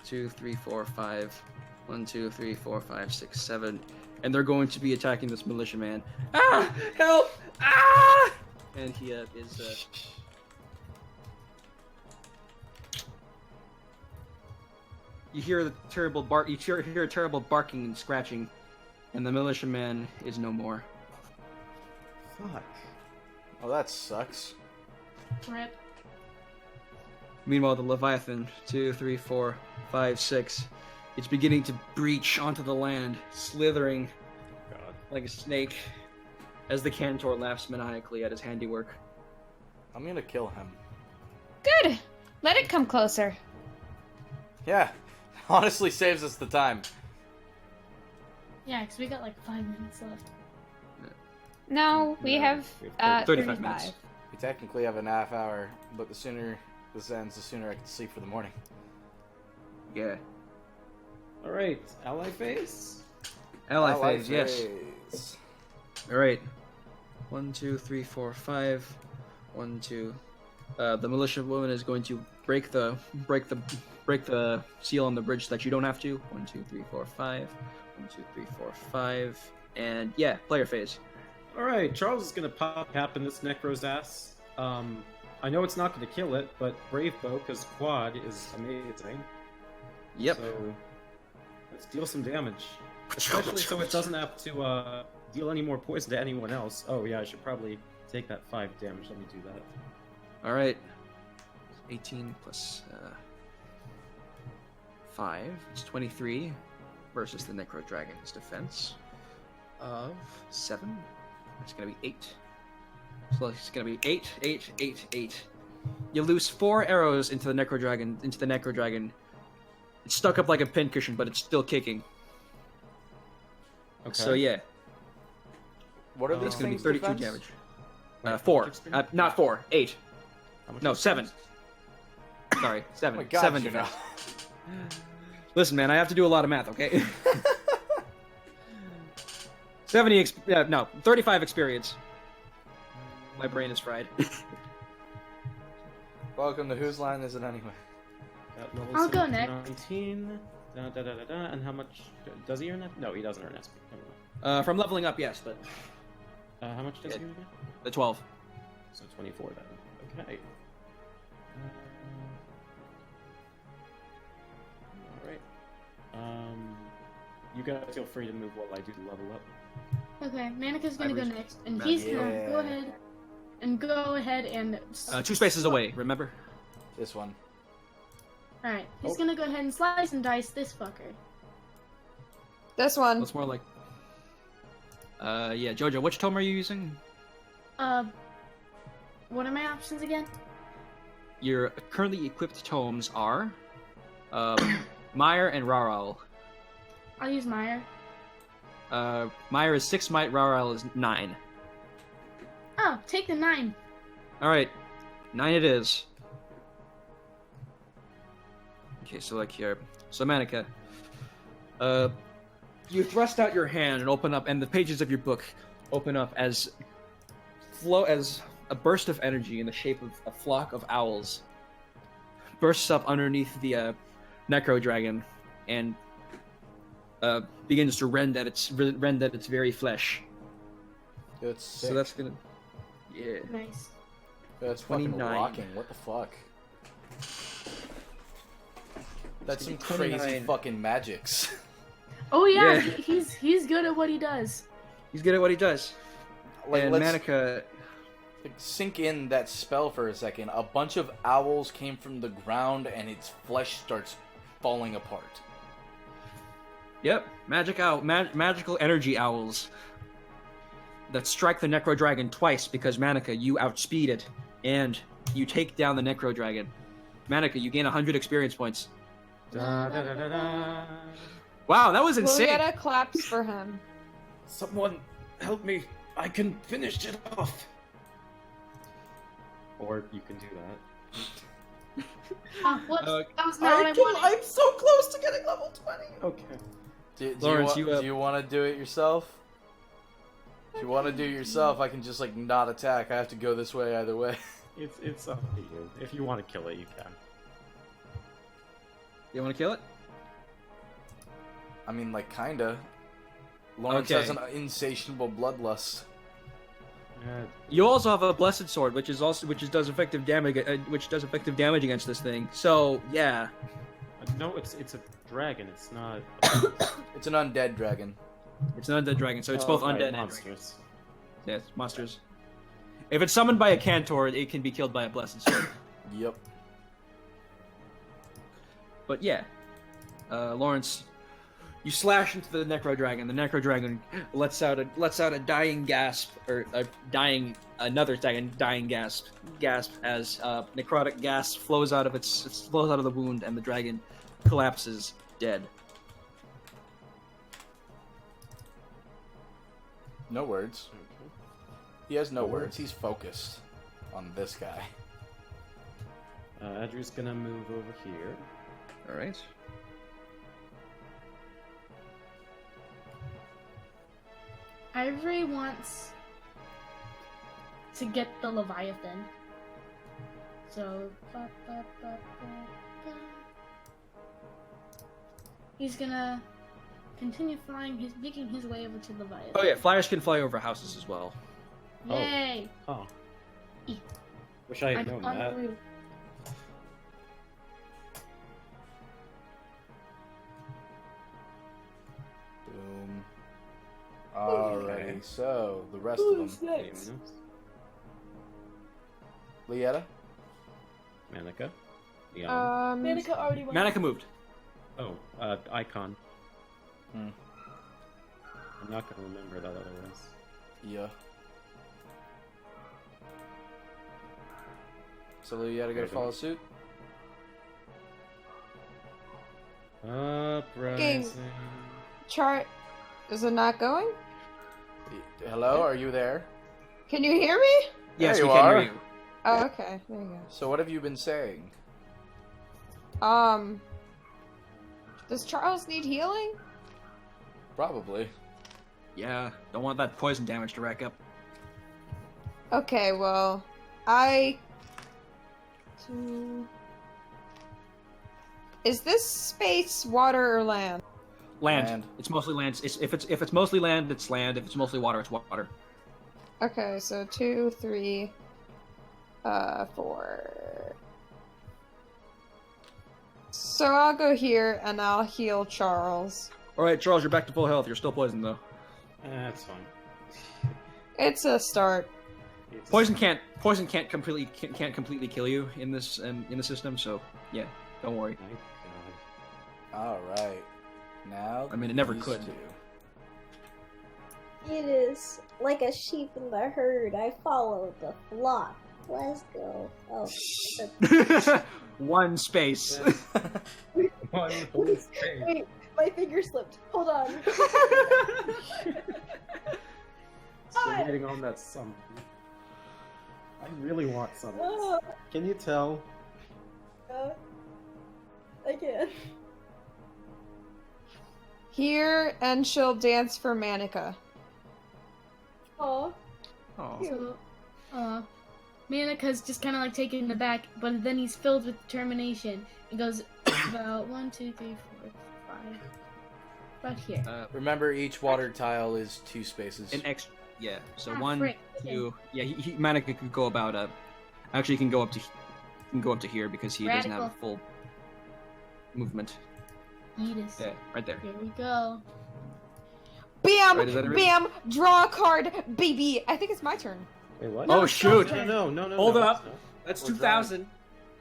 2, 3, 4, 5. 1, 2, 3, 4, 5, 6, 7. And they're going to be attacking this militiaman. Ah! Help! Ah! And he is you hear the terrible bark. You hear terrible barking and scratching, and the militiaman is no more. Fuck. Oh, that sucks. Rip. Meanwhile, the Leviathan, 2, 3, 4, 5, 6, it's beginning to breach onto the land, slithering God. like a snake. as the Cantor laughs maniacally at his handiwork. I'm gonna kill him. Good. Let it come closer. Yeah, honestly saves us the time. Yeah, because we got like 5 minutes left. No, we have 35 minutes. We technically have an half hour, but the sooner this ends, the sooner I can sleep for the morning. Yeah. All right, ally phase. Ally phase, yes. phase. All right. 1, 2, 3, 4, 5. 1, 2. The militia woman is going to break the seal on the bridge so that you don't have to. 1, 2, 3, 4, 5. 1, 2, 3, 4, 5. And yeah, player phase. All right, Charles is gonna pop in this Necro's ass. I know it's not gonna kill it, but Brave Bow, because Quad is amazing. Yep. So let's deal some damage, especially so it doesn't have to deal any more poison to anyone else. Oh yeah, I should probably take that 5 damage. Let me do that. All right. 18 plus 5 is 23 versus the Necro Dragon's defense of 7. It's gonna be 8. So it's gonna be 8, 8, 8, 8. You lose 4 arrows into the Necro Dragon. It's stuck up like a pincushion, but it's still kicking. Okay. So yeah, What are it's these gonna be things? 32 defense? damage. Wait, how 4. much experience? Not 4. 8. How much No, experience? 7. Sorry, 7. Oh my God, 7 Juno. defense. Listen, man, I have to do a lot of math, okay? 35 experience. My brain is fried. Welcome to Whose Line Is It Anyway? That level I'll go 19. And how much does he earn? No, he doesn't earn SP. Never mind. From leveling up, yes, but How much does he earn again? the 12. So 24 then. Okay. Alright. You guys feel free to move while I do the level up. Okay, Manika's gonna go Ivory's- next, and he's gonna Yeah. go ahead and 2 spaces away, remember? This one. Alright, he's Oh. gonna go ahead and slice and dice this fucker. This one. It's more like... yeah, Jojo, which tome are you using? What are my options again? Your currently equipped tomes are... Meyer and Raral. I'll use Meyer. Meyer is 6 might, Raral is 9. Oh, take the 9. Alright, 9 it is. Okay, so like here. So Manika, you thrust out your hand and open up, and the pages of your book open up as a burst of energy in the shape of a flock of owls bursts up underneath the Necro Dragon and begins to rend at its very flesh. That's sick. So that's gonna, yeah. Nice. That's fucking 29. rocking. What the fuck? That's some It's gonna be crazy 29. fucking magics. Oh yeah, Yeah. he's good at what he does. He's good at what he does. Like, And let's Manika, like, sink in that spell for a second. A bunch of owls came from the ground and its flesh starts falling apart. yep, magical energy owls that strike the Necro Dragon twice because Manika, you outspeed it, and you take down the Necro Dragon. Manika, you gain 100 experience points. Da, da, da, da, da. Wow, that was We'll insane. get a claps for him. Someone help me. I can finish it off. Or you can do that. Whoops, Uh, that was not what I wanted. I'm so close to getting level 20. Okay. Do Lawrence, you, you, do you want to do it yourself? If you want to do it yourself, I can just like not attack. I have to go this way either way. It's up to you. If you want to kill it, you can. You want to kill it? I mean, like kinda. Lawrence Okay. has an insatiable bloodlust. You also have a blessed sword, which does effective damage against this thing. So yeah, No, it's a dragon. It's not. It's an undead dragon. it's an undead dragon, so it's Oh, both right, undead and monsters. yeah, it's monsters. If it's summoned by a Cantor, it can be killed by a blessed sword. Yep. But yeah, Lawrence, You slash into the necro dragon. The necro dragon lets out a dying gasp, or another dying gasp as necrotic gas flows out of the wound, and the dragon collapses dead. No words. He has no words. He's focused on this guy. Adri's gonna move over here. All right. Ivory wants to get the Leviathan. So, he's gonna continue making his way over to the Leviathan. Oh yeah, flyers can fly over houses as well. Yay! Oh. E. Wish I had I'm known on that. the roof. Boom. Alrighty, so the rest of them. Lietta? Manica? Leon. Manica already went. Manica moved. Oh, Icon. Hmm. I'm not gonna remember that otherwise. Yeah. So Lietta gonna follow suit? Uprising. Chart, is it not going? Hello, are you there? Can you hear me? Yes, There we you can are. hear you. Oh, okay. There you go. So what have you been saying? Does Charles need healing? Probably. Yeah, don't want that poison damage to rack up. Okay, well, Is this space water or land? Land. It's mostly land. If it's mostly land, it's land. If it's mostly water, it's water. Okay, so 2, 3, 4. So I'll go here and I'll heal Charles. All right, Charles, you're back to full health. You're still poisoned though. That's fine. It's a start. Poison can't completely kill you in this in the system. So yeah, don't worry. Thank All right. Now. I mean, it never these could. two. It is like a sheep in the herd. I follow the flock. Let's go. Oh, One space. God. One whole space. wait, my finger slipped. Hold on. Still waiting on that summon. I really want summons. Oh, Can you tell? I can. Here, and she'll dance for Manica. Oh, Oh. So, Manica's just kind of like taken aback, but then he's filled with determination. He goes about 1, 2, 3, 4, 5. About here. Remember, each water tile is 2 spaces. An extra. Yeah. So Ah, 1, frick. 2. Yeah. Manica could go about Actually, he can go up to here because he doesn't have a Radical. full movement. Yeetus. Yeah, right there. Here we go. Bam! Right, is that everything? Bam! Draw a card, baby! I think it's my turn. Wait, what? Oh shoot! No. Hold no, up. no. That's We're 2,000.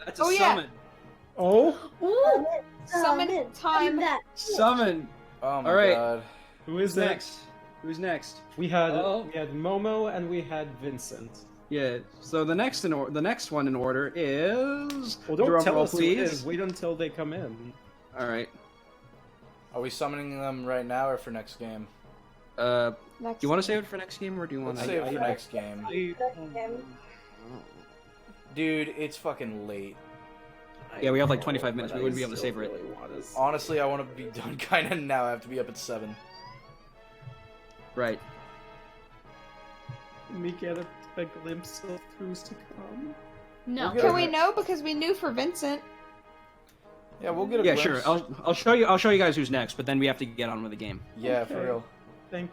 That's a Oh, yeah. summon. Oh? Ooh! Summon time. that. Summon. Oh my All right. god. Who is Who's it? next? Who's next? We had Oh. Momo and we had Vincent. Yeah. So the next one in order is. Well, don't drum tell roll, us who it please. is. Wait until they come in. All right. Are we summoning them right now or for next game? Do Next you want to save it for next game, or do you want Let's to? save it for next game. Dude, it's fucking late. Yeah, we have like 25 minutes. We wouldn't be able to savor it. Honestly, I want to be done kind of now. I have to be up at 7. Right. We get a glimpse of who's to come. No. We'll Can we know? Because we knew for Vincent. Yeah, we'll get a Yeah, glimpse. sure. I'll show you. I'll show you guys who's next, but then we have to get on with the game. Yeah, for Okay. real. Thank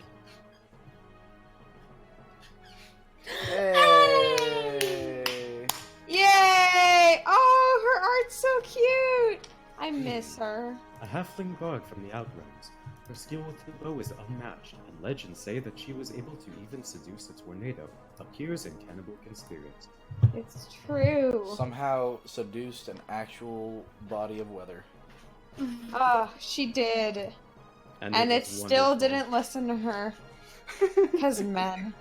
Hey! Yay! Oh, her art's so cute! I miss her. A halfling bard from the Outlands. Her skill with the bow is unmatched, and legends say that she was able to even seduce a tornado. Appears in Cannibal Conspiracy. It's true. Somehow seduced an actual body of weather. Ah, she did. And it was still wonderful. didn't listen to her. Because men.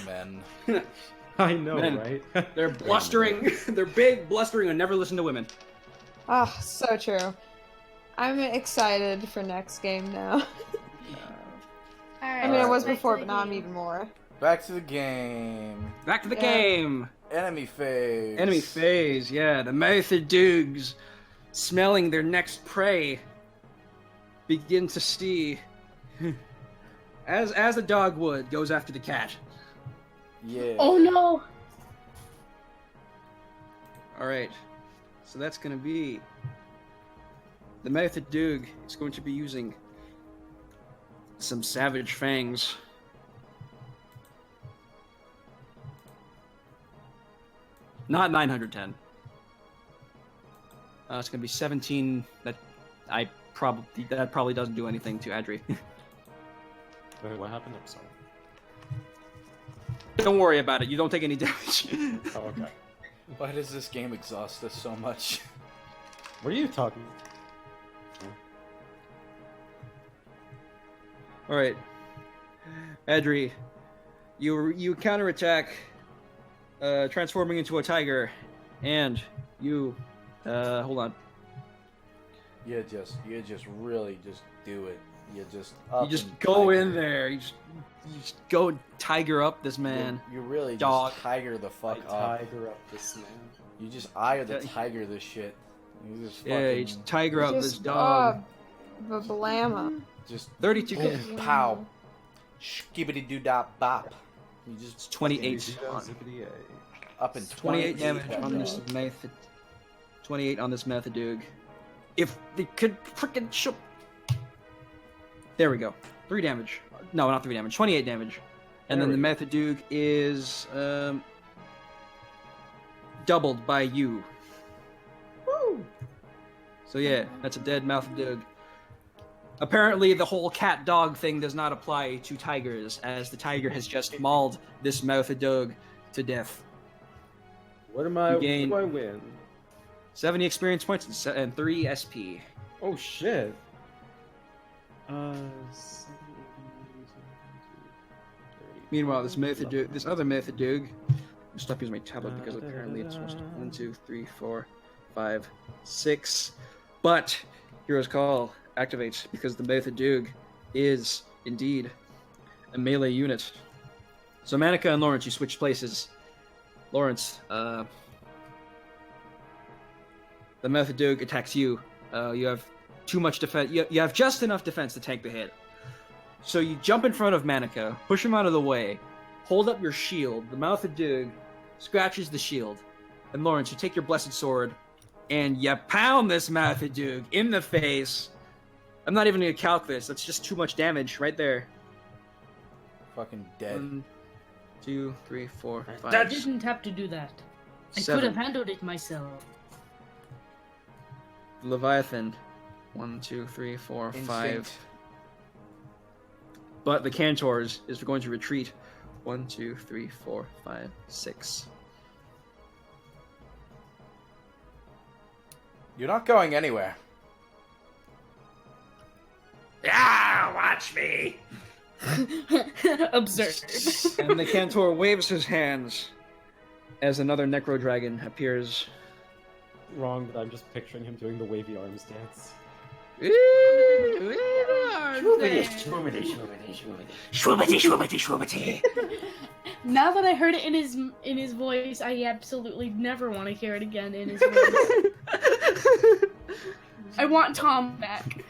Men. I know, Men. right? They're blustering. They're big, blustering, and never listen to women. Oh, so true. I'm excited for next game now. Alright. I mean, I was back to before, the but now I'm game. even more. Back to the game. Back to the Yeah. game. Enemy phase. Enemy phase, yeah. The Method Doogs, smelling their next prey, begin to see, as the dog would, goes after the cat. Yeah. Oh no! All right, so that's gonna be the Method Doog is going to be using some Savage Fangs. Not 910. It's gonna be 17. That probably doesn't do anything to Adri. Wait, what happened? I'm sorry. Don't worry about it. You don't take any damage. Oh, okay. Why does this game exhaust us so much? What are you talking? All right, Adri, you counterattack, transforming into a tiger, and you hold on. You just really just do it. You just You just go in there. You just go tiger up this man. You really Dog. just tiger the fuck I up. tiger up this man. You just eye the Yeah. tiger this shit. You just Yeah, fucking you just tiger up this Just, dog. Bablama. just 32 boom, hit. pow, skibbity doo dop bop. You It's just 28. Zippity-a. up in 28 damage that on this dog. method. 28 on this method, Doog. If they could frickin' show. There we go. 3 damage. No, not 3 damage. 28 damage. And There then the we go. method Doog is doubled by you. Woo! So yeah, that's a dead mouth Doog. Apparently, the whole cat dog thing does not apply to tigers, as the tiger has just mauled this mouth Doog to death. What am I? You gain- What do I win? 70 experience points and 3 SP. Oh shit. 30, Meanwhile, this other method Doog. I'll stop using my tablet because apparently it's supposed to 1, 2, 3, 4, 5, 6. But Hero's Call activates because the method Doog is indeed a melee unit. So Manika and Lawrence, you switch places. Lawrence, the method Doog attacks you. You have too much defense. You have just enough defense to tank the hit. So you jump in front of Manika, push him out of the way, hold up your shield. The mouth of Doog scratches the shield. And Lawrence, you take your blessed sword, and you pound this mouth of Doog in the face. I'm not even going to calc this. That's just too much damage right there. Fucking dead. 1, 2, 3, 4, 5. I didn't have to do that. I 7. could have handled it myself. Leviathan. 1, 2, 3, 4, 5. Instinct. But the Cantors is going to retreat. 1, 2, 3, 4, 5, 6. You're not going anywhere. Ah, watch me! Observe. And the Cantor waves his hands as another Necro Dragon appears. Wrong, but I'm just picturing him doing the wavy arms dance. Now that I heard it in his voice, I absolutely never want to hear it again in his voice. I want Tom back.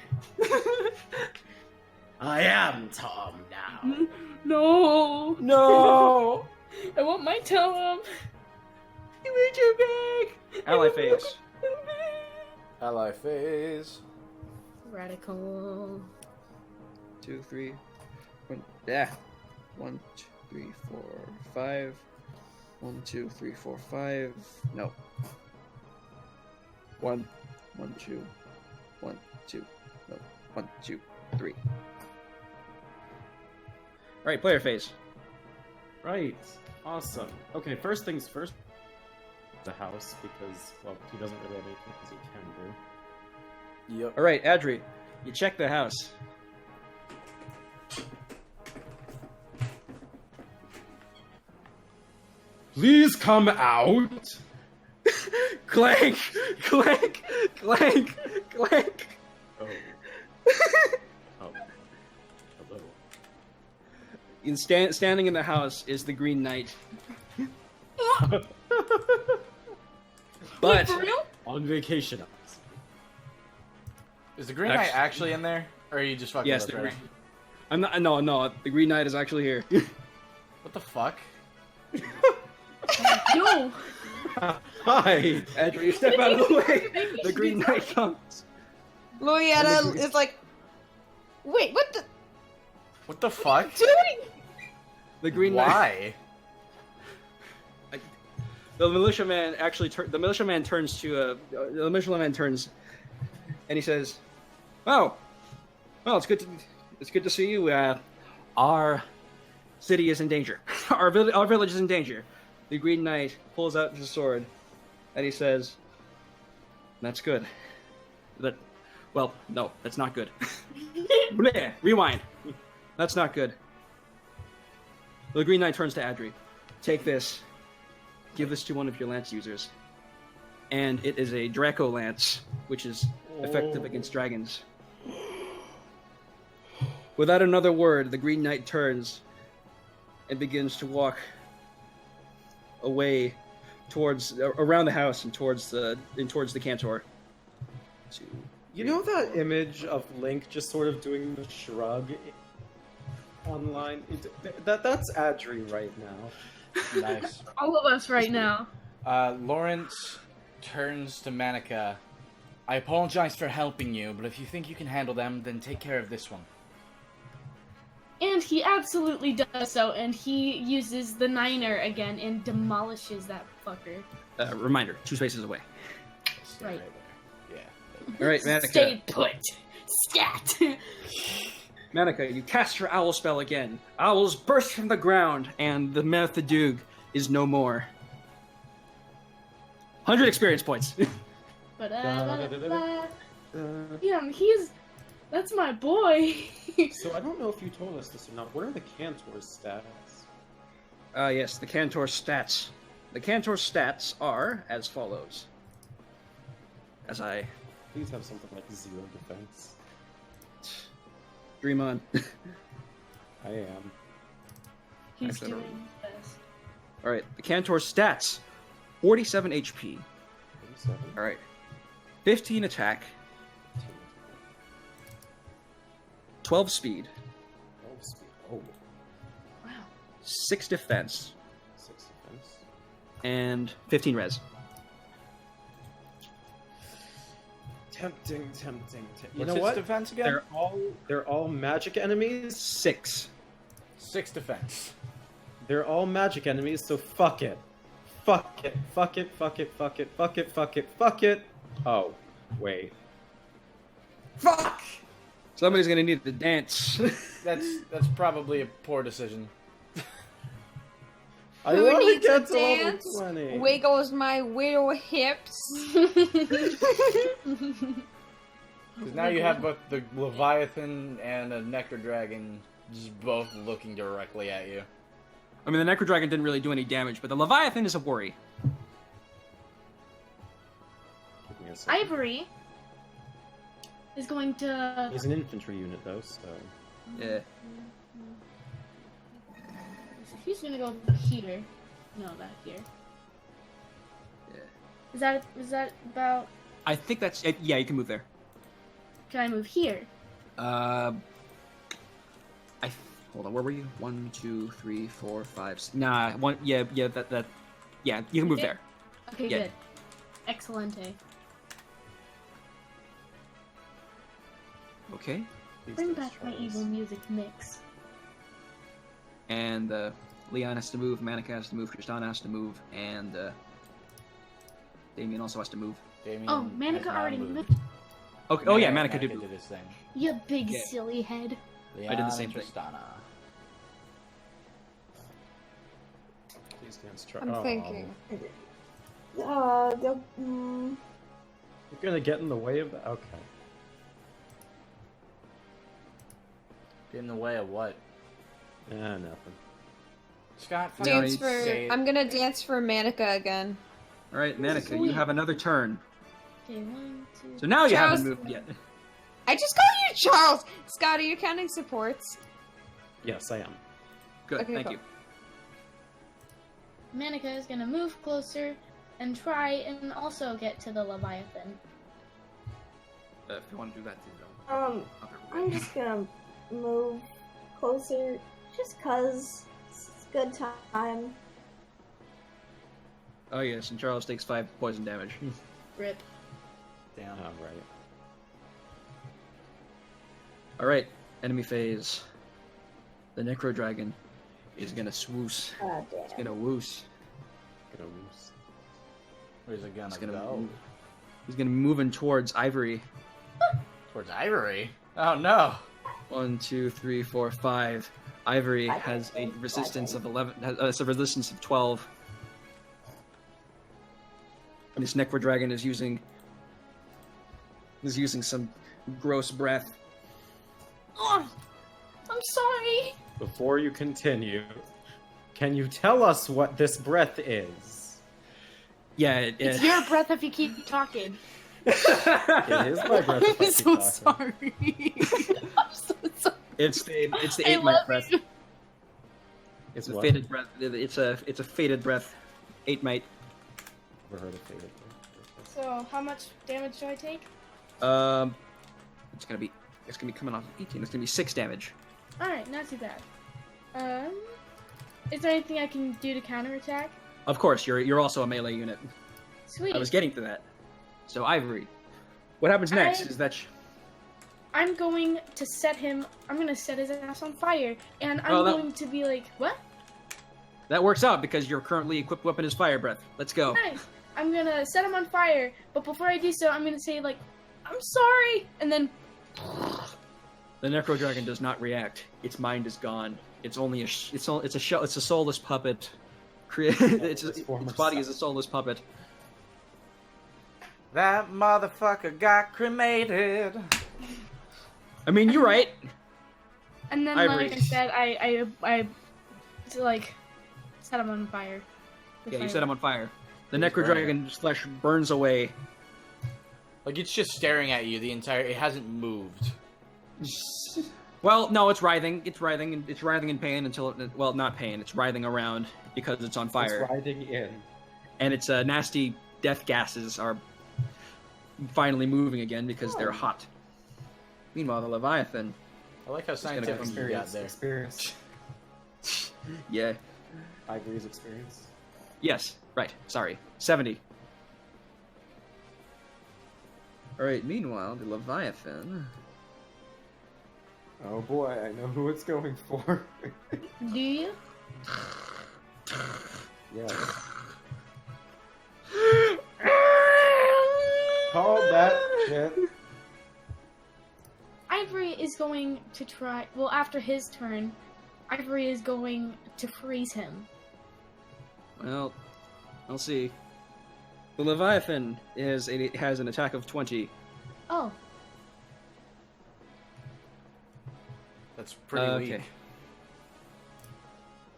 I am Tom now. No, No! I want my Tom. You need your bag! Ally phase. Ally phase. Radical. 2, 3. 1. Yeah. 1, 2, 3, 4, 5. 1, 2, 3, 4, 5. No. 1, 1, 2. 1, 2. No. 1, 2, 3. Alright, player phase. Right. Awesome. Okay, first things first. The house, because, well, he doesn't really have anything else he can do. Yep. Alright, Adri. You check the house. Please come out. Clank! Clank! Clank! Clank! Oh. Oh. Hello. Standing in the house is the Green Knight. But For real? On vacation. Is the Green Knight actually in there? Or are you just fucking yes, with the her? Green. I'm not. No. The Green Knight is actually here. What the fuck? No. Hi. Andrew, you step out of the way. The Green Knight comes. Louietta is like, wait, what the What the fuck? doing? The Green Knight. Why? The militiaman actually. The militiaman turns to. The militiaman turns, and he says, "Oh, well, it's good to see you. Our city is in danger. Our village is in danger." The Green Knight pulls out his sword, and he says, "That's good. Well, no, that's not good. Bleh, rewind. That's not good." The Green Knight turns to Adri. "Take this. Give this to one of your lance users." And it is a Draco lance, which is effective against dragons. Without another word, the Green Knight turns and begins to walk away around the house and towards the Cantor. You know that image of Link just sort of doing the shrug online? That's Adri right now. Nice. All of us right now. Lawrence turns to Manika. I apologize for helping you, but if you think you can handle them, then take care of this one. And he absolutely does so, and he uses the Niner again and demolishes that fucker. Reminder: 2 spaces away. Stay Right. there. Yeah. All right, Manika. Stay put. Scat. Manika, you cast your owl spell again. Owls burst from the ground, and the Methadug is no more. 100 experience points. Yeah, that's my boy. So I don't know if you told us this or not. What are the Cantor's stats? Yes, the Cantor stats. The Cantor stats are as follows. As I Please have something like 0 defense. dream on. I am. He's Excellent. doing this. All right, the Cantor stats: 47 HP. 47. All right, 15 attack, 12 speed, 12 speed. Oh, Wow. 6 defense, 6 defense. and 15 res. Tempting. You What's know his what? defense again? They're all magic enemies. 6. 6 defense. They're all magic enemies, so fuck it. Fuck it. Oh, wait. Fuck! Somebody's gonna need to dance. That's probably a poor decision. I Who want to needs get a to level dance? 20. Wiggles my widow hips. Because now you have both the Leviathan and a Nectar Dragon just both looking directly at you. I mean, the Necro Dragon didn't really do any damage, but the Leviathan is a worry. Give me a second. Ivory is going to. He's an infantry unit, though, so... Yeah. He's gonna go here. No, back here. Yeah. Is that about? I think that's yeah. You can move there. Can I move here? Hold on. Where were you? 1, 2, 3, 4, 5. Nah. 1. Yeah. That. Yeah. You can move Okay. there. Okay, Yeah. good. Excelente. Okay. Please Bring don't back my try this. evil music mix. And Leon has to move. Manika has to move. Tristana has to move, and Damien also has to move. Damien Oh, has Manika now already moved. moved. Okay. Oh yeah, Manika did did move. his thing. You big Yeah. silly head. I did the same Leon thing. and Tristana. Please dance try. I'm thinking. You're gonna get in the way of that? Okay. Get in the way of what? Nothing. Scott, fucking Dance for. say it. I'm gonna dance for Manica again. All right, Manica, you have another turn. Okay, 1, 2. So now you Charles- haven't moved yet. I just called you Charles. Scott, are you counting supports? Yes, I am. Good, Okay, thank cool. you. Manica is gonna move closer and try and also get to the Leviathan. If you want to do that, too, though. I'm just gonna move closer, just 'cause it's a good time. Oh yes, and Charles takes 5 poison damage. Rip. Damn. All right. All right, enemy phase. The Necro Dragon is gonna swoosh. God damn. It's gonna whoosh. Gonna lose. Where's it gonna, He's gonna go? move. He's gonna be moving towards Ivory. Towards Ivory? Oh no! 1, 2, 3, 4, 5. Ivory has a resistance of 11. Has a resistance of 12. And this Necro Dragon is using some gross breath. Oh, I'm sorry. Before you continue, can you tell us what this breath is? Yeah, It's your breath if you keep talking. It is my breath. if I I'm keep so talking. sorry. I'm so sorry. It's the I 8 love might breath. you. It's a what? fated breath. It's a fated breath. 8 might. Never heard of fated. So, how much damage do I take? It's gonna be coming off of 18. It's gonna be 6 damage. Alright, not too bad. Is there anything I can do to counterattack? Of course, you're also a melee unit. Sweet. I was getting to that. So Ivory, what happens next is that I'm going to set his ass on fire, and I'm Well, that- going to be like, what? that works out because your currently equipped weapon is fire breath. Let's go. Nice. I'm gonna set him on fire, but before I do so, I'm gonna say like, I'm sorry, and then The Necro Dragon does not react. Its mind is gone. It's only it's a soulless puppet. Its body is a soulless puppet. That motherfucker got cremated. I mean, you're right. And then, Ivory. like I said, I like set him on fire. with Yeah, you fire. set him on fire. The He's Necro burning. Dragon's flesh burns away. Like it's just staring at you the entire. It hasn't moved. Well, no, it's writhing. It's writhing. It's writhing in pain until well, not pain. It's writhing around because it's on fire, It's riding in. and its nasty death gases are finally moving again because they're hot. Meanwhile, the Leviathan. I like how gonna scientific come you got there. Experience. Yeah. Ivory's experience. Yes. Right. Sorry. 70. All right. Meanwhile, the Leviathan. Oh boy, I know who it's going for. Do you? Yeah. Call that shit. Ivory is going to try. Well, after his turn, Ivory is going to freeze him. Well, I'll see. The Leviathan has an attack of 20. Oh, That's pretty Okay. weak.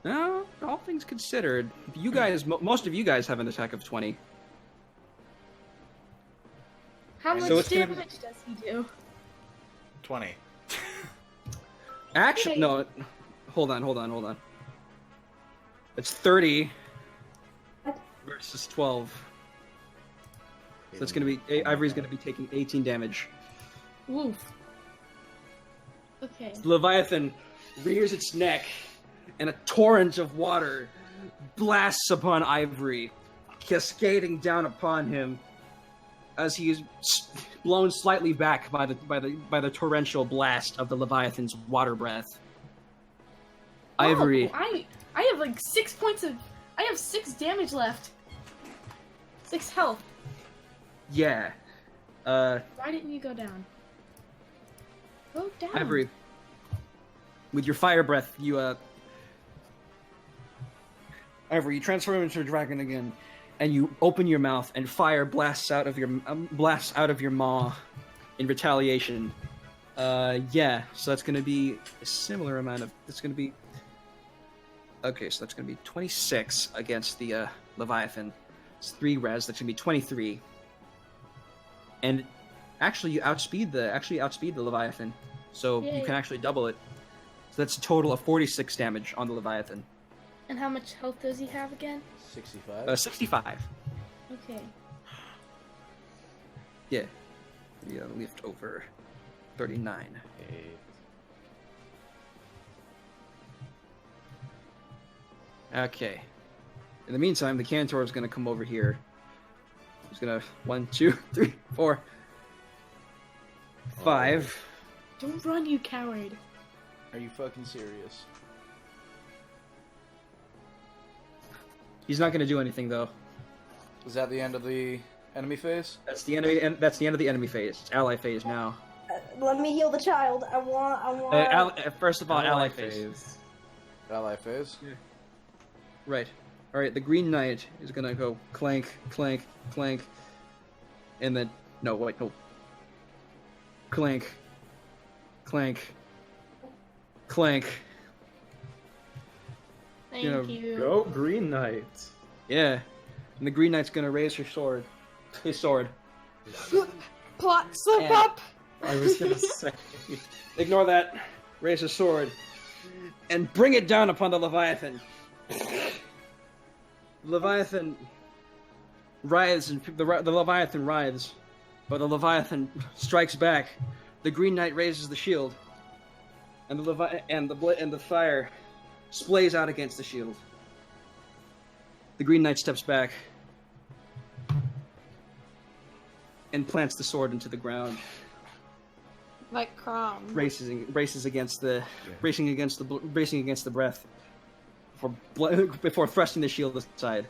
No, all things considered, you guys, most of you guys have an attack of 20. how So much it's gonna be- damage does he do? 20. Actually, Okay. no. Hold on. It's 30 versus 12. So it's gonna be Ivory's gonna be taking 18 damage. Woof. Okay. The Leviathan rears its neck, and a torrent of water blasts upon Ivory, cascading down upon him as he is blown slightly back by the torrential blast of the Leviathan's water breath. Ivory. Oh, I have like 6 points of. I have 6 damage left. 6 health. Yeah. Why didn't you go down? Go down. Ivory. With your fire breath, Ivory, you transform into a dragon again, and you open your mouth, and fire blasts out of your maw in retaliation. Yeah. So that's gonna be a similar amount of. It's gonna be. Okay, so that's gonna be 26 against the Leviathan. It's 3 res. That's gonna be 23. And actually, you outspeed the Leviathan, so you Yay. can actually double it. So that's a total of 46 damage on the Leviathan. And how much health does he have again? 65. 65. Okay. Yeah. Yeah, lift over 39. Okay. In the meantime, the Cantor is going to come over here. He's going to 1, 2, 3, 4, 5. Don't run, you coward. Are you fucking serious? He's not going to do anything though. Is that the end of the enemy phase? That's the enemy. That's the end of the enemy phase. It's ally phase now. Let me heal the child. I want. First of all, ally phase. Ally phase? Right. All right. The Green Knight is gonna go clank, clank, clank, and then no, wait, no. Clank, clank, clank. Thank know, you. Go Green Knight. Yeah. And the Green Knight's gonna raise his sword. Plot slip And- up. I was gonna say. Ignore that. Raise his sword, and bring it down upon the Leviathan. Leviathan writhes, and the Leviathan writhes, but the Leviathan strikes back. The Green Knight raises the shield, and the fire splays out against the shield. The Green Knight steps back and plants the sword into the ground. Like Crom. Races against the racing against the breath before thrusting the shield aside.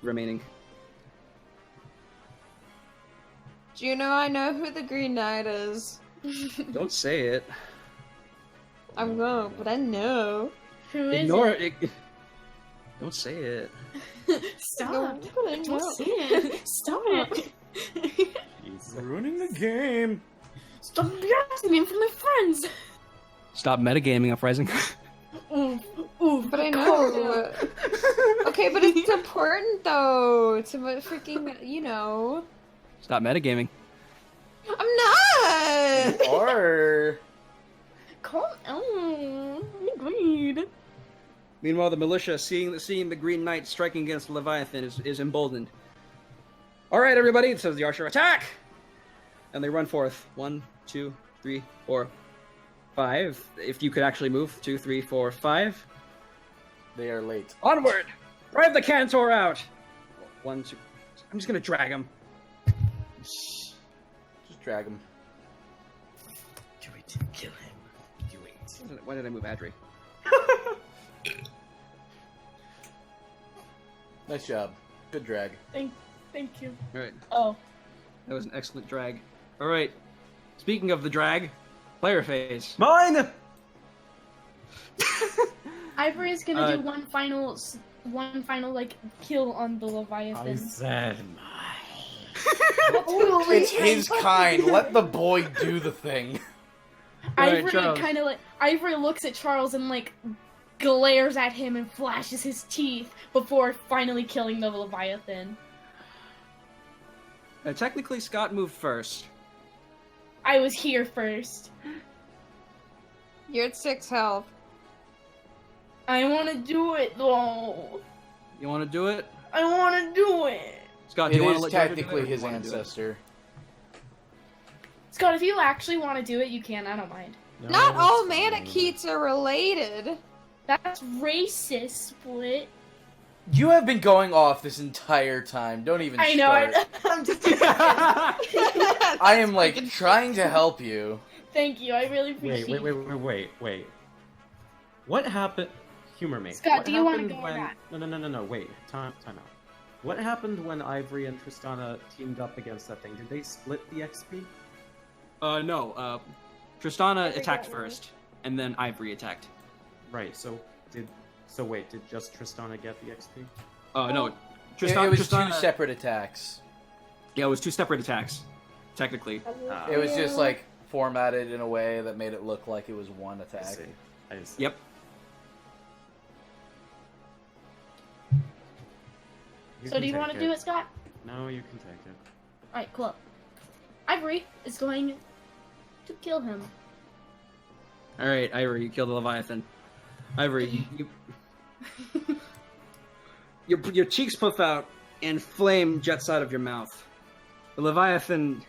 Remaining. Juno, I know who the Green Knight is. Don't say it. I'm going, but I know. Who is Ignore it? it. Don't say it. Stop. No, I know. Don't say it. Stop it. Ruining the game. Stop embarrassing me in front of my friends. Stop metagaming, Uprising. Ooh, ooh. But I know. Okay, but it's important though to freaking, you know. Stop metagaming. I'm not. Or Calm down. Agreed. Meanwhile, the militia, seeing the Green Knight striking against Leviathan, is emboldened. All right, everybody, says the archer, attack! And they run forth. 1, 2, 3, 4, 5. If you could actually move. 2, 3, 4, 5. they are late. Onward! Drive the Cantor out! 1, 2. I'm just gonna drag him. Just drag him. Do it. Kill him. Do it. Why did I move Adri? Nice job. Good drag. Thank you. All right, Oh. that was an excellent drag. All right. Speaking of the drag, player phase. Mine. Ivory is gonna do Uh, one final like kill on the I Leviathan. said It's his kind. Let the boy do the thing. Alright, Ivory Charles. kind of like Ivory looks at Charles and like glares at him and flashes his teeth before finally killing the Leviathan. Technically, Scott moved first. I was here first. You're at 6 health. I want to do it though. You want to do it? I want to do it. Scott, do It you want is to let Jojo do it, or technically do you his wanna do it? ancestor. Scott, if you actually want to do it, you can. I don't mind. no, Not all it's fine. Manakeets are related. That's racist, Split. You have been going off this entire time. Don't even I know. start. I'm just. I am like trying to help you. Thank you. I really appreciate. Wait. What happened? Humor me. Scott, What do you wanna happened go or when... not? No. Wait. Time out. What happened when Ivory and Tristana teamed up against that thing? Did they split the XP? No. Tristana attacked first, and then Ivory attacked. Right. So wait. Did just Tristana get the XP? No. It Tristana, was Tristana, two separate attacks. Yeah, it was 2 separate attacks, technically. It was just like formatted in a way that made it look like it was one I attack. see. I see. Yep. So can do you take want to do it, Scott? No, you can take it. Alright, cool. Ivory is going to kill him. All right, Ivory, you killed the Leviathan. Ivory, your cheeks puff out and flame jets out of your mouth. The Leviathan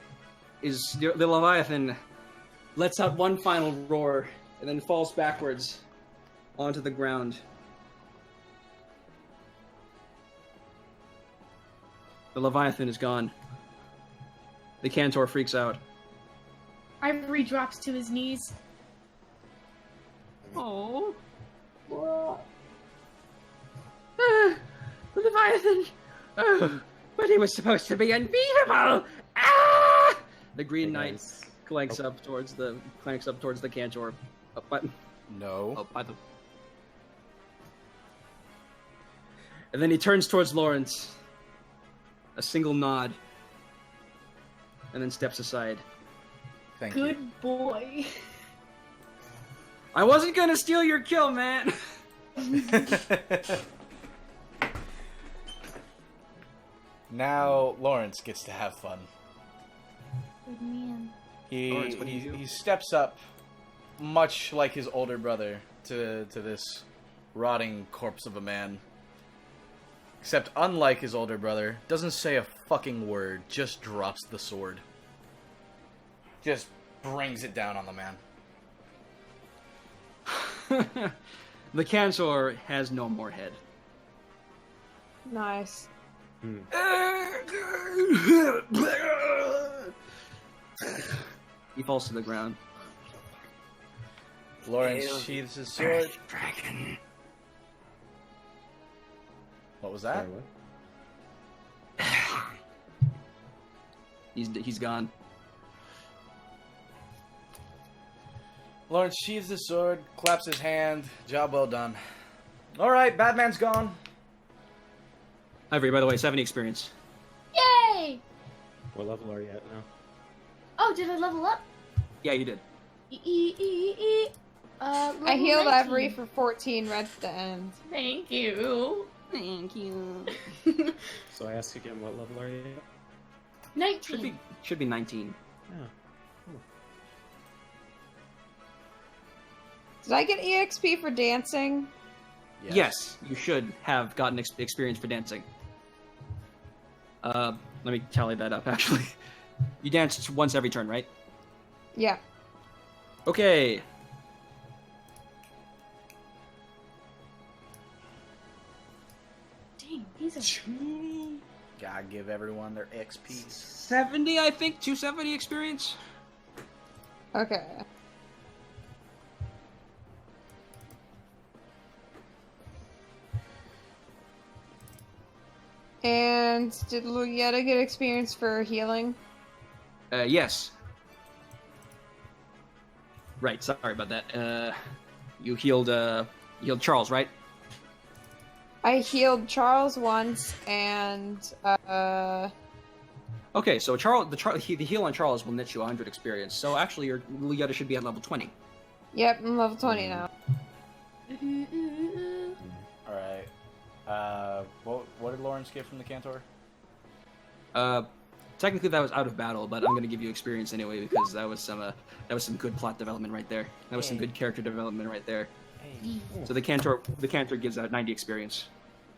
lets out one final roar and then falls backwards onto the ground. The Leviathan is gone. The Cantor freaks out. Ivory drops to his knees. Oh. The Leviathan! Oh, but he was supposed to be unbeatable! Ah! The Green Hey, Knight guys. clanks up towards the Cantor. No. By the. And then he turns towards Lawrence. A single nod. And then steps aside. Thank Good boy. I wasn't gonna steal your kill, man! you. Now Lawrence gets to have fun. Good man. Lawrence, what do you do? He steps up, much like his older brother, to this rotting corpse of a man. Except, unlike his older brother, doesn't say a fucking word, just drops the sword. Just brings it down on the man. The Cantor has no more head. Nice. He falls to the ground. Lawrence sheathes his sword. Dragon. What was that? Sorry, what? He's gone. Lawrence sheathes his sword, claps his hand. Job well done. Alright, Batman's gone. Ivory, by the way, 70 experience. Yay! What level are you at now? Oh, did I level up? Yeah, you did. I Level healed 19. Ivory for 14 right at the end. Thank you. Thank you. So I ask again, what level are you at? 19. Should be 19. Yeah. Did I get EXP for dancing? Yes, you should have gotten experience for dancing. Let me tally that up, actually. You dance once every turn, right? Yeah. Okay. Dang, these are. Gotta give everyone their XP. 70, I think? 270 experience? Okay. And did Luyetta get experience for healing? Yes. Right, sorry about that. You healed Charles, right? I healed Charles once, and Okay, so the heal on Charles will net you 100 experience. So actually, your Luyetta should be at level 20. yep, I'm level 20 now. Alright. What did Lawrence get from the Cantor? Technically that was out of battle, but I'm gonna give you experience anyway because that was some good plot development right there. That was some good character development right there. So the Cantor gives out 90 experience.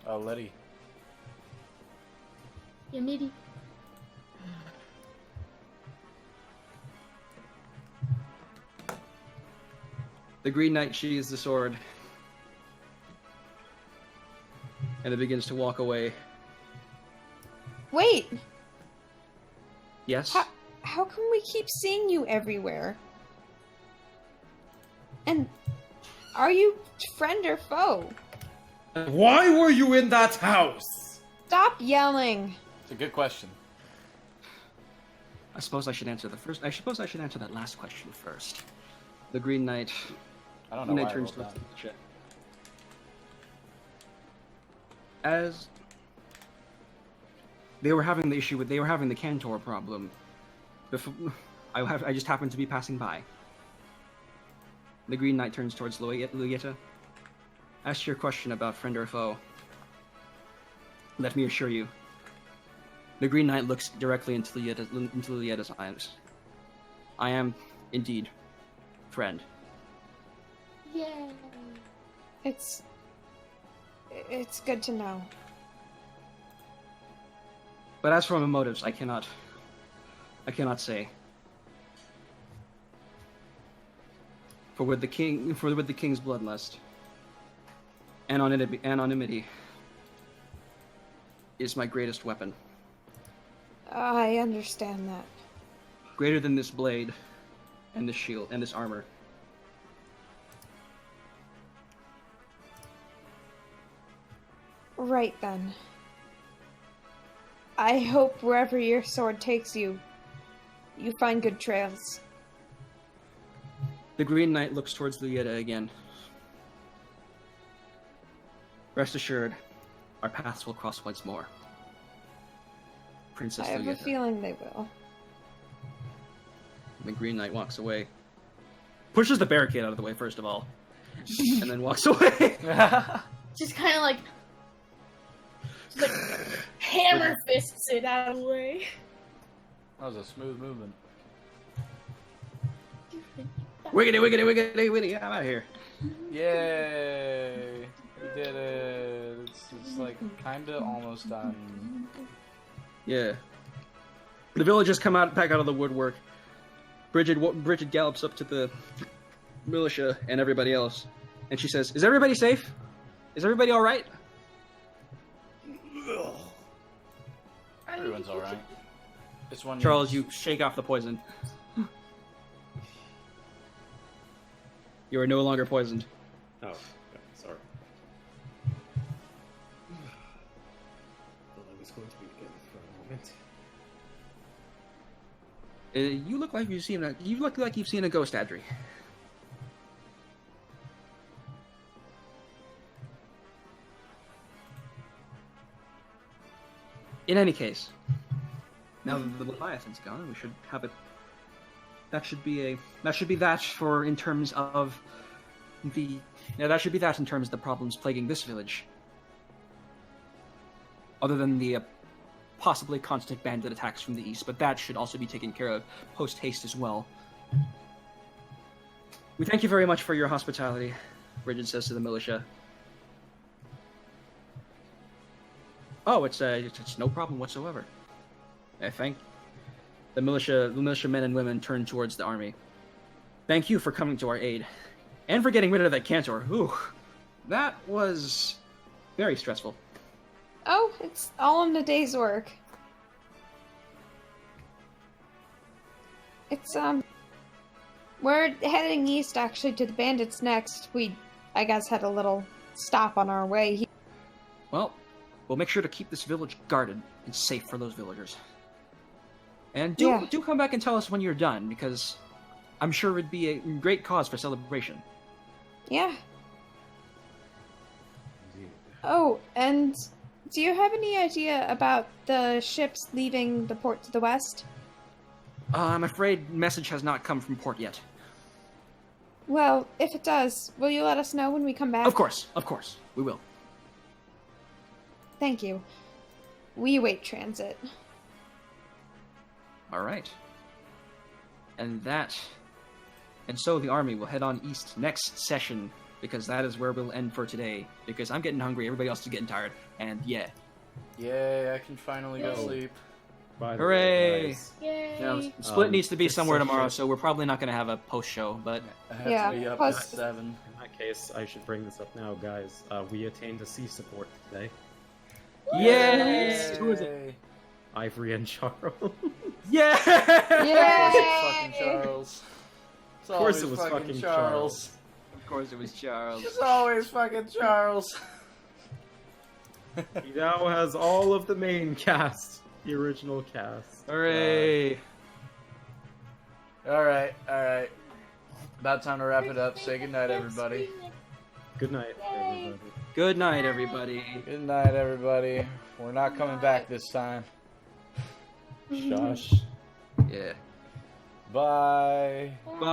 Oh, Letty. Yeah, maybe. The Green Knight sheathes the sword, and it begins to walk away. Wait, Yes. how come we keep seeing you everywhere? And are you friend or foe? Why were you in that house? Stop yelling. It's a good question. I suppose I should answer that last question first. The Green Knight. I don't know Green why Knight I turns rolled towards that. the chat. As they were having the Cantor problem, I just happened to be passing by. The Green Knight turns towards Luieta. Ask your question about friend or foe. Let me assure you. The Green Knight looks directly into Luieta's eyes. I am, indeed, friend. Yay. It's good to know. But as for my motives, I cannot say. For with the king's bloodlust, anonymity is my greatest weapon. I understand that. Greater than this blade, and this shield, and this armor. Right then. I hope wherever your sword takes you, you find good trails. The Green Knight looks towards Luieta again. Rest assured, our paths will cross once more. Princess I have a Luieta. feeling they will. The Green Knight walks away. Pushes the barricade out of the way, first of all. And then walks away. Just kind of like hammer fists it out of the way. That was a smooth movement. Wiggity, wiggity, wiggity, wiggity. I'm out of here. Yay! We did it. It's like kinda almost done. Yeah. The villagers come back out of the woodwork. Bridget gallops up to the militia and everybody else, and she says, "Is everybody safe? Is everybody all right?" Everyone's alright. This one. Charles, you shake off the poison. You are no longer poisoned. Oh, okay, sorry. Thought I was going to be together for a moment. You look like you've seen a ghost, Adri. In any case, now that the Leviathan's gone, we should have it. That should be that for in terms of the. Yeah, that should be that in terms of the problems plaguing this village. Other than the possibly constant bandit attacks from the east, but that should also be taken care of post haste as well. We thank you very much for your hospitality, Bridget says to the militia. Oh, it's no problem whatsoever. I thank the militia men and women turn towards the army. Thank you for coming to our aid, and for getting rid of that cantor. Ooh, that was very stressful. Oh, it's all in a day's work. It's, we're heading east, actually, to the bandits next. We, I guess, had a little stop on our way here. Well, we'll make sure to keep this village guarded and safe for those villagers. And do come back and tell us when you're done, because I'm sure it'd be a great cause for celebration. Yeah. Oh, and do you have any idea about the ships leaving the port to the west? I'm afraid message has not come from port yet. Well, if it does, will you let us know when we come back? Of course, we will. Thank you. We await transit. All right. And so the army will head on east next session, because that is where we'll end for today. Because I'm getting hungry, everybody else is getting tired, and yeah. Yay, I can finally go sleep. By the Hooray! way, guys, Yay. Now, Split needs to be this somewhere tomorrow, session- so we're probably not going to have a post show, but I have Yeah, to be up plus- at 7. in that case, I should bring this up now, guys. We attained a sea support today. yes! Who is it? Yay. Ivory and Charles. Yeah! Fucking Charles. It's Of course always it was fucking Charles. Of course it was Charles. It's always fucking Charles. He now has all of the main cast, the original cast. Hooray! Alright. About time to wrap it up. Say goodnight, everybody. Good night, everybody. Good night, everybody. Good night, everybody. We're not coming back this time. Shush. Yeah. Bye.